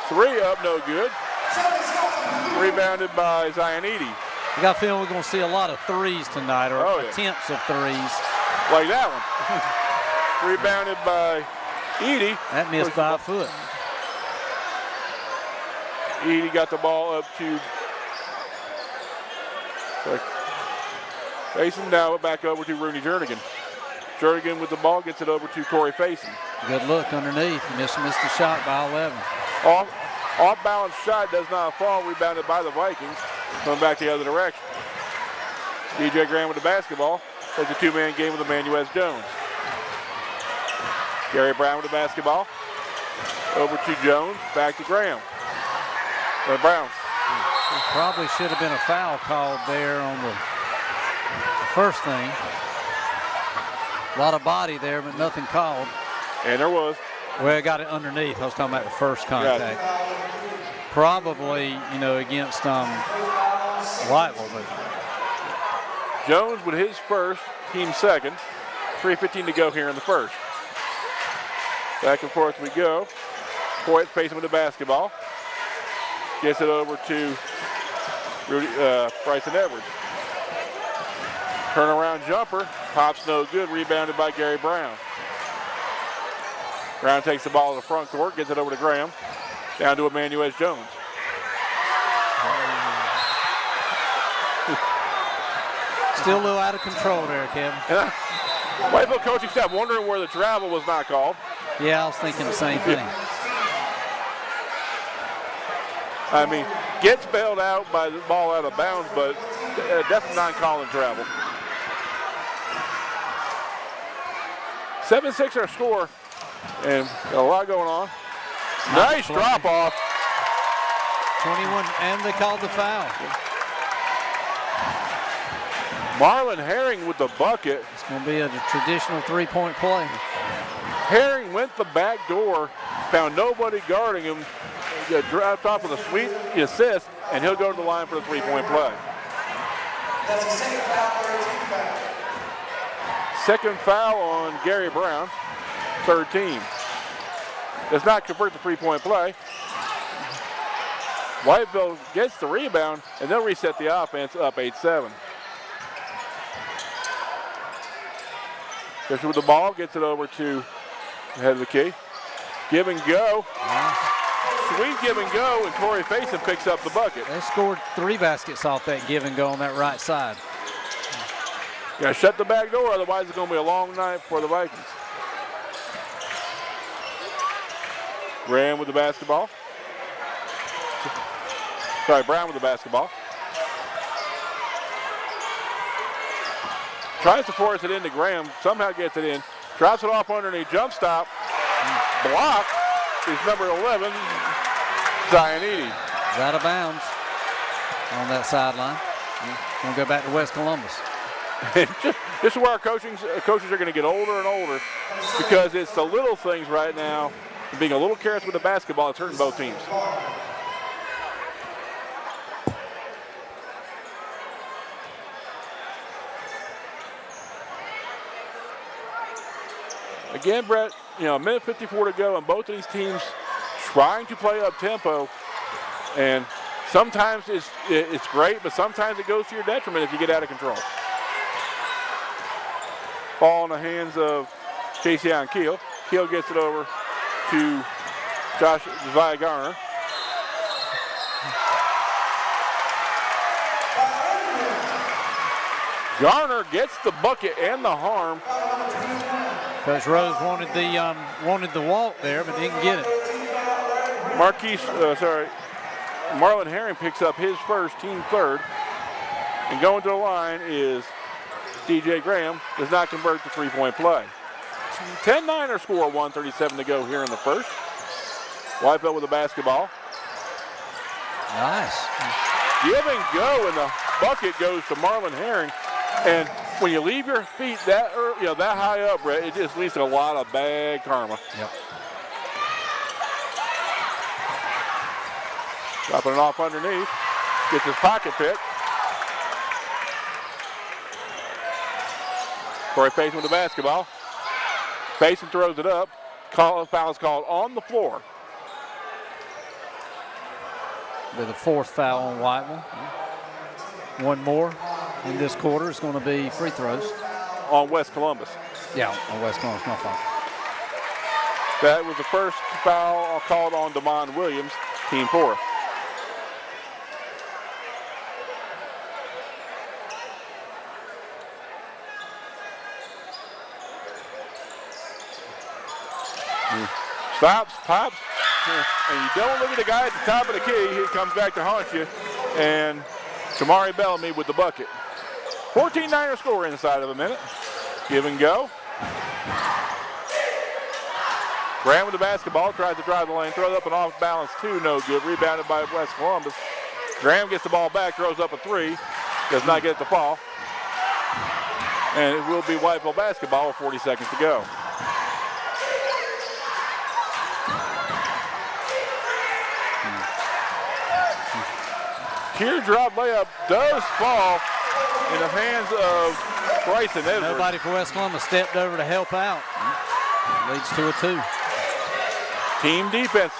3 up, no good. Rebounded by Zion Eady. I got a feeling we're going to see a lot of threes tonight, or attempts of threes. Like that one. Rebounded by Eady. That missed by a foot. Eady got the ball up to Faison. Now back over to Rooney Jernigan. Jernigan with the ball gets it over to Corey Faison. Good look underneath. Missed the shot by 11. Off-balance shot does not fall. Rebounded by the Vikings. Going back the other direction. DJ Graham with the basketball. Plays a two-man game with Emmanuel S. Jones. Gary Brown with the basketball. Over to Jones. Back to Graham. Brown. Probably should have been a foul called there on the first thing. A lot of body there, but nothing called. And there was. Well, I got it underneath. I was talking about the first contact. Probably, against Whiteville. But Jones with his first, team second. 3:15 to go here in the first. Back and forth we go. Hoyt facing with the basketball. Gets it over to Bryson Edwards. Turnaround jumper. Pops no good. Rebounded by Gary Brown. Brown takes the ball to the front court. Gets it over to Graham. Down to Emmanuel S. Jones. Still a little out of control there, Kevin. Whiteville coaching staff wondering where the travel was not called. Yeah, I was thinking the same thing. I mean, gets bailed out by the ball out of bounds, but definitely not calling travel. 7-6 our score, and got a lot going on. Nice drop off. 21, and they called the foul. Marlon Herring with the bucket. It's going to be a traditional three-point play. Herring went the back door, found nobody guarding him, dropped off with a sweet assist, and he'll go to the line for the three-point play. That's the second foul, 13 foul. Second foul on Gary Brown, third team. Does not convert the three-point play. Whiteville gets the rebound, and they'll reset the offense up 8-7. Fisher with the ball, gets it over to the head of the key. Give and go. Sweet give and go, and Corey Faison picks up the bucket. They scored 3 baskets off that give and go on that right side. Gotta shut the back door, otherwise it's gonna be a long night for the Vikings. Graham with the basketball. Sorry, Brown with the basketball. Tries to force it into Graham, somehow gets it in. Drops it off underneath, jump stop. Block is number 11, Zion Eady. He's out of bounds on that sideline. Gonna go back to West Columbus. This is where our coaches are going to get older and older, because it's the little things right now, being a little careless with the basketball, it's hurting both teams. Again, Brett, a minute 54 to go, and both of these teams trying to play up tempo. And sometimes it's great, but sometimes it goes to your detriment if you get out of control. Ball in the hands of Jayson Keel. Keel gets it over to Josiah Garner. Garner gets the bucket and the harm. Coach Rose wanted the walk there, but didn't get it. Marlon Herring picks up his first, team third. And going to the line is DJ Graham. Does not convert the three-point play. 10-9 our score, 1:37 to go here in the first. Whiteville with the basketball. Nice. Give and go, and the bucket goes to Marlon Herring. And when you leave your feet that that high up, Brett, it just leads to a lot of bad karma. Yep. Dropping it off underneath. Gets his pocket pick. Corey Payson with the basketball. Payson throws it up. Foul is called on the floor. With the fourth foul on Whiteville. One more in this quarter is going to be free throws. On West Columbus. Yeah, on West Columbus, my fault. That was the first foul called on DeMond Williams, team fourth. Stops, pops, and you don't look at the guy at the top of the key. He comes back to haunt you, and Shamari Bellamy with the bucket. 14-9 score inside of a minute. Give and go. Graham with the basketball, tries to drive the lane, throws up an off balance two, no good. Rebounded by West Columbus. Graham gets the ball back, throws up a three, does not get the ball. And it will be Whiteville basketball with 40 seconds to go. Teardrop layup does fall in the hands of Bryson Edwards. Nobody for West Columbus stepped over to help out. Leads to a two. Team defense.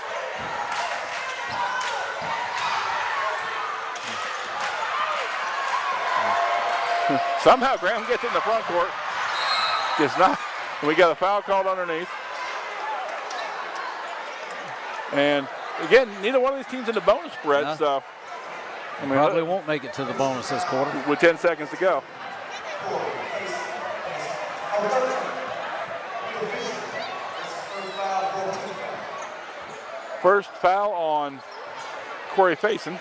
Somehow Graham gets in the front court. Does not. And we got a foul called underneath. And again, neither one of these teams in the bonus spread. No. So I mean, Probably won't make it to the bonus this quarter. With 10 seconds to go. First foul on Corey Payson.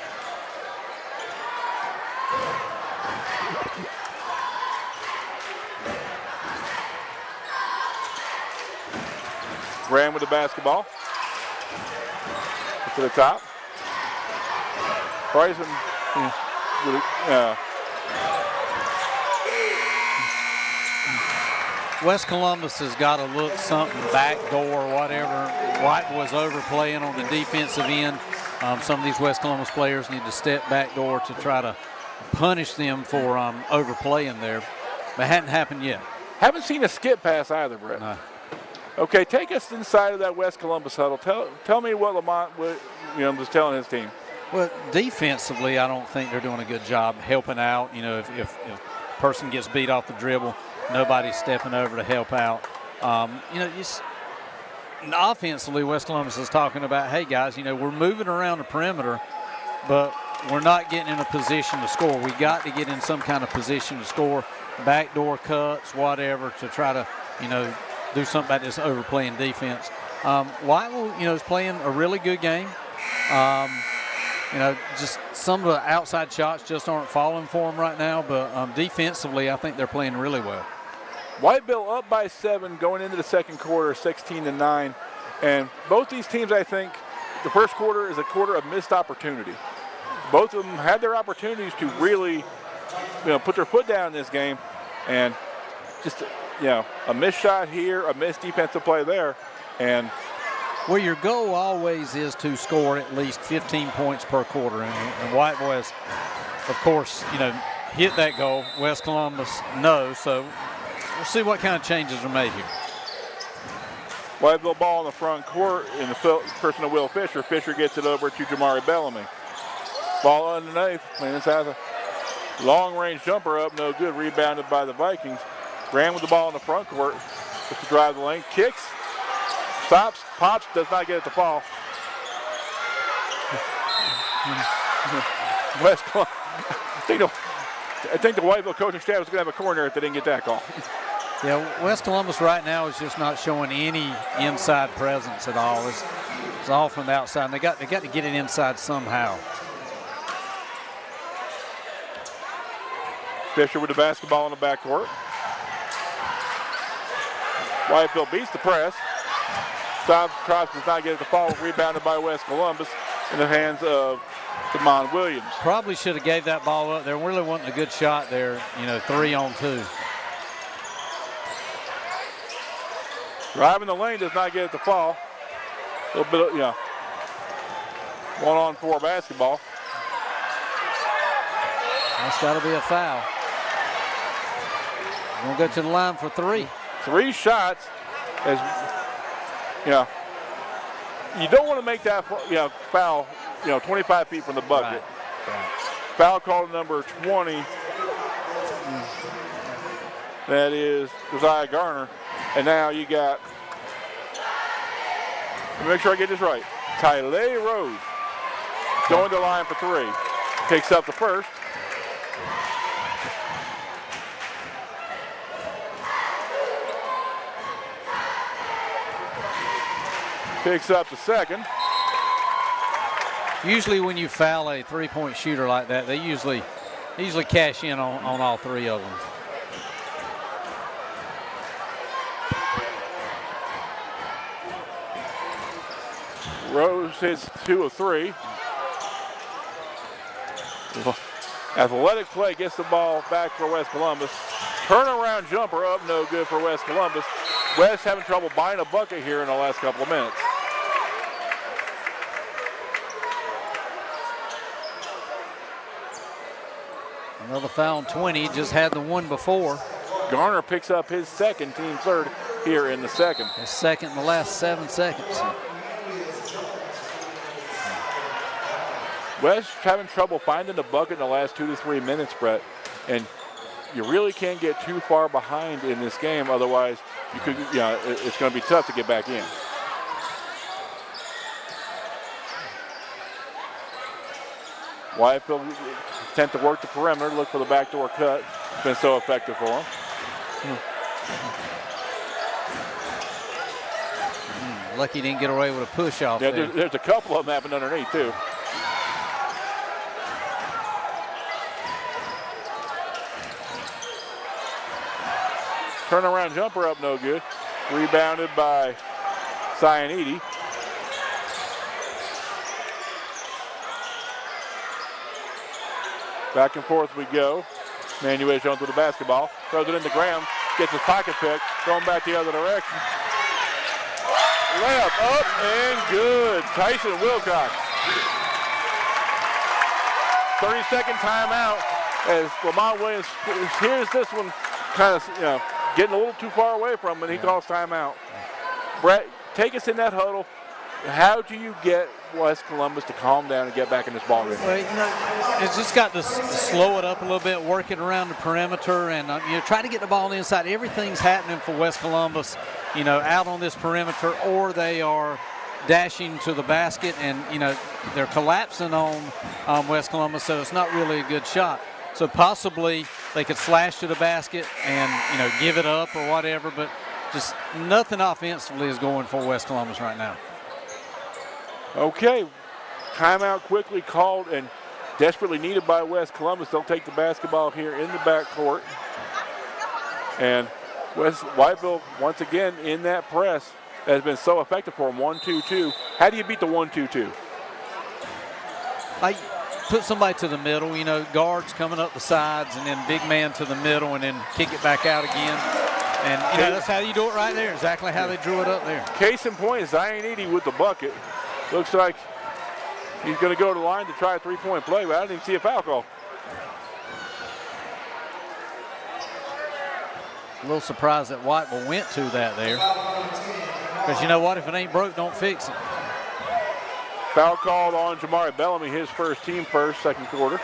Graham with the basketball. To the top. Bryson. West Columbus has got to look something backdoor, whatever. White was overplaying on the defensive end. Some of these West Columbus players need to step backdoor to try to punish them for overplaying there. But it hadn't happened yet. Haven't seen a skip pass either, Brett. No. Okay, take us inside of that West Columbus huddle. Tell me what Lamont was telling his team. Well, defensively, I don't think they're doing a good job helping out. You know, if a person gets beat off the dribble, nobody's stepping over to help out. Offensively, West Columbus is talking about, hey, guys, we're moving around the perimeter, but we're not getting in a position to score. We got to get in some kind of position to score, backdoor cuts, whatever, to try to, do something about this overplaying defense. Whiteville, is playing a really good game. Just some of the outside shots just aren't falling for them right now, but defensively, I think they're playing really well. Whiteville up by 7 going into the second quarter, 16-9. And both these teams, I think, the first quarter is a quarter of missed opportunity. Both of them had their opportunities to really, put their foot down in this game. And just, a missed shot here, a missed defensive play there. And well, your goal always is to score at least 15 points per quarter. And Whiteville has, of course, hit that goal. West Columbus, no. So we'll see what kind of changes are made here. Whiteville ball in the front court in the person of Will Fisher. Fisher gets it over to Jamari Bellamy. Ball underneath. Clemens has a long-range jumper up, no good. Rebounded by the Vikings. Graham with the ball in the front court. Just to drive the lane. Kicks. Stops. Pops. Does not get it to fall. West Columbus. I think the Whiteville coaching staff was going to have a corner if they didn't get that call. Yeah, West Columbus right now is just not showing any inside presence at all. It's all from the outside. And they got to get it inside somehow. Fisher with the basketball in the backcourt. Whiteville beats the press. Stops, does not get it to fall. Rebounded by West Columbus in the hands of Damon Williams. Probably should have gave that ball up there. Really wasn't a good shot there, 3-on-2. Driving the lane, does not get it to fall. A little bit of, 1-on-4 basketball. That's got to be a foul. We'll go to the line for 3. 3 shots. As you don't want to make that foul 25 feet from the bucket. Right. Foul called number 20. That is Josiah Garner. And now you got, let me make sure I get this right, Tyler Rose going to the line for 3. Takes up the first. Picks up the second. Usually when you foul a 3-point shooter like that, they usually cash in on all 3 of them. Rose hits 2 of 3. Athletic play gets the ball back for West Columbus. Turnaround jumper up, no good for West Columbus. West having trouble buying a bucket here in the last couple of minutes. Another foul on 20, just had the one before. Garner picks up his second, team third here in the second. His second in the last 7 seconds. West having trouble finding the bucket in the last 2 to 3 minutes, Brett. And you really can't get too far behind in this game, otherwise you could, it's going to be tough to get back in. Whiteville attempt to work the perimeter, look for the backdoor cut. It's been so effective for them. Lucky he didn't get away with a push off there. There's a couple of them happened underneath too. Turnaround jumper up, no good. Rebounded by Cyanide. Back and forth we go. Manuel Jones with the basketball. Throws it into Graham. Gets his pocket pick. Going back the other direction. Layup up and good. Tyson Wilcox. 30-second timeout as Lamont Williams hears this one kind of, getting a little too far away from him, and he calls timeout. Brett, take us in that huddle. How do you get West Columbus to calm down and get back in this ball game? Well, it's just got to slow it up a little bit, work it around the perimeter, and try to get the ball inside. Everything's happening for West Columbus, out on this perimeter, or they are dashing to the basket, and they're collapsing on West Columbus, so it's not really a good shot. So possibly they could slash to the basket and give it up or whatever, but just nothing offensively is going for West Columbus right now. Okay, timeout quickly called and desperately needed by West Columbus. They'll take the basketball here in the backcourt. And Whiteville, once again, in that press has been so effective for them. 1-2-2. How do you beat the 1-2-2? I put somebody to the middle, guards coming up the sides, and then big man to the middle, and then kick it back out again. And, that's how you do it right there, exactly how they drew it up there. Case in point, Zionidi with the bucket. Looks like he's going to go to the line to try a 3-point play, but I didn't even see a foul call. A little surprised that Whiteville went to that there. Because you know what? If it ain't broke, don't fix it. Foul called on Jamari Bellamy, his first, team first, second quarter.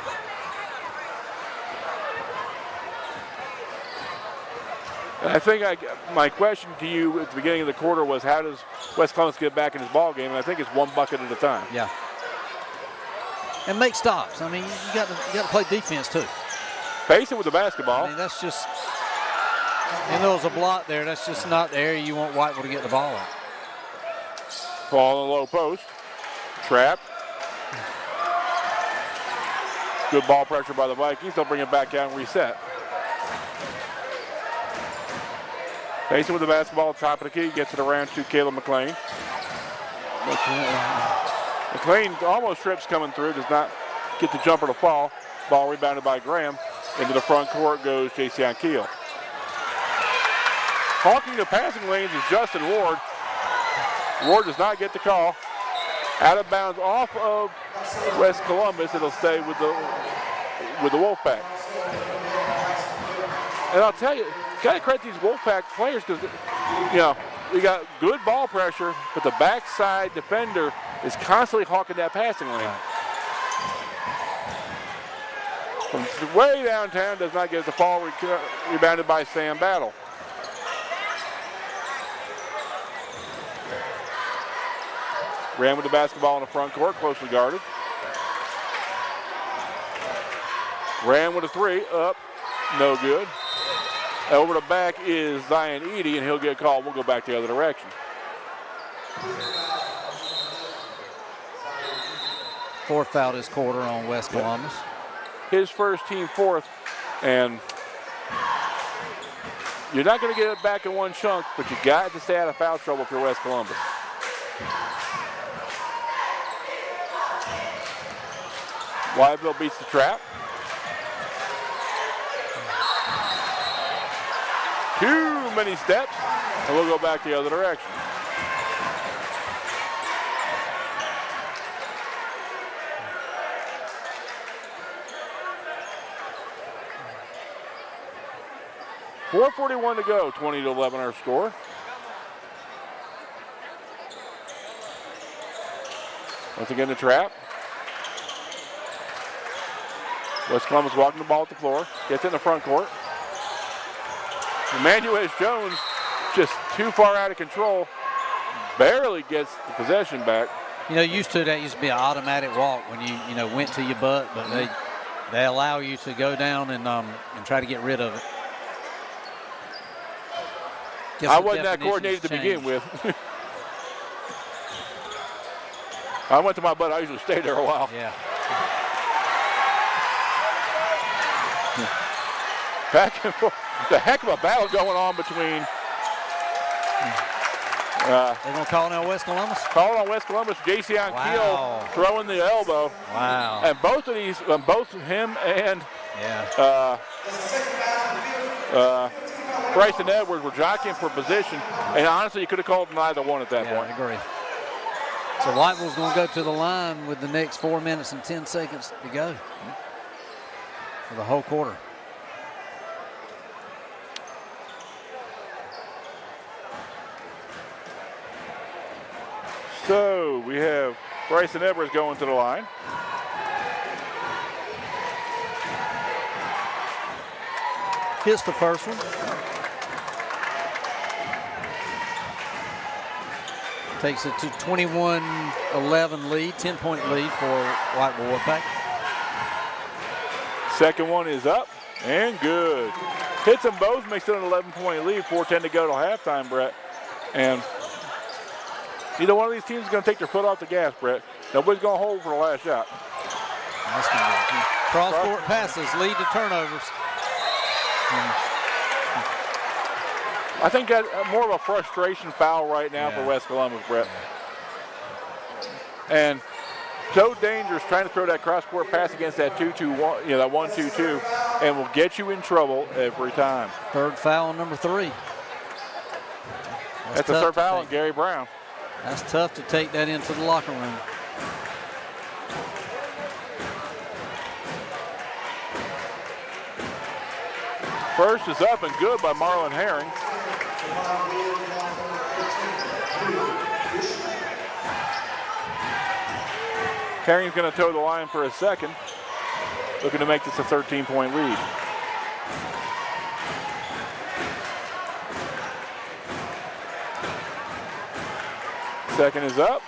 And I think my question to you at the beginning of the quarter was, how does West Columbus get back in his ball game? And I think it's one bucket at a time. Yeah. And make stops. I mean, you got to play defense too. Pacing with the basketball. I mean, that's just, and there was a block there. That's just not the area you want Whiteville to get the ball at. Ball in the low post. Trap. Good ball pressure by the Vikings. They'll bring it back out and reset. Pacing with the basketball, top of the key, gets it around to Caleb McLean. McLean almost trips coming through, does not get the jumper to fall. Ball rebounded by Graham. Into the front court goes J.C. Keel. Hawking the passing lanes is Justin Ward. Ward does not get the call. Out of bounds off of West Columbus. It'll stay with the Wolfpack. And I'll tell you, got to credit these Wolfpack players because, you know, we got good ball pressure, but the backside defender is constantly hawking that passing lane. From way downtown, does not get the ball, rebounded by Sam Battle. Ran with the basketball in the front court, closely guarded. Ran with a three, up, no good. Over the back is Zion Eady, and he'll get called. We'll go back the other direction. Fourth foul this quarter on West Columbus. His first, team fourth, and you're not going to get it back in one chunk, but you got to stay out of foul trouble if you're West Columbus. Whiteville beats the trap. Too many steps, and we'll go back the other direction. .441 to go, 20-11 our score. Once again, the trap. West Columbus walking the ball at the floor, gets in the front court. Emmanuel Jones just too far out of control, barely gets the possession back. You know, used to that used to be an automatic walk when you went to your butt, but they allow you to go down and try to get rid of it. I wasn't that coordinated to begin with. I went to my butt. I usually stay there a while. Yeah. Back and forth. The heck of a battle going on between. They're going to call now West Columbus? Call on West Columbus. J.C. Keel throwing the elbow. Wow. And both of these, both him and Bryson Edwards were jockeying for position. And honestly, you could have called neither one at that point. I agree. So Whiteville's going to go to the line with the next 4 minutes and 10 seconds to go for the whole quarter. So we have Bryson Edwards going to the line. Here's the first one. Takes it to 21-11 lead, 10-point lead for Whiteville Wolfpack. Second one is up and good. Hits them both, makes it an 11-point lead, 4:10 to go till halftime, Brett. And neither one of these teams is going to take their foot off the gas, Brett. Nobody's going to hold for the last shot. That's gonna be cross-court passes lead to turnovers. I think that's more of a frustration foul right now for West Columbus, Brett. And so dangerous trying to throw that cross-court pass against that 2-2-1, that 1-2-2, and will get you in trouble every time. Third foul on number 3. That's the third foul on Gary Brown. That's tough to take that into the locker room. First is up and good by Marlon Herring. Herring's going to toe the line for a second, looking to make this a 13-point lead. Second is up.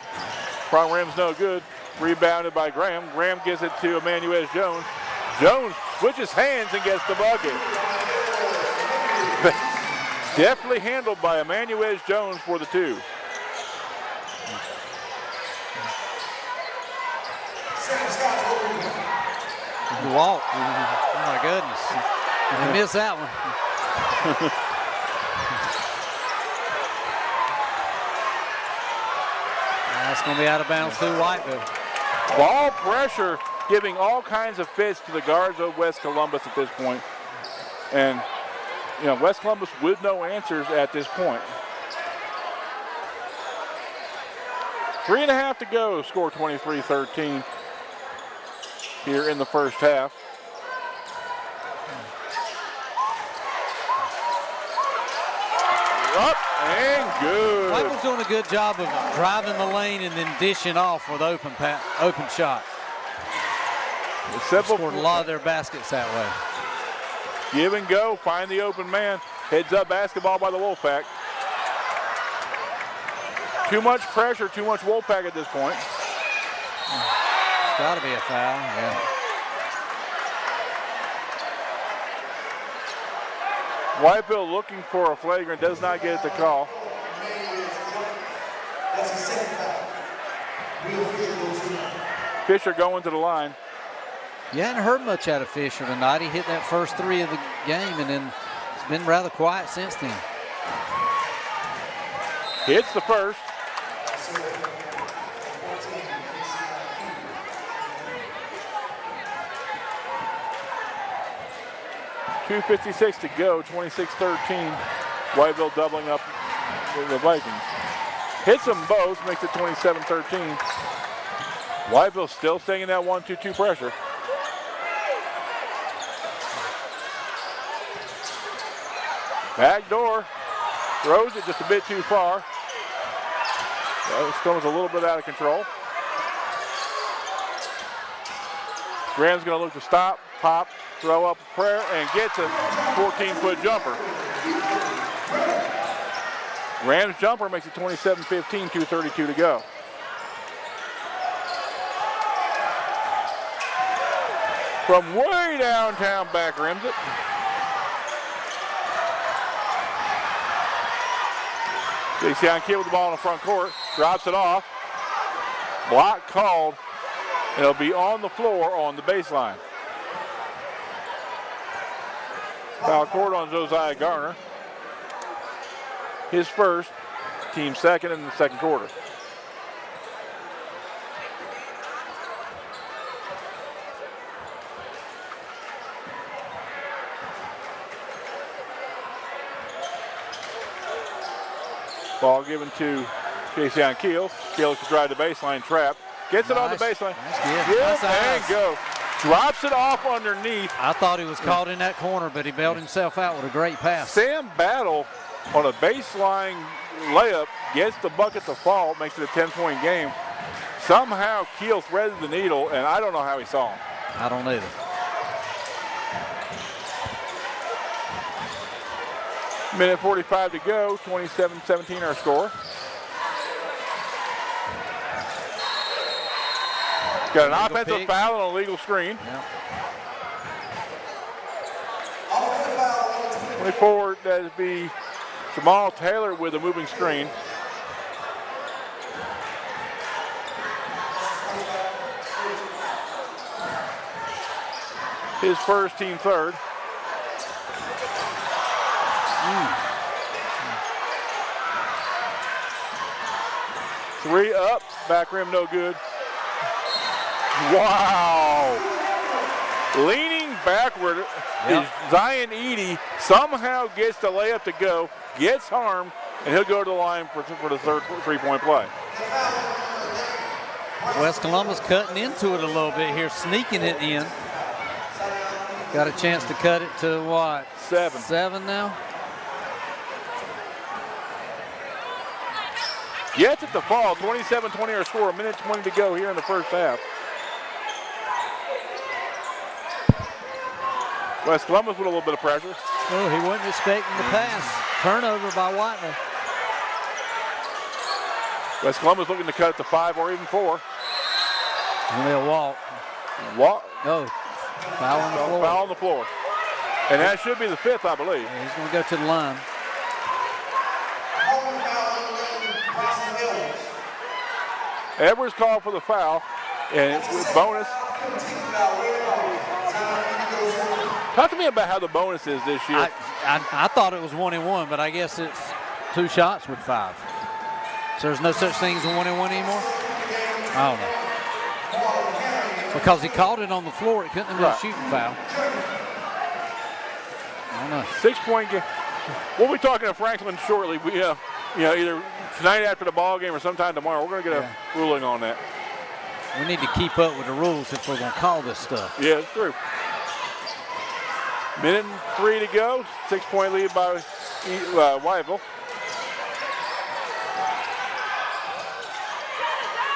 Front rim's no good. Rebounded by Graham. Graham gives it to Emmanuel Jones. Jones switches hands and gets the bucket. Definitely handled by Emmanuel Jones for the 2. The walk. Oh my goodness. You missed that one. That's going to be out of bounds through Whiteville. Ball pressure giving all kinds of fits to the guards of West Columbus at this point. And, you know, West Columbus with no answers at this point. 3.5 to go, score 23-13 here in the first half. Up and good. Whiteville's doing a good job of driving the lane and then dishing off with open shot. Simple. Scored a lot of their baskets that way. Give and go, find the open man. Heads up basketball by the Wolfpack. Too much pressure, too much Wolfpack at this point. It's got to be a foul, yeah. Whiteville looking for a flagrant, does not get the call. Fisher going to the line. You hadn't heard much out of Fisher tonight. He hit that first 3 of the game, and then it's been rather quiet since then. Hits the first. .256 to go, 26-13. Whiteville doubling up the Vikings. Hits them both, makes it 27-13. Whiteville still staying in that 1-2-2 pressure. Back door, throws it just a bit too far. This was a little bit out of control. Graham's going to look to stop, pop, throw up a prayer, and gets a 14-foot jumper. Graham's jumper makes it 27-15, 2:32 to go. From way downtown, back rims it. Jason Kidd with the ball in the front court, drops it off. Block called. It'll be on the floor on the baseline. Foul court on Josiah Garner. His first, team second in the second quarter. Ball given to Jason Keel. Keel to drive the baseline, trap. Gets it on the baseline. That's good. And go. Drops it off underneath. I thought he was caught in that corner, but he bailed himself out with a great pass. Sam Battle on a baseline layup gets the bucket to fall, makes it a 10-point game. Somehow Keel threaded the needle, and I don't know how he saw him. I don't either. Minute 45 to go, 27-17 our score. Got an offensive foul and a legal screen. Yep. 24, that'd be Jamal Taylor with a moving screen. His first, team third. Three up, back rim no good. Wow. Leaning backward is Zion Eady. Somehow gets the layup to go, gets harmed, and he'll go to the line for the third three-point play. West Columbus cutting into it a little bit here, sneaking it in. Got a chance to cut it to what? 7. 7 now? Gets it to fall, 27-20 our score, a minute 20 to go here in the first half. West Columbus with a little bit of pressure. Oh, he wasn't expecting the pass. Turnover by Whiteville. West Columbus looking to cut it to 5 or even 4. Only a walk. Walk. Oh, foul on the floor. Foul on the floor. And that should be the 5th, I believe. Yeah, he's going to go to the line. Edwards called for the foul, and with bonus. Talk to me about how the bonus is this year. I thought it was 1-1, but I guess it's 2 shots with 5. So there's no such thing as a 1-1 anymore? I don't know. Because he called it on the floor, it couldn't have been a shooting foul. I don't know. 6-point game. We'll be talking to Franklin shortly. We, either tonight after the ball game or sometime tomorrow. We're going to get a ruling on that. We need to keep up with the rules if we're going to call this stuff. Yeah, it's true. Minute and 3 to go. 6-point lead by Whiteville.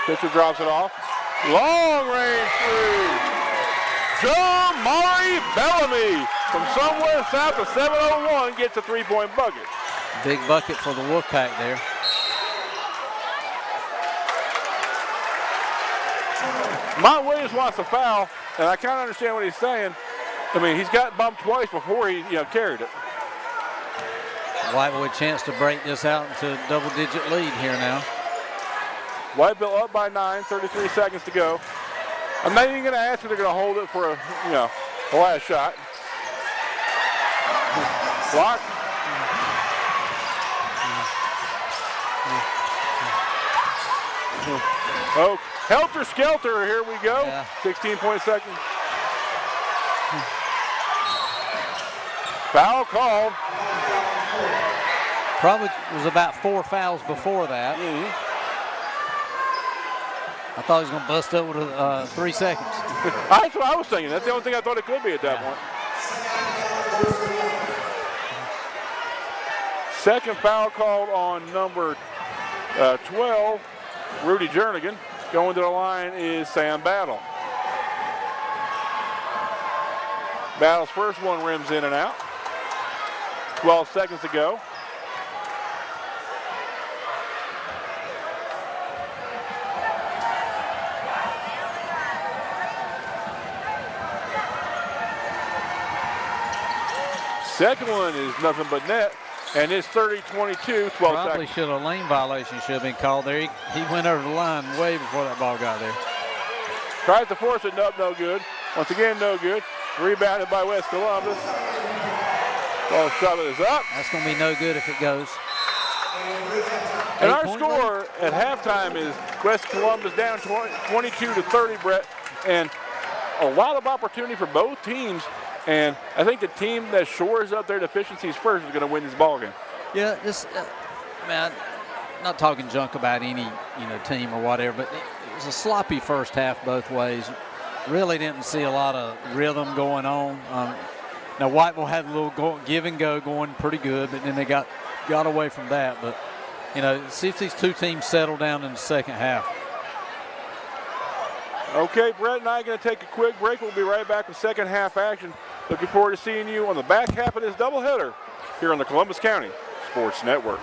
Pitcher drops it off. Long range three. Jamari Bellamy from somewhere south of 701 gets a 3-point bucket. Big bucket for the Wolfpack there. Mont Williams wants a foul, and I kind of understand what he's saying. I mean, he's got bumped twice before he carried it. Whiteville a chance to break this out into a double-digit lead here now. Whiteville up by 9, 33 seconds to go. I'm not even going to ask if they're going to hold it for the last shot. Block. Oh, helter skelter, here we go. 16-point second. Foul called. Probably was about 4 fouls before that. I thought he was going to bust up with 3 seconds. That's what I was thinking. That's the only thing I thought it could be at that point. Second foul called on number 12, Rudy Jernigan. Going to the line is Sam Battle. Battle's first one rims in and out. 12 seconds to go. Second one is nothing but net, and it's 30-22, 12 Probably seconds. a lane violation should have been called there. He went over the line way before that ball got there. Tries to force it, no good. Once again, no good. Rebounded by West Columbus. Ball shot is up. That's going to be no good if it goes. And our score at halftime is West Columbus down 22-30, Brett. And a lot of opportunity for both teams. And I think the team that shores up their deficiencies first is going to win this ball game. Yeah, man, not talking junk about any team or whatever, but it was a sloppy first half both ways. Really didn't see a lot of rhythm going on. Now Whiteville had a little give and go going pretty good, but then they got away from that. But see if these two teams settle down in the second half. Okay, Brett and I are going to take a quick break. We'll be right back with second half action. Looking forward to seeing you on the back half of this doubleheader here on the Columbus County Sports Network.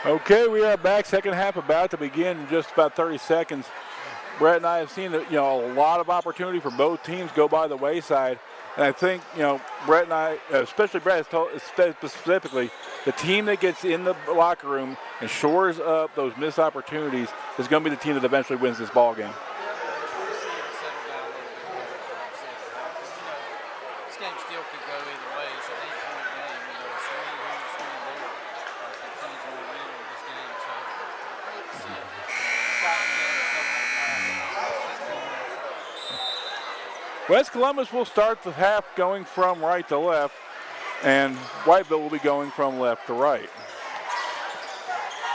Okay, we are back. Second half about to begin in just about 30 seconds. Brett and I have seen a lot of opportunity for both teams go by the wayside. And I think, Brett and I, especially Brett has told specifically, the team that gets in the locker room and shores up those missed opportunities is going to be the team that eventually wins this ball game. This game still could go either way. It's an 8-point game. Swing here, swing there. The teams want to win in this game. So I hate to see it. Fighting game coming up. West Columbus will start the half going from right to left, and Whiteville will be going from left to right.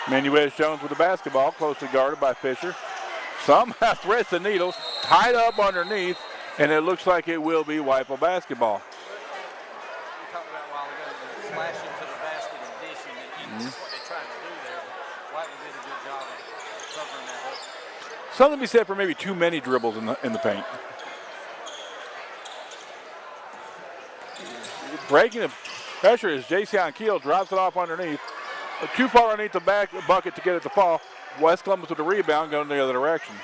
Manuez Jones with the basketball, closely guarded by Fisher. Somehow threads the needle, tied up underneath, and it looks like it will be Whiteville basketball. We talked about a while ago the slashing to the basket and dishing, and that's what they tried to do there. But Whiteville did a good job of covering that up. Something to be said for maybe too many dribbles in the paint. Breaking the pressure as Jason Keel drops it off underneath. Too far underneath the back bucket to get it to fall. West Columbus with the rebound going the other direction.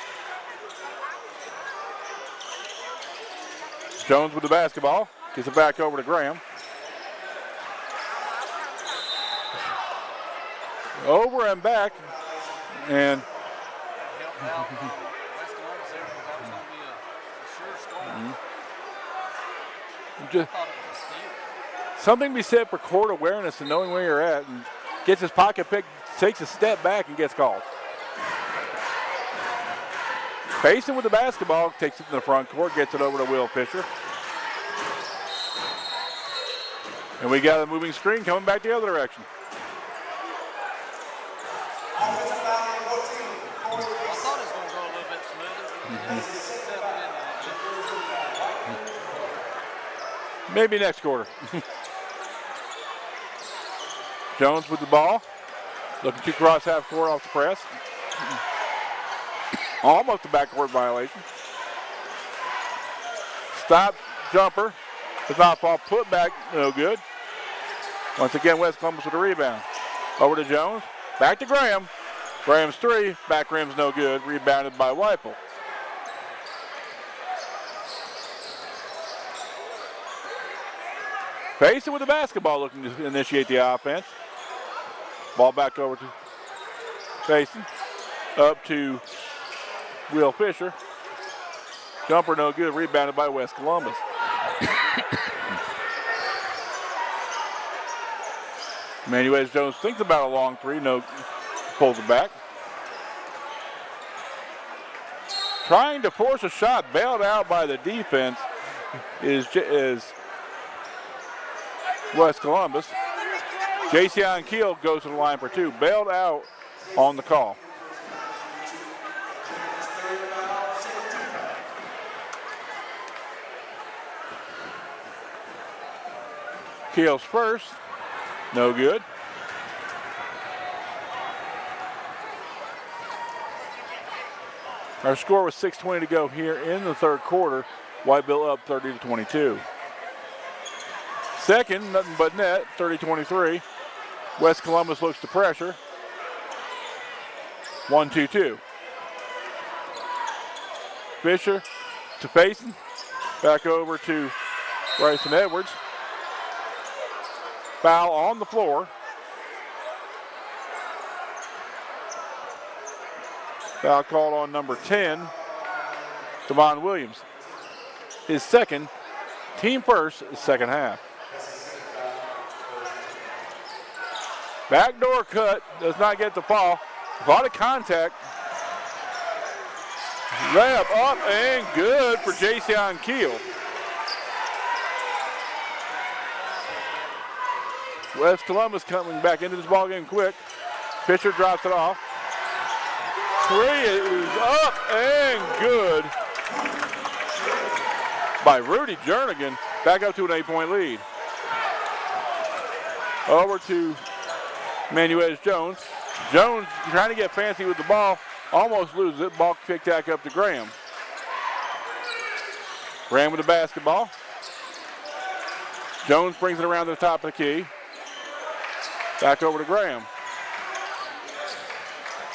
Jones with the basketball. Gets it back over to Graham. Over and back. And West Columbus there because that was going to be a sure score. just I thought it was a steal. something to be said for court awareness and knowing where you're at. And gets his pocket pick, takes a step back and gets called. Payson with the basketball, takes it in the front court, gets it over to Will Fisher. And we got a moving screen coming back the other direction. Offensive foul number 14. I thought it was going to go a little bit smoother, but it settled in. Maybe next quarter. Jones with the ball. Looking to cross half court off the press. Almost a backcourt violation. Stop jumper. Does not fall. Put back, no good. Once again, West Columbus with a rebound. Over to Jones. Back to Graham. Graham's three. Back rim's no good. Rebounded by Whipple. Payson with the basketball looking to initiate the offense. Ball back over to Payson. Up to Will Fisher. Jumper no good. Rebounded by West Columbus. Manuez Jones thinks about a long three. No, pulls it back. Trying to force a shot. Bailed out by the defense is West Columbus. Jason Keel goes to the line for two. Bailed out on the call. Keel's first. No good. Our score was 6:20 to go here in the third quarter. Whiteville up 30-22. Second, nothing but net, 30-23. West Columbus looks to pressure. 1-2-2. Fisher to Payson. Back over to Bryson Edwards. Foul on the floor. Foul called on number 10, Devon Williams. His second, team first, second half. Backdoor cut, does not get the fall. A lot of contact. Layup up and good for Jason Keel. West Columbus coming back into this ballgame quick. Pitcher drops it off. Three is up and good by Rudy Jernigan. Back up to an 8-point lead. Over to Manuez Jones. Jones trying to get fancy with the ball. Almost loses it. Ball kicked back up to Graham. Graham with the basketball. Jones brings it around to the top of the key. Back over to Graham.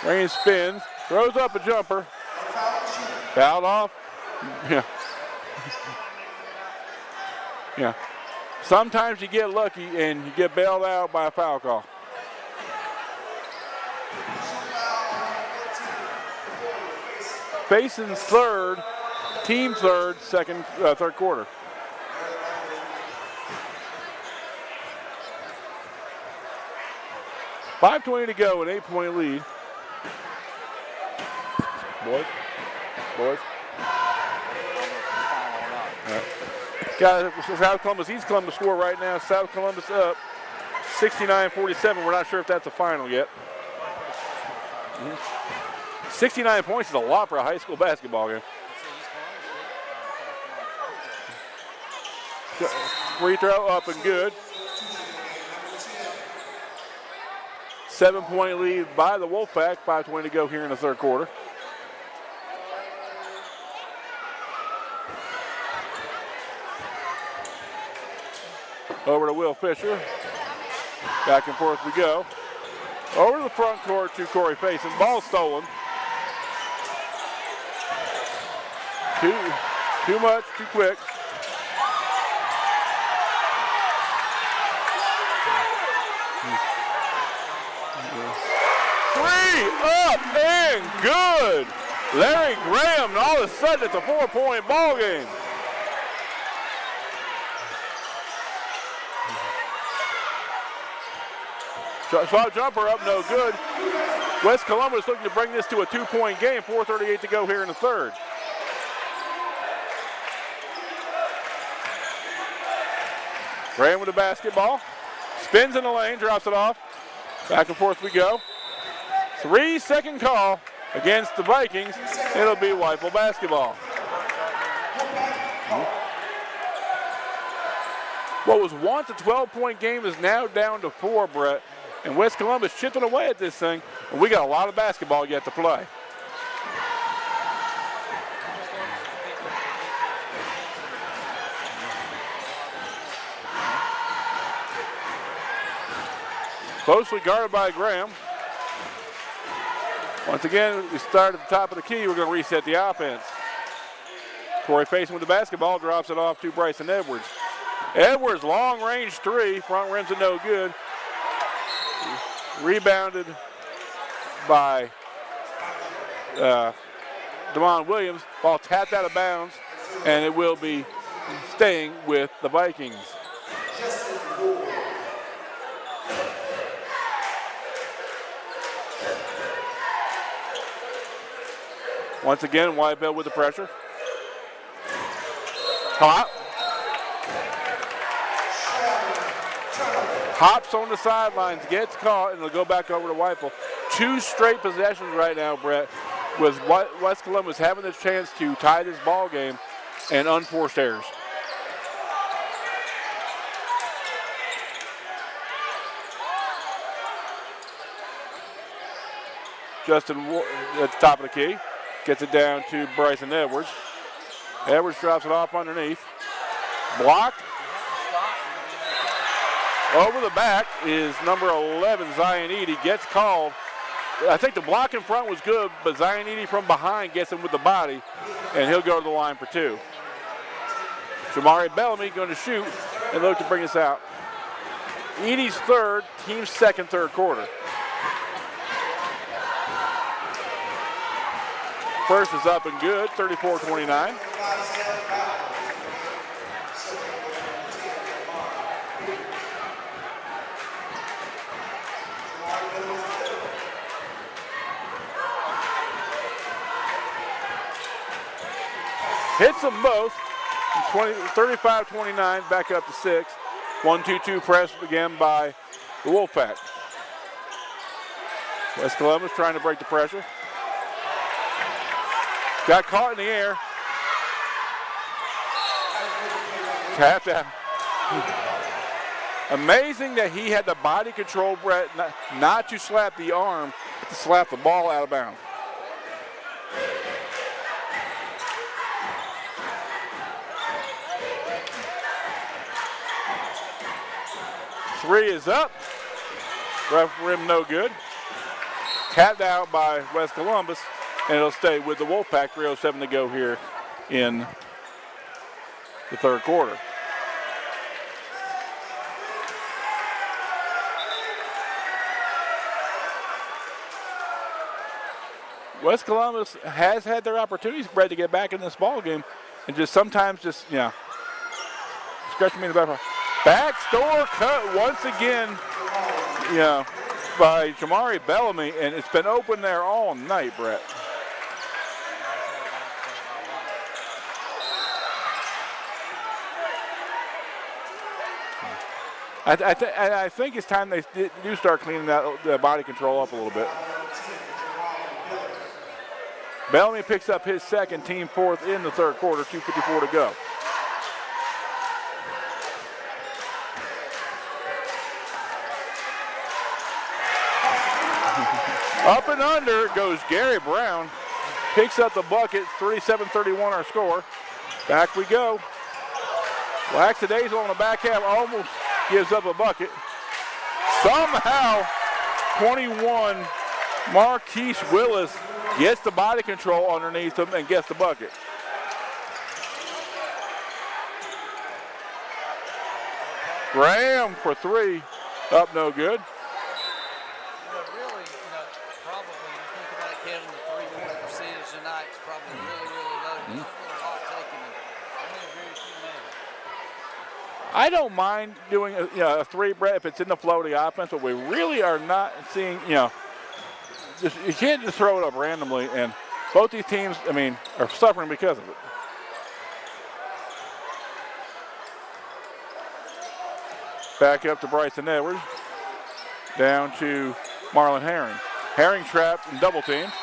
Rain spins, throws up a jumper. Fouled off. Yeah. Yeah. Sometimes you get lucky and you get bailed out by a foul call. Faison's third, team third, third quarter. .5:20 to go, an 8-point lead. Boys. Got South Columbus, East Columbus score right now. South Columbus up 69-47. We're not sure if that's a final yet. 69 points is a lot for a high school basketball game. Free throw up and good. 7-point lead by the Wolfpack. 5:20 to go here in the third quarter. Over to Will Fisher. Back and forth we go. Over to the front court to Corey Faison. Ball stolen. Too much, too quick. Three up and good. Larry Graham, and all of a sudden it's a 4-point ball game. Shot jumper up, no good. West Columbus looking to bring this to a 2-point game. 4:38 to go here in the third. Graham with the basketball. Spins in the lane, drops it off. Back and forth we go. 3-second call against the Vikings. It'll be Whiteville basketball. What was once a 12-point game is now down to 4, Brett. And West Columbus chipping away at this thing. And we got a lot of basketball yet to play. Closely guarded by Graham. Once again, we start at the top of the key. We're going to reset the offense. Corey Faison with the basketball, drops it off to Bryson Edwards. Edwards, long range three, front rims are no good. Rebounded by DeMond Williams. Ball tapped out of bounds, and it will be staying with the Vikings. Once again, Whiteville with the pressure. Hops on the sidelines, gets caught, and it'll go back over to Whiteville. 2 straight possessions right now, Brett, with West Columbus having the chance to tie this ball game and unforced errors. Justin at the top of the key. Gets it down to Bryson Edwards. Edwards drops it off underneath. Blocked. Over the back is number 11, Zion Eady. Gets called. I think the block in front was good, but Zion Eady from behind gets him with the body, and he'll go to the line for 2. Jamari Bellamy going to shoot and look to bring us out. Eady's third, team's second, third quarter. First is up and good, 34-29. Hits them both, 35-29, back up to 6. 1-2-2 press again by the Wolfpack. West Columbus trying to break the pressure. Got caught in the air. Tapped. Amazing that he had the body control, Brett, not to slap the arm, but to slap the ball out of bounds. Three is up. Rough rim no good. tapped out by West Columbus, and it'll stay with the Wolfpack. 3:07 to go here in the third quarter. West Columbus has had their opportunities, Brett, to get back in this ball game, and just sometimes just, scratching me in the back. Backdoor cut once again, by Jamari Bellamy, and it's been open there all night, Brett. I think it's time they do start cleaning the body control up a little bit. Bellamy picks up his second, team fourth in the third quarter, 2:54 to go. Up and under goes Gary Brown. Picks up the bucket, 37-31 our score. Back we go. Lackadaisical on the back half almost gives up a bucket. Somehow, 21, Marquise Willis gets the body control underneath him and gets the bucket. Graham for three, up no good. Really, probably you think about it, Kevin, the three-point percentage tonight is probably really, really low. There's not really a lot taken, and only very few minutes. I don't mind doing a three, Brett, if it's in the flow of the offense, but we really are not seeing, you can't just throw it up randomly, and both these teams, are suffering because of it. Back up to Bryson Edwards. Down to Marlon Herring. Herring trapped and double teamed.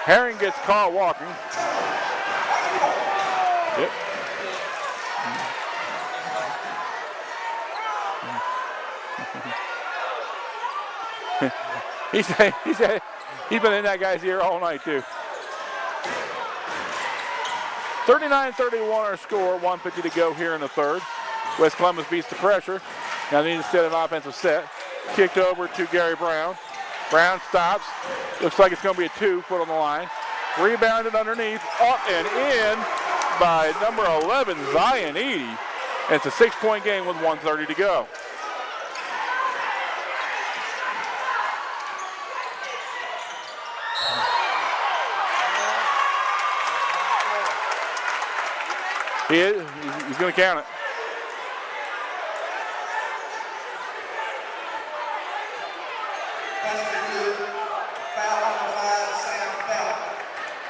Herring gets caught walking. Yep. He's been in that guy's ear all night too. 39-31 our score, 1:50 to go here in the third. West Columbus beats the pressure. Now they need to set an offensive set. Kicked over to Gary Brown. Brown stops. Looks like it's going to be a 2-foot on the line. Rebounded underneath, up and in by number 11, Zion Eady. And it's a 6-point game with 1:30 to go. He's going to count it.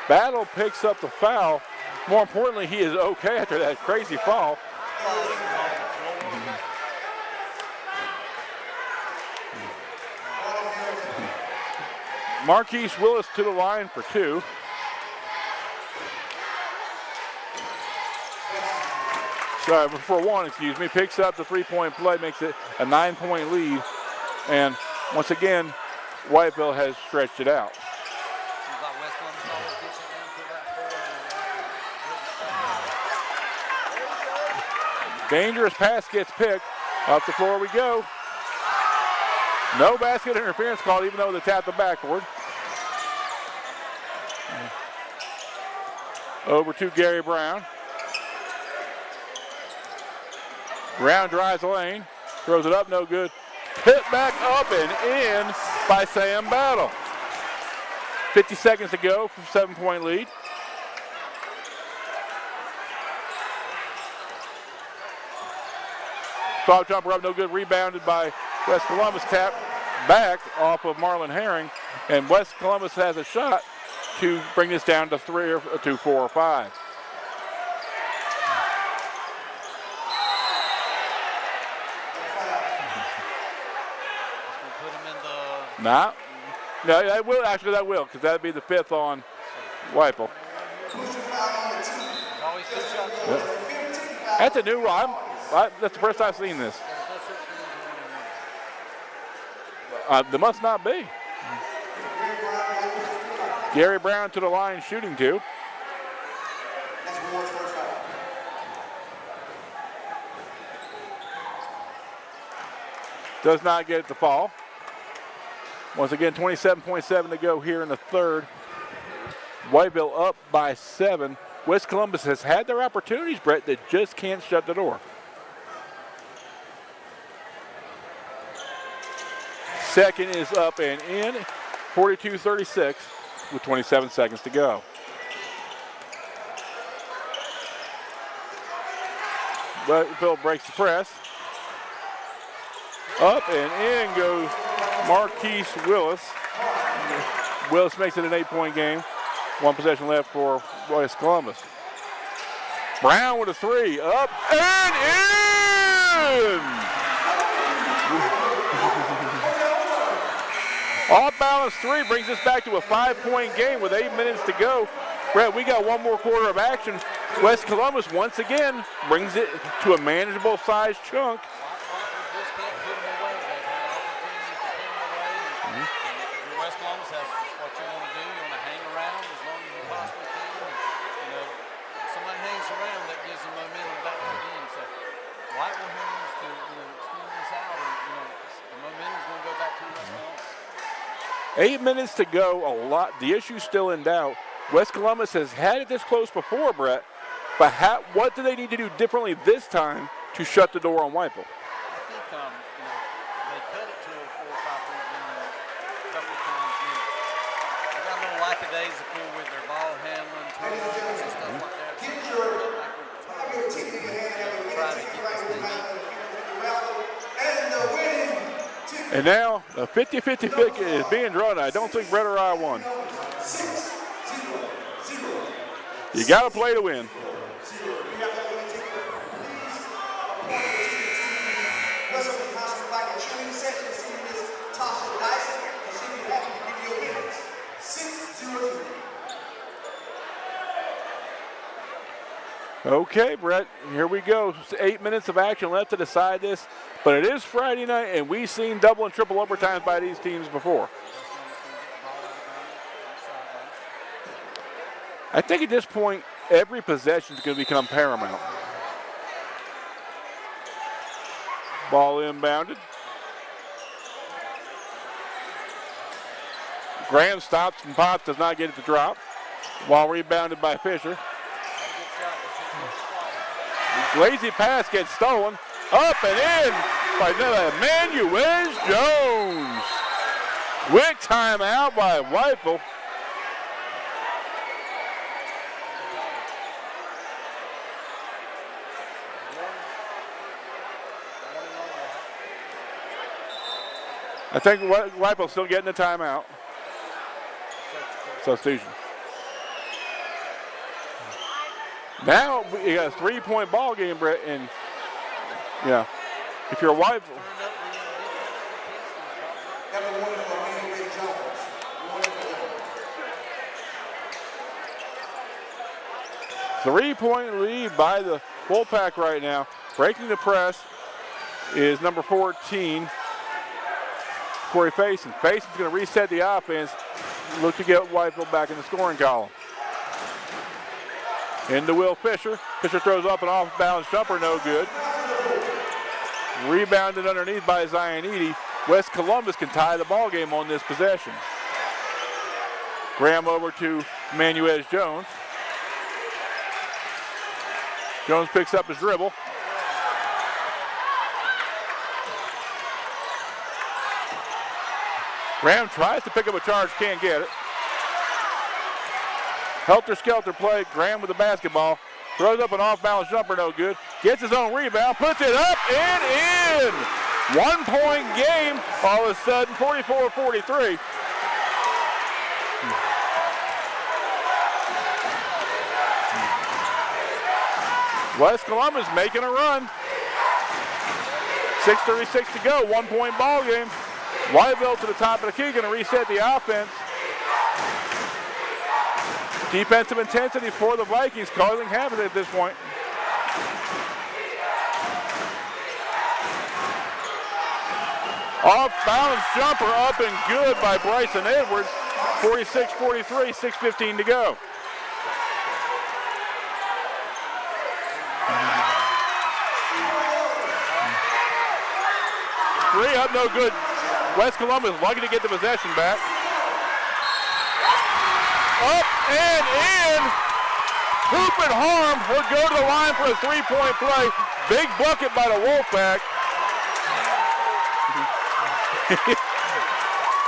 Battle picks up the foul. More importantly, he is okay after that crazy fall. Marquise Willis to the line for two. Sorry, for one, excuse me. Picks up the three-point play, makes it a 9-point lead. And once again, Whiteville has stretched it out. Dangerous pass gets picked. Up the floor we go. No basket interference called, even though they tapped the backboard. Over to Gary Brown. Brown drives the lane. Throws it up, no good. Hit back up and in by Sam Battle. 50 seconds to go from 7-point lead. Stop jumper up, no good. Rebounded by West Columbus. Tap back off of Marlon Herring. And West Columbus has a shot to bring this down to 4 or 5. No, that will, actually that will, because that'd be the 5th on Whiteville. Yep. That's a new rule. That's the first I've seen this. There must not be. Gary Brown to the line shooting two. Does not get the fall. Once again, 27.7 to go here in the third. Whiteville up by 7. West Columbus has had their opportunities, Brett, that just can't shut the door. Second is up and in, 42-36 with 27 seconds to go. Whiteville breaks the press. Up and in goes Marquise Willis. Willis makes it an 8-point game. 1 possession left for West Columbus. Brown with a 3. Up and in! Off balance 3 brings us back to a 5-point game with 8 minutes to go. Brett, we got one more quarter of action. West Columbus once again brings it to a manageable size chunk. West Columbus has what you want to do. You want to hang around as long as you possibly can. And, if somebody hangs around, that gives them momentum back to the game. So Whiteville needs to extend this out, and the momentum's going to go back to West Columbus. 8 minutes to go. The issue's still in doubt. West Columbus has had it this close before, Brett. But what do they need to do differently this time to shut the door on Whiteville? I think they cut it to a 4 or 5 point game a couple of times. They got a little lackadaisical with their ball handling, turnovers and stuff like that. Try to get this thing in. And now a 50-50 pick is being drawn. I don't think Brett or I won. You got to play to win. Okay, Brett, here we go. 8 minutes of action left to decide this, but it is Friday night, and we've seen double and triple overtimes by these teams before. I think at this point, every possession is going to become paramount. Ball inbounded. Graham stops and pops, does not get it to drop. While rebounded by Fisher. Lazy pass gets stolen. Up and in by Manuel Jones. Quick timeout by Whiteville. I think Whiteville's still getting the timeout. Substitution. Now we got a 3-point ball game, Brett, and if you're a Whiteville. 3-point lead by the Wolfpack right now. Breaking the press is number 14, Corey Faison. Faison's going to reset the offense, look to get Whiteville back in the scoring column. Into Will Fisher. Fisher throws up an off-balance jumper, no good. Rebounded underneath by Zion Eady. West Columbus can tie the ball game on this possession. Graham over to Manuel Jones. Jones picks up his dribble. Graham tries to pick up a charge, can't get it. Helter-skelter play, Graham with the basketball. Throws up an off-balance jumper, no good. Gets his own rebound, puts it up and in. 1-point game, all of a sudden, 44-43. West Columbus making a run. 6:36 to go, 1-point ball game. Whiteville to the top of the key, gonna reset the offense. Defensive intensity for the Vikings, causing havoc at this point. Off-balance jumper up and good by Bryson Edwards. 46-43, 6:15 to go. Three up, no good. West Columbus lucky to get the possession back. Up and in. Hoop and Harm would go to the line for a three-point play. Big bucket by the Wolfpack.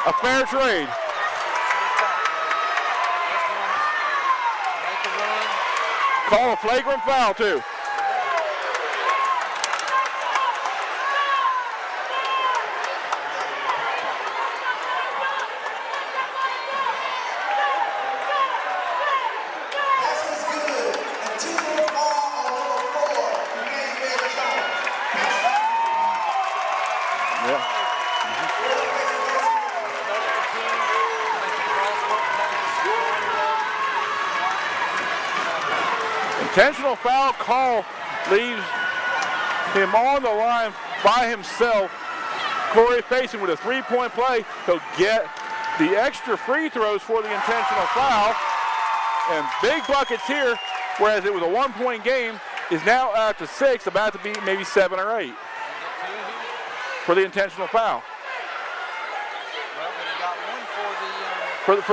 A fair trade. Call a flagrant foul, too. Intentional foul call leaves him on the line by himself. Corey Payson with a three-point play. He'll get the extra free throws for the intentional foul. And big buckets here, whereas it was a one-point game, is now out to 6, about to be maybe 7 or 8 for the intentional foul. Well, but he got one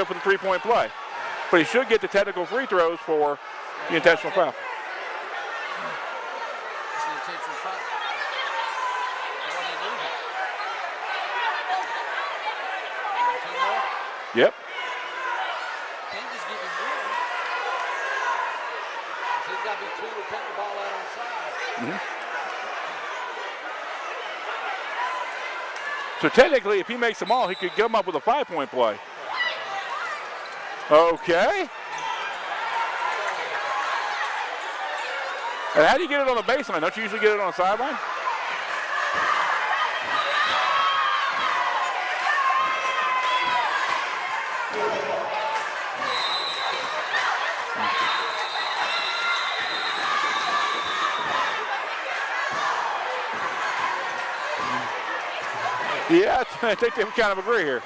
for the three-point play. But he should get the technical free throws for the intentional foul. That's the intentional foul. What do you do here? Two more? Yep. Can't just give him one. He's got to be 2 to pick the ball out on the side. So technically, if he makes them all, he could come up with a 5-point play. Okay. And how do you get it on the baseline? Don't you usually get it on the sideline? Yeah, I think they kind of agree here.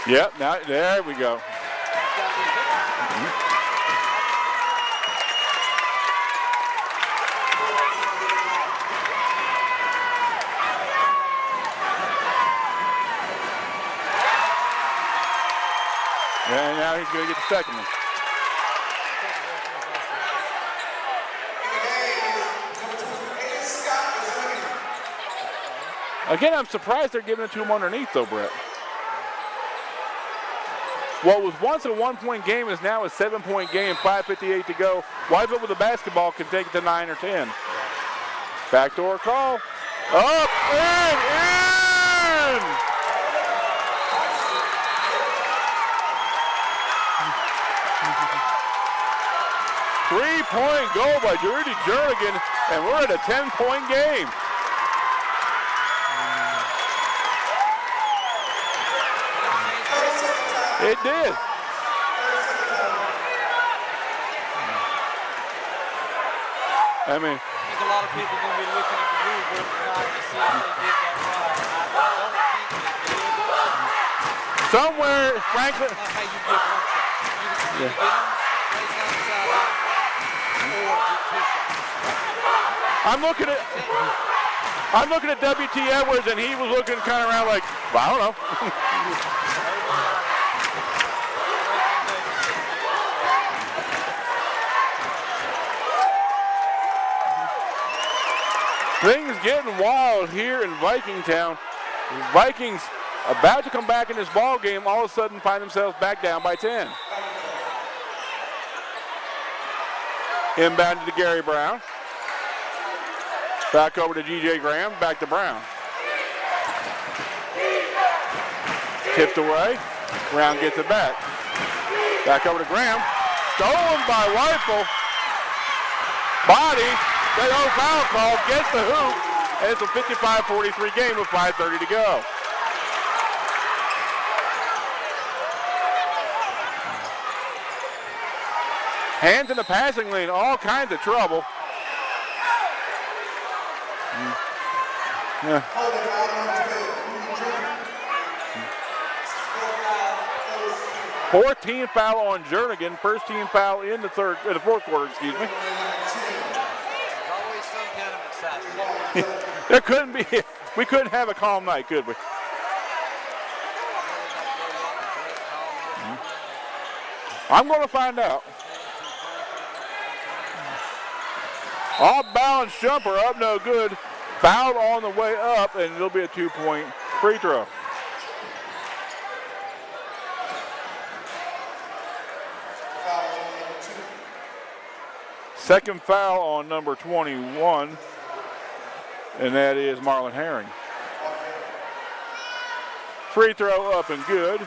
Yep, now there we go. And now he's going to get the second one. Again, I'm surprised they're giving it to him underneath, though, Brett. What was once a one-point game is now a 7-point game, 5:58 to go. Whiteville with the basketball can take it to 9 or 10. Backdoor call. Up and in! Three-point goal by Rudy Jernigan, and we're at a 10-point game. It did. I mean, I think a lot of people are going to be looking at the rule book tonight to see if they did that right. I don't think they did. Somewhere, Franklin. That's how you get one shot. You can get them, raise down the sideline, or get 2 shots. I'm looking at W.T. Edwards, and he was looking kind of around like, well, I don't know. Things getting wild here in Vikingtown. Vikings about to come back in this ball game, all of a sudden find themselves back down by 10. Inbound to Gary Brown. Back over to G.J. Graham, back to Brown. Tipped away. Brown gets it back. Back over to Graham. Stolen by Whiteville. Body. They own foul call, gets the hoop, and it's a 55-43 game with 5:30 to go. Hands in the passing lane, all kinds of trouble. Yeah. 14th foul on Jernigan. First team foul in the fourth quarter, excuse me. There's always some kind of excitement. There couldn't be. We couldn't have a calm night, could we? I'm going to find out. Off balance jumper up, no good. Fouled on the way up, and it'll be a 2-point free throw. Second foul on number 21, and that is Marlon Herring. Free throw up and good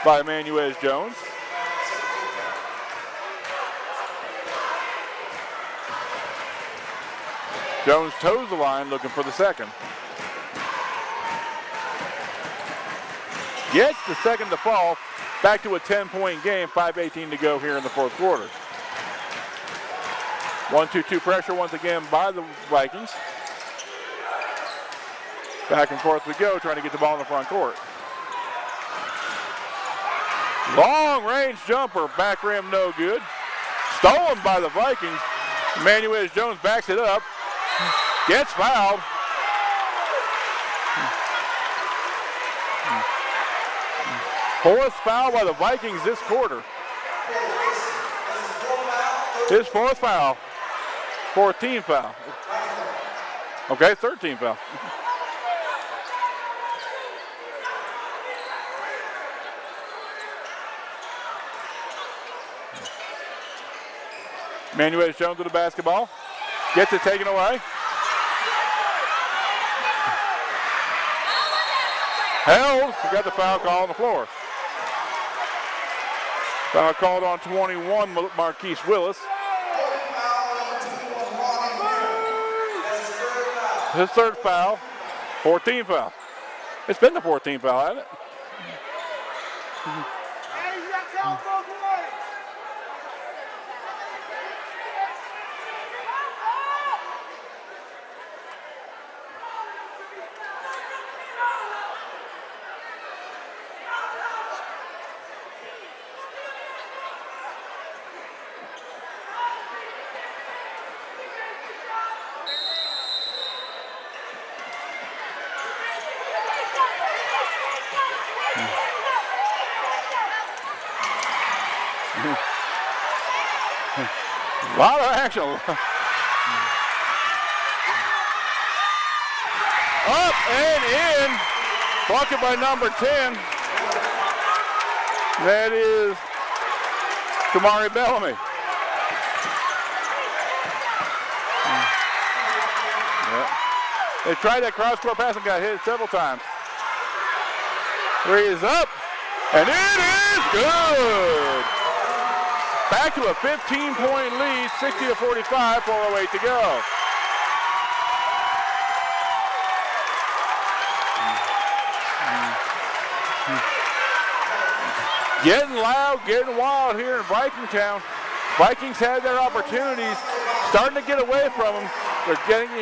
by Emmanuel Jones. Jones toes the line looking for the second. Gets the second to fall. Back to a 10-point game, 5:18 to go here in the fourth quarter. 1-2-2 pressure once again by the Vikings. Back and forth we go, trying to get the ball in the front court. Long range jumper, back rim no good. Stolen by the Vikings. Emmanuel Jones backs it up. Gets fouled. Fourth foul by the Vikings this quarter. His fourth foul. 14th foul. Okay, 13th foul. Emmanuel Jones with the basketball. Gets it taken away. Held. We got the foul call on the floor. Foul called on 21, Marquise Willis. His third foul. 14th foul. It's been the 14th foul, hasn't it? A lot of action. Up and in. Bucket by number 10. That is Kamari Bellamy. Yep. They tried that cross-court pass and got hit several times. Three is up, and it is good. Back to a 15-point lead, 60-45, 4:08 to go. Getting loud, getting wild here in Vikingtown. Vikings had their opportunities, starting to get away from them. They're getting,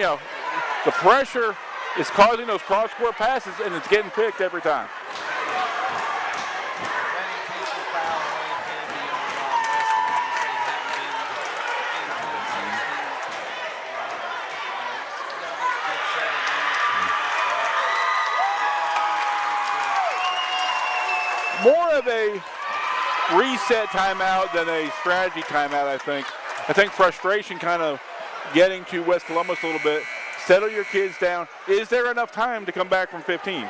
the pressure is causing those cross-court passes, and it's getting picked every time. More of a reset timeout than a strategy timeout, I think. I think frustration kind of getting to West Columbus a little bit. Settle your kids down. Is there enough time to come back from 15?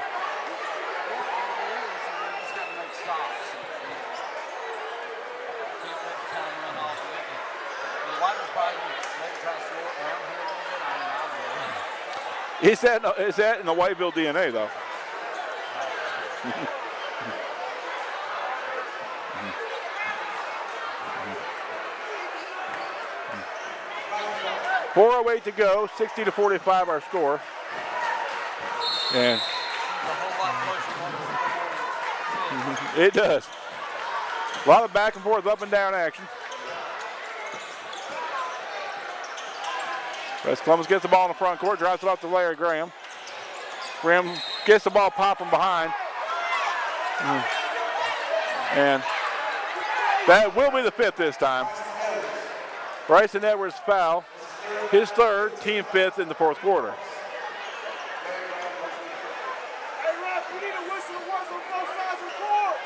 Is that in the Whiteville DNA, though? 4:08 to go, 60-45 our score. And it does. A lot of back and forth, up and down action. West Columbus gets the ball in the front court, drives it off to Larry Graham. Graham gets the ball popping behind. And That will be the 5th this time. Bryson Edwards foul, his 3rd, team 5th in the 4th quarter. Hey, Ref, you need a whistle once on both sides of the court.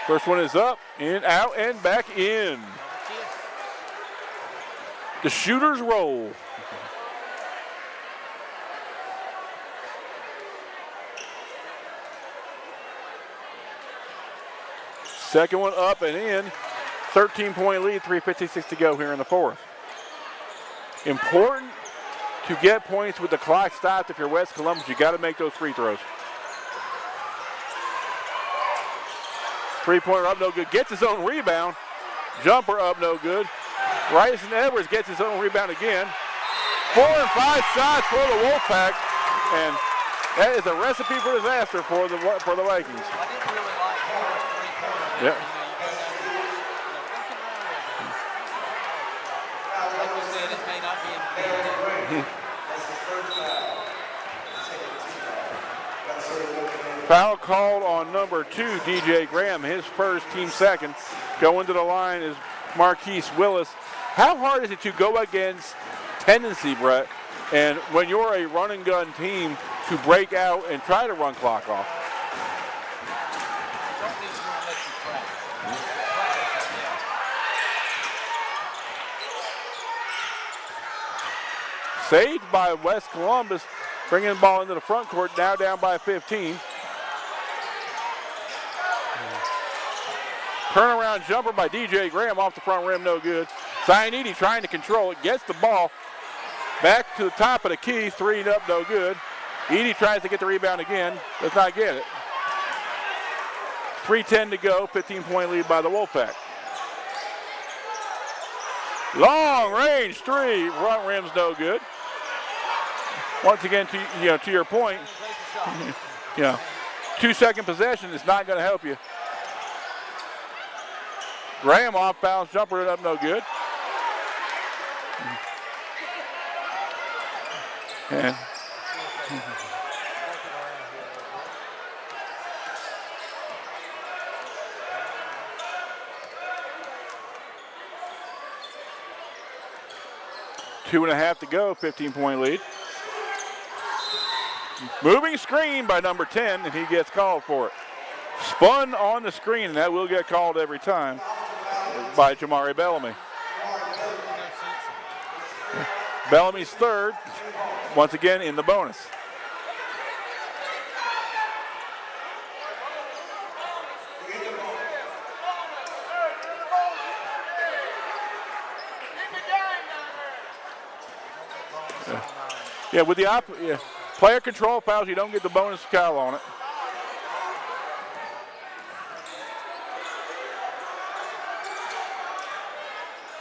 First one is up, in, out, and back in. The shooters roll. Second one up and in. 13-point lead, 3:56 to go here in the 4th. Important to get points with the clock stopped. If you're West Columbus, you got to make those free throws. Three-pointer up, no good. Gets his own rebound. Jumper up, no good. Bryson Edwards gets his own rebound again. 4 and 5 shots for the Wolfpack, and that is a recipe for disaster for the Vikings. I didn't really like Moore's three-pointer. Yep. Like you said, it may not be in Foul called on number 2, DJ Graham, his first, team 2nd. Going to the line is Marquise Willis. How hard is it to go against tendency, Brett, and when you're a run and gun team, to break out and try to run clock off? Saved by West Columbus, bringing the ball into the front court, now down by 15. Turnaround jumper by DJ Graham off the front rim, no good. Zionidi trying to control it, gets the ball back to the top of the key, 3 up, no good. Edie tries to get the rebound again, does not get it. 3:10 to go, 15-point lead by the Wolfpack. Long range 3, front rim's no good. Once again, to your point, 2-second possession is not going to help you. Graham off bounds, jumper it up, no good. And two and a half to go, 15-point lead. Moving screen by number 10, and he gets called for it. Spun on the screen, and that will get called every time by Jamari Bellamy. Bellamy's 3rd, once again in the bonus. Yeah, with the player control fouls, you don't get the bonus foul on it.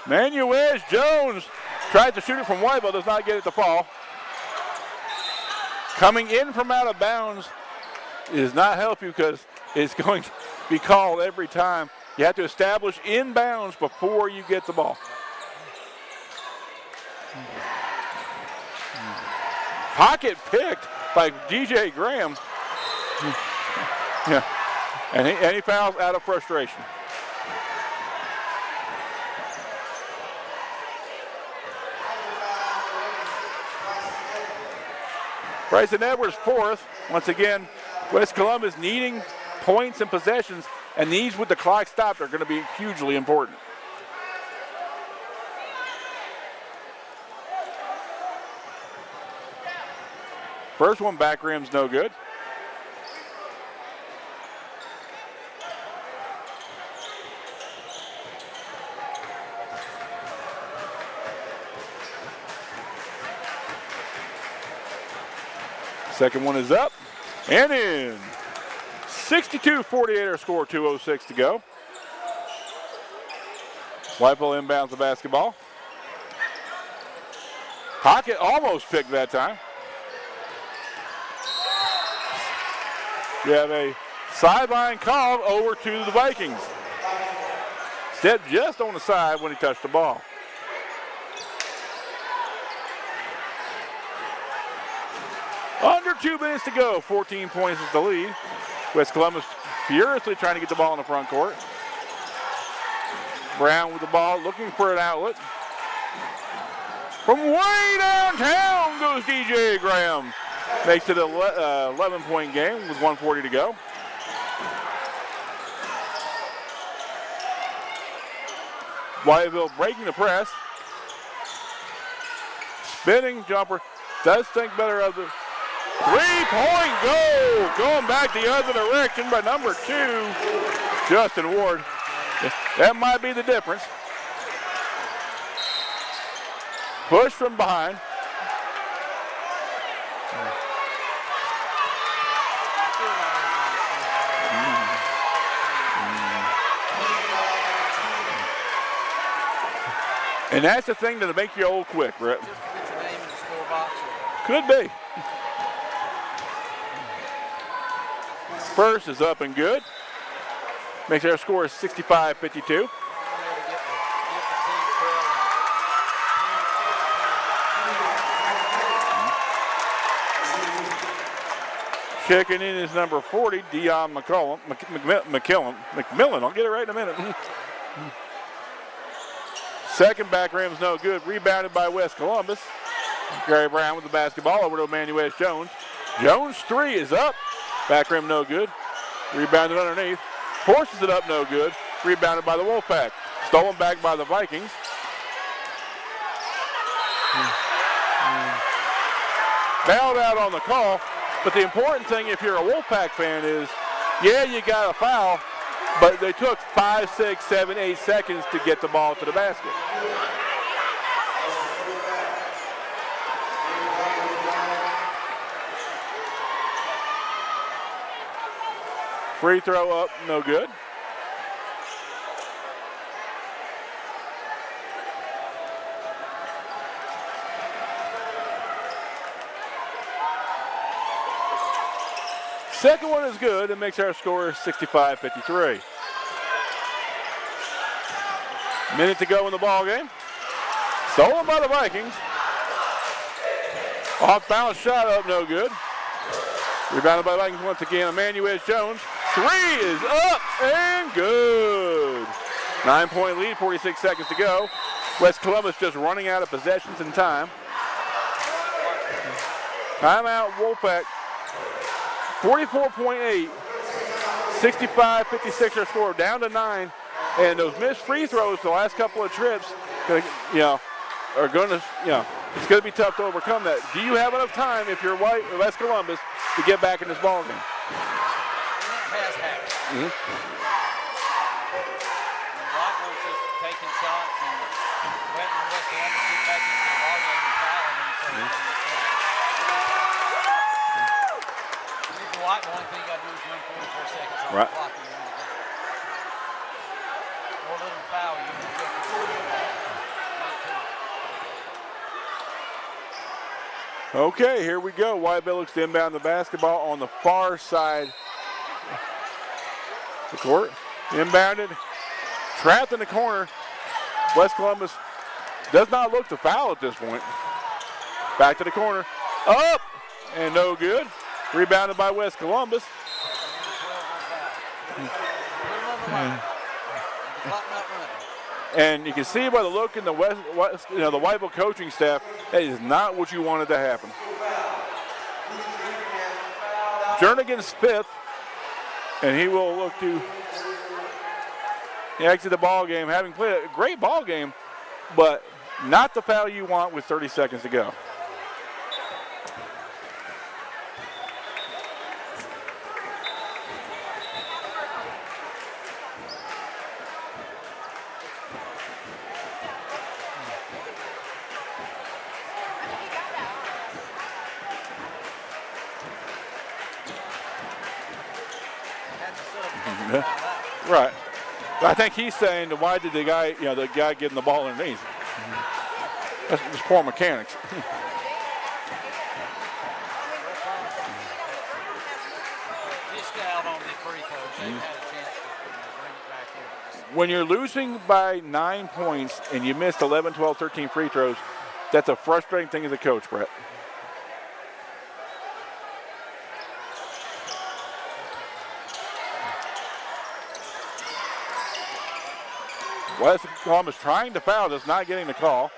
Manuez Jones tries to shoot it from Whiteville, does not get it to fall. Coming in from out of bounds does not help you because it's going to be called every time. You have to establish inbounds before you get the ball. Pocket picked by DJ Graham. Yeah, and he fouls out of frustration. Bryson Edwards 4th. Once again, West Columbus needing points and possessions, and these with the clock stopped are going to be hugely important. First one back rim's no good. Second one is up and in. 62-48 our score, 2:06 to go. Whiteville inbounds the basketball. Pocket almost picked that time. You have a sideline call over to the Vikings. Stepped just on the side when he touched the ball. Under 2 minutes to go. 14 points is the lead. West Columbus furiously trying to get the ball in the front court. Brown with the ball, looking for an outlet. From way downtown goes DJ Graham. Makes it an 11-point game with 1:40 to go. Whiteville breaking the press. Spinning jumper. Does think better of the three-point goal. Going back the other direction by number 2, Justin Ward. That might be the difference. Push from behind. And that's the thing that'll make you old quick, Brett. Just put your name in the score box. Could be. First is up and good. Makes our score 65-52. Checking in is number 40, Dion McMillan. I'll get it right in a minute. Second back rim's no good. Rebounded by West Columbus. Gary Brown with the basketball over to Emmanuel Jones. Jones' 3 is up. Back rim no good. Rebounded underneath. Forces it up no good. Rebounded by the Wolfpack. Stolen back by the Vikings. Bailed out on the call. But the important thing if you're a Wolfpack fan is, yeah, you got a foul, but they took 5, 6, 7, 8 seconds to get the ball to the basket. Free throw up, no good. Second one is good and makes our score 65-53. Minute to go in the ball game. Stolen by the Vikings. Off balance shot up, no good. Rebounded by the Vikings once again. Emmanuel Jones. 3 is up and good. 9-point lead, 46 seconds to go. West Columbus just running out of possessions and time. Timeout, Wolfpack. 44.8, 65-56 our score, down to 9. And those missed free throws the last couple of trips, are going to, it's going to be tough to overcome that. Do you have enough time if you're West Columbus to get back in this ball game? Has happened. Whiteville's just taking shots and letting West Columbus get back into the ball game and fouling them. The only thing you got to do is run 44 seconds on the clock. More little foul, you can get to Okay, here we go. Whiteville looks to inbound the basketball on the far side of the court. Inbounded, trapped in the corner. West Columbus does not look to foul at this point. Back to the corner, up, and no good. Rebounded by West Columbus. And you can see by the look in the the Whiteville coaching staff, that is not what you wanted to happen. Jernigan's 5th, and he will look to exit the ball game, having played a great ball game, but not the foul you want with 30 seconds to go. Right. I think he's saying, why did the guy get in the ball underneath? That's just poor mechanics. When you're losing by 9 points and you missed 11, 12, 13 free throws, that's a frustrating thing as a coach, Brett. West Columbus trying to foul, just not getting the call.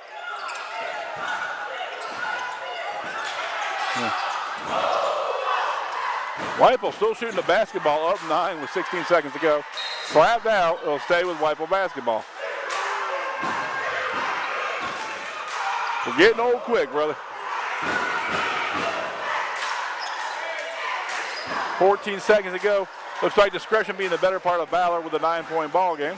Whiteville still shooting the basketball, up 9 with 16 seconds to go. Slapped out, it'll stay with Whiteville basketball. We're getting old quick, brother. 14 seconds to go. Looks like discretion being the better part of valor with a 9-point ball game.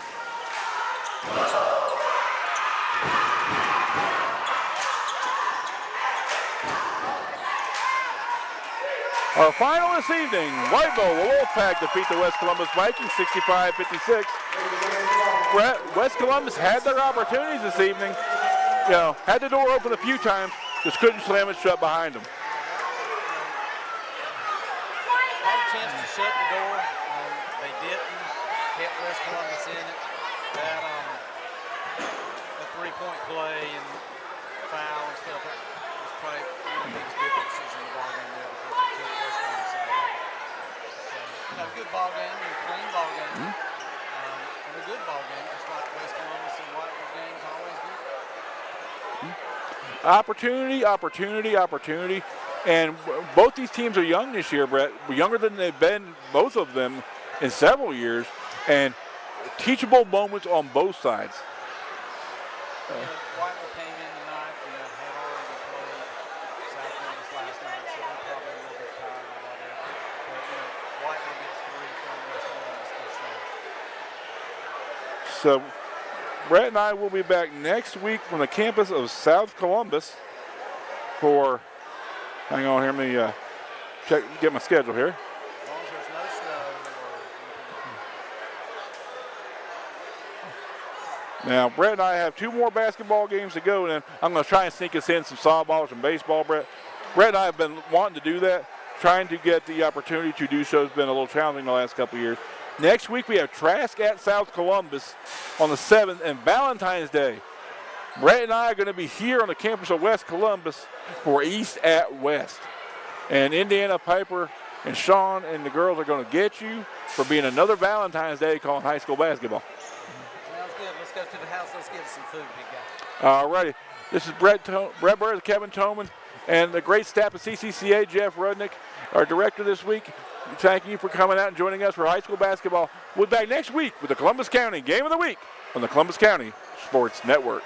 Our final this evening, Whiteville Wolfpack defeat the West Columbus Vikings 65-56. West Columbus had their opportunities this evening. You know, had the door open a few times, just couldn't slam it shut behind them. Had a chance to shut the door. They didn't. Kept West Columbus in it. That the three-point play and foul and stuff was probably one of the biggest differences in the ball game there because it took West Columbus out of it. So, a good ball game and a clean ball game. And a good ball game, just like West Columbus and Whiteville games always do. Opportunity, opportunity, opportunity. And both these teams are young this year, Brett. Younger than they've been, both of them, in several years. And teachable moments on both sides. Whiteville came in tonight and had already played South Columbus last night, so they're probably a little bit tired or whatever. But, Whiteville gets 3 from West Columbus this year. So Brett and I will be back next week from the campus of South Columbus for, hang on here, let me get my schedule here. As long as there's no snow or Now, Brett and I have 2 more basketball games to go, and then I'm going to try and sneak us in some softball, some baseball, Brett. Brett and I have been wanting to do that. Trying to get the opportunity to do so has been a little challenging the last couple of years. Next week, we have Trask at South Columbus on the 7th, and Valentine's Day. Brett and I are going to be here on the campus of West Columbus for East at West. And Indiana Piper and Sean and the girls are going to get you for being another Valentine's Day calling high school basketball. sounds good. Let's go to the house. Let's get some food, big guy. All righty. This is Brett Burr, Kevin Toman, and the great staff of CCCA, Jeff Rudnick, our director this week. Thank you for coming out and joining us for high school basketball. We'll be back next week with the Columbus County Game of the Week on the Columbus County Sports Network.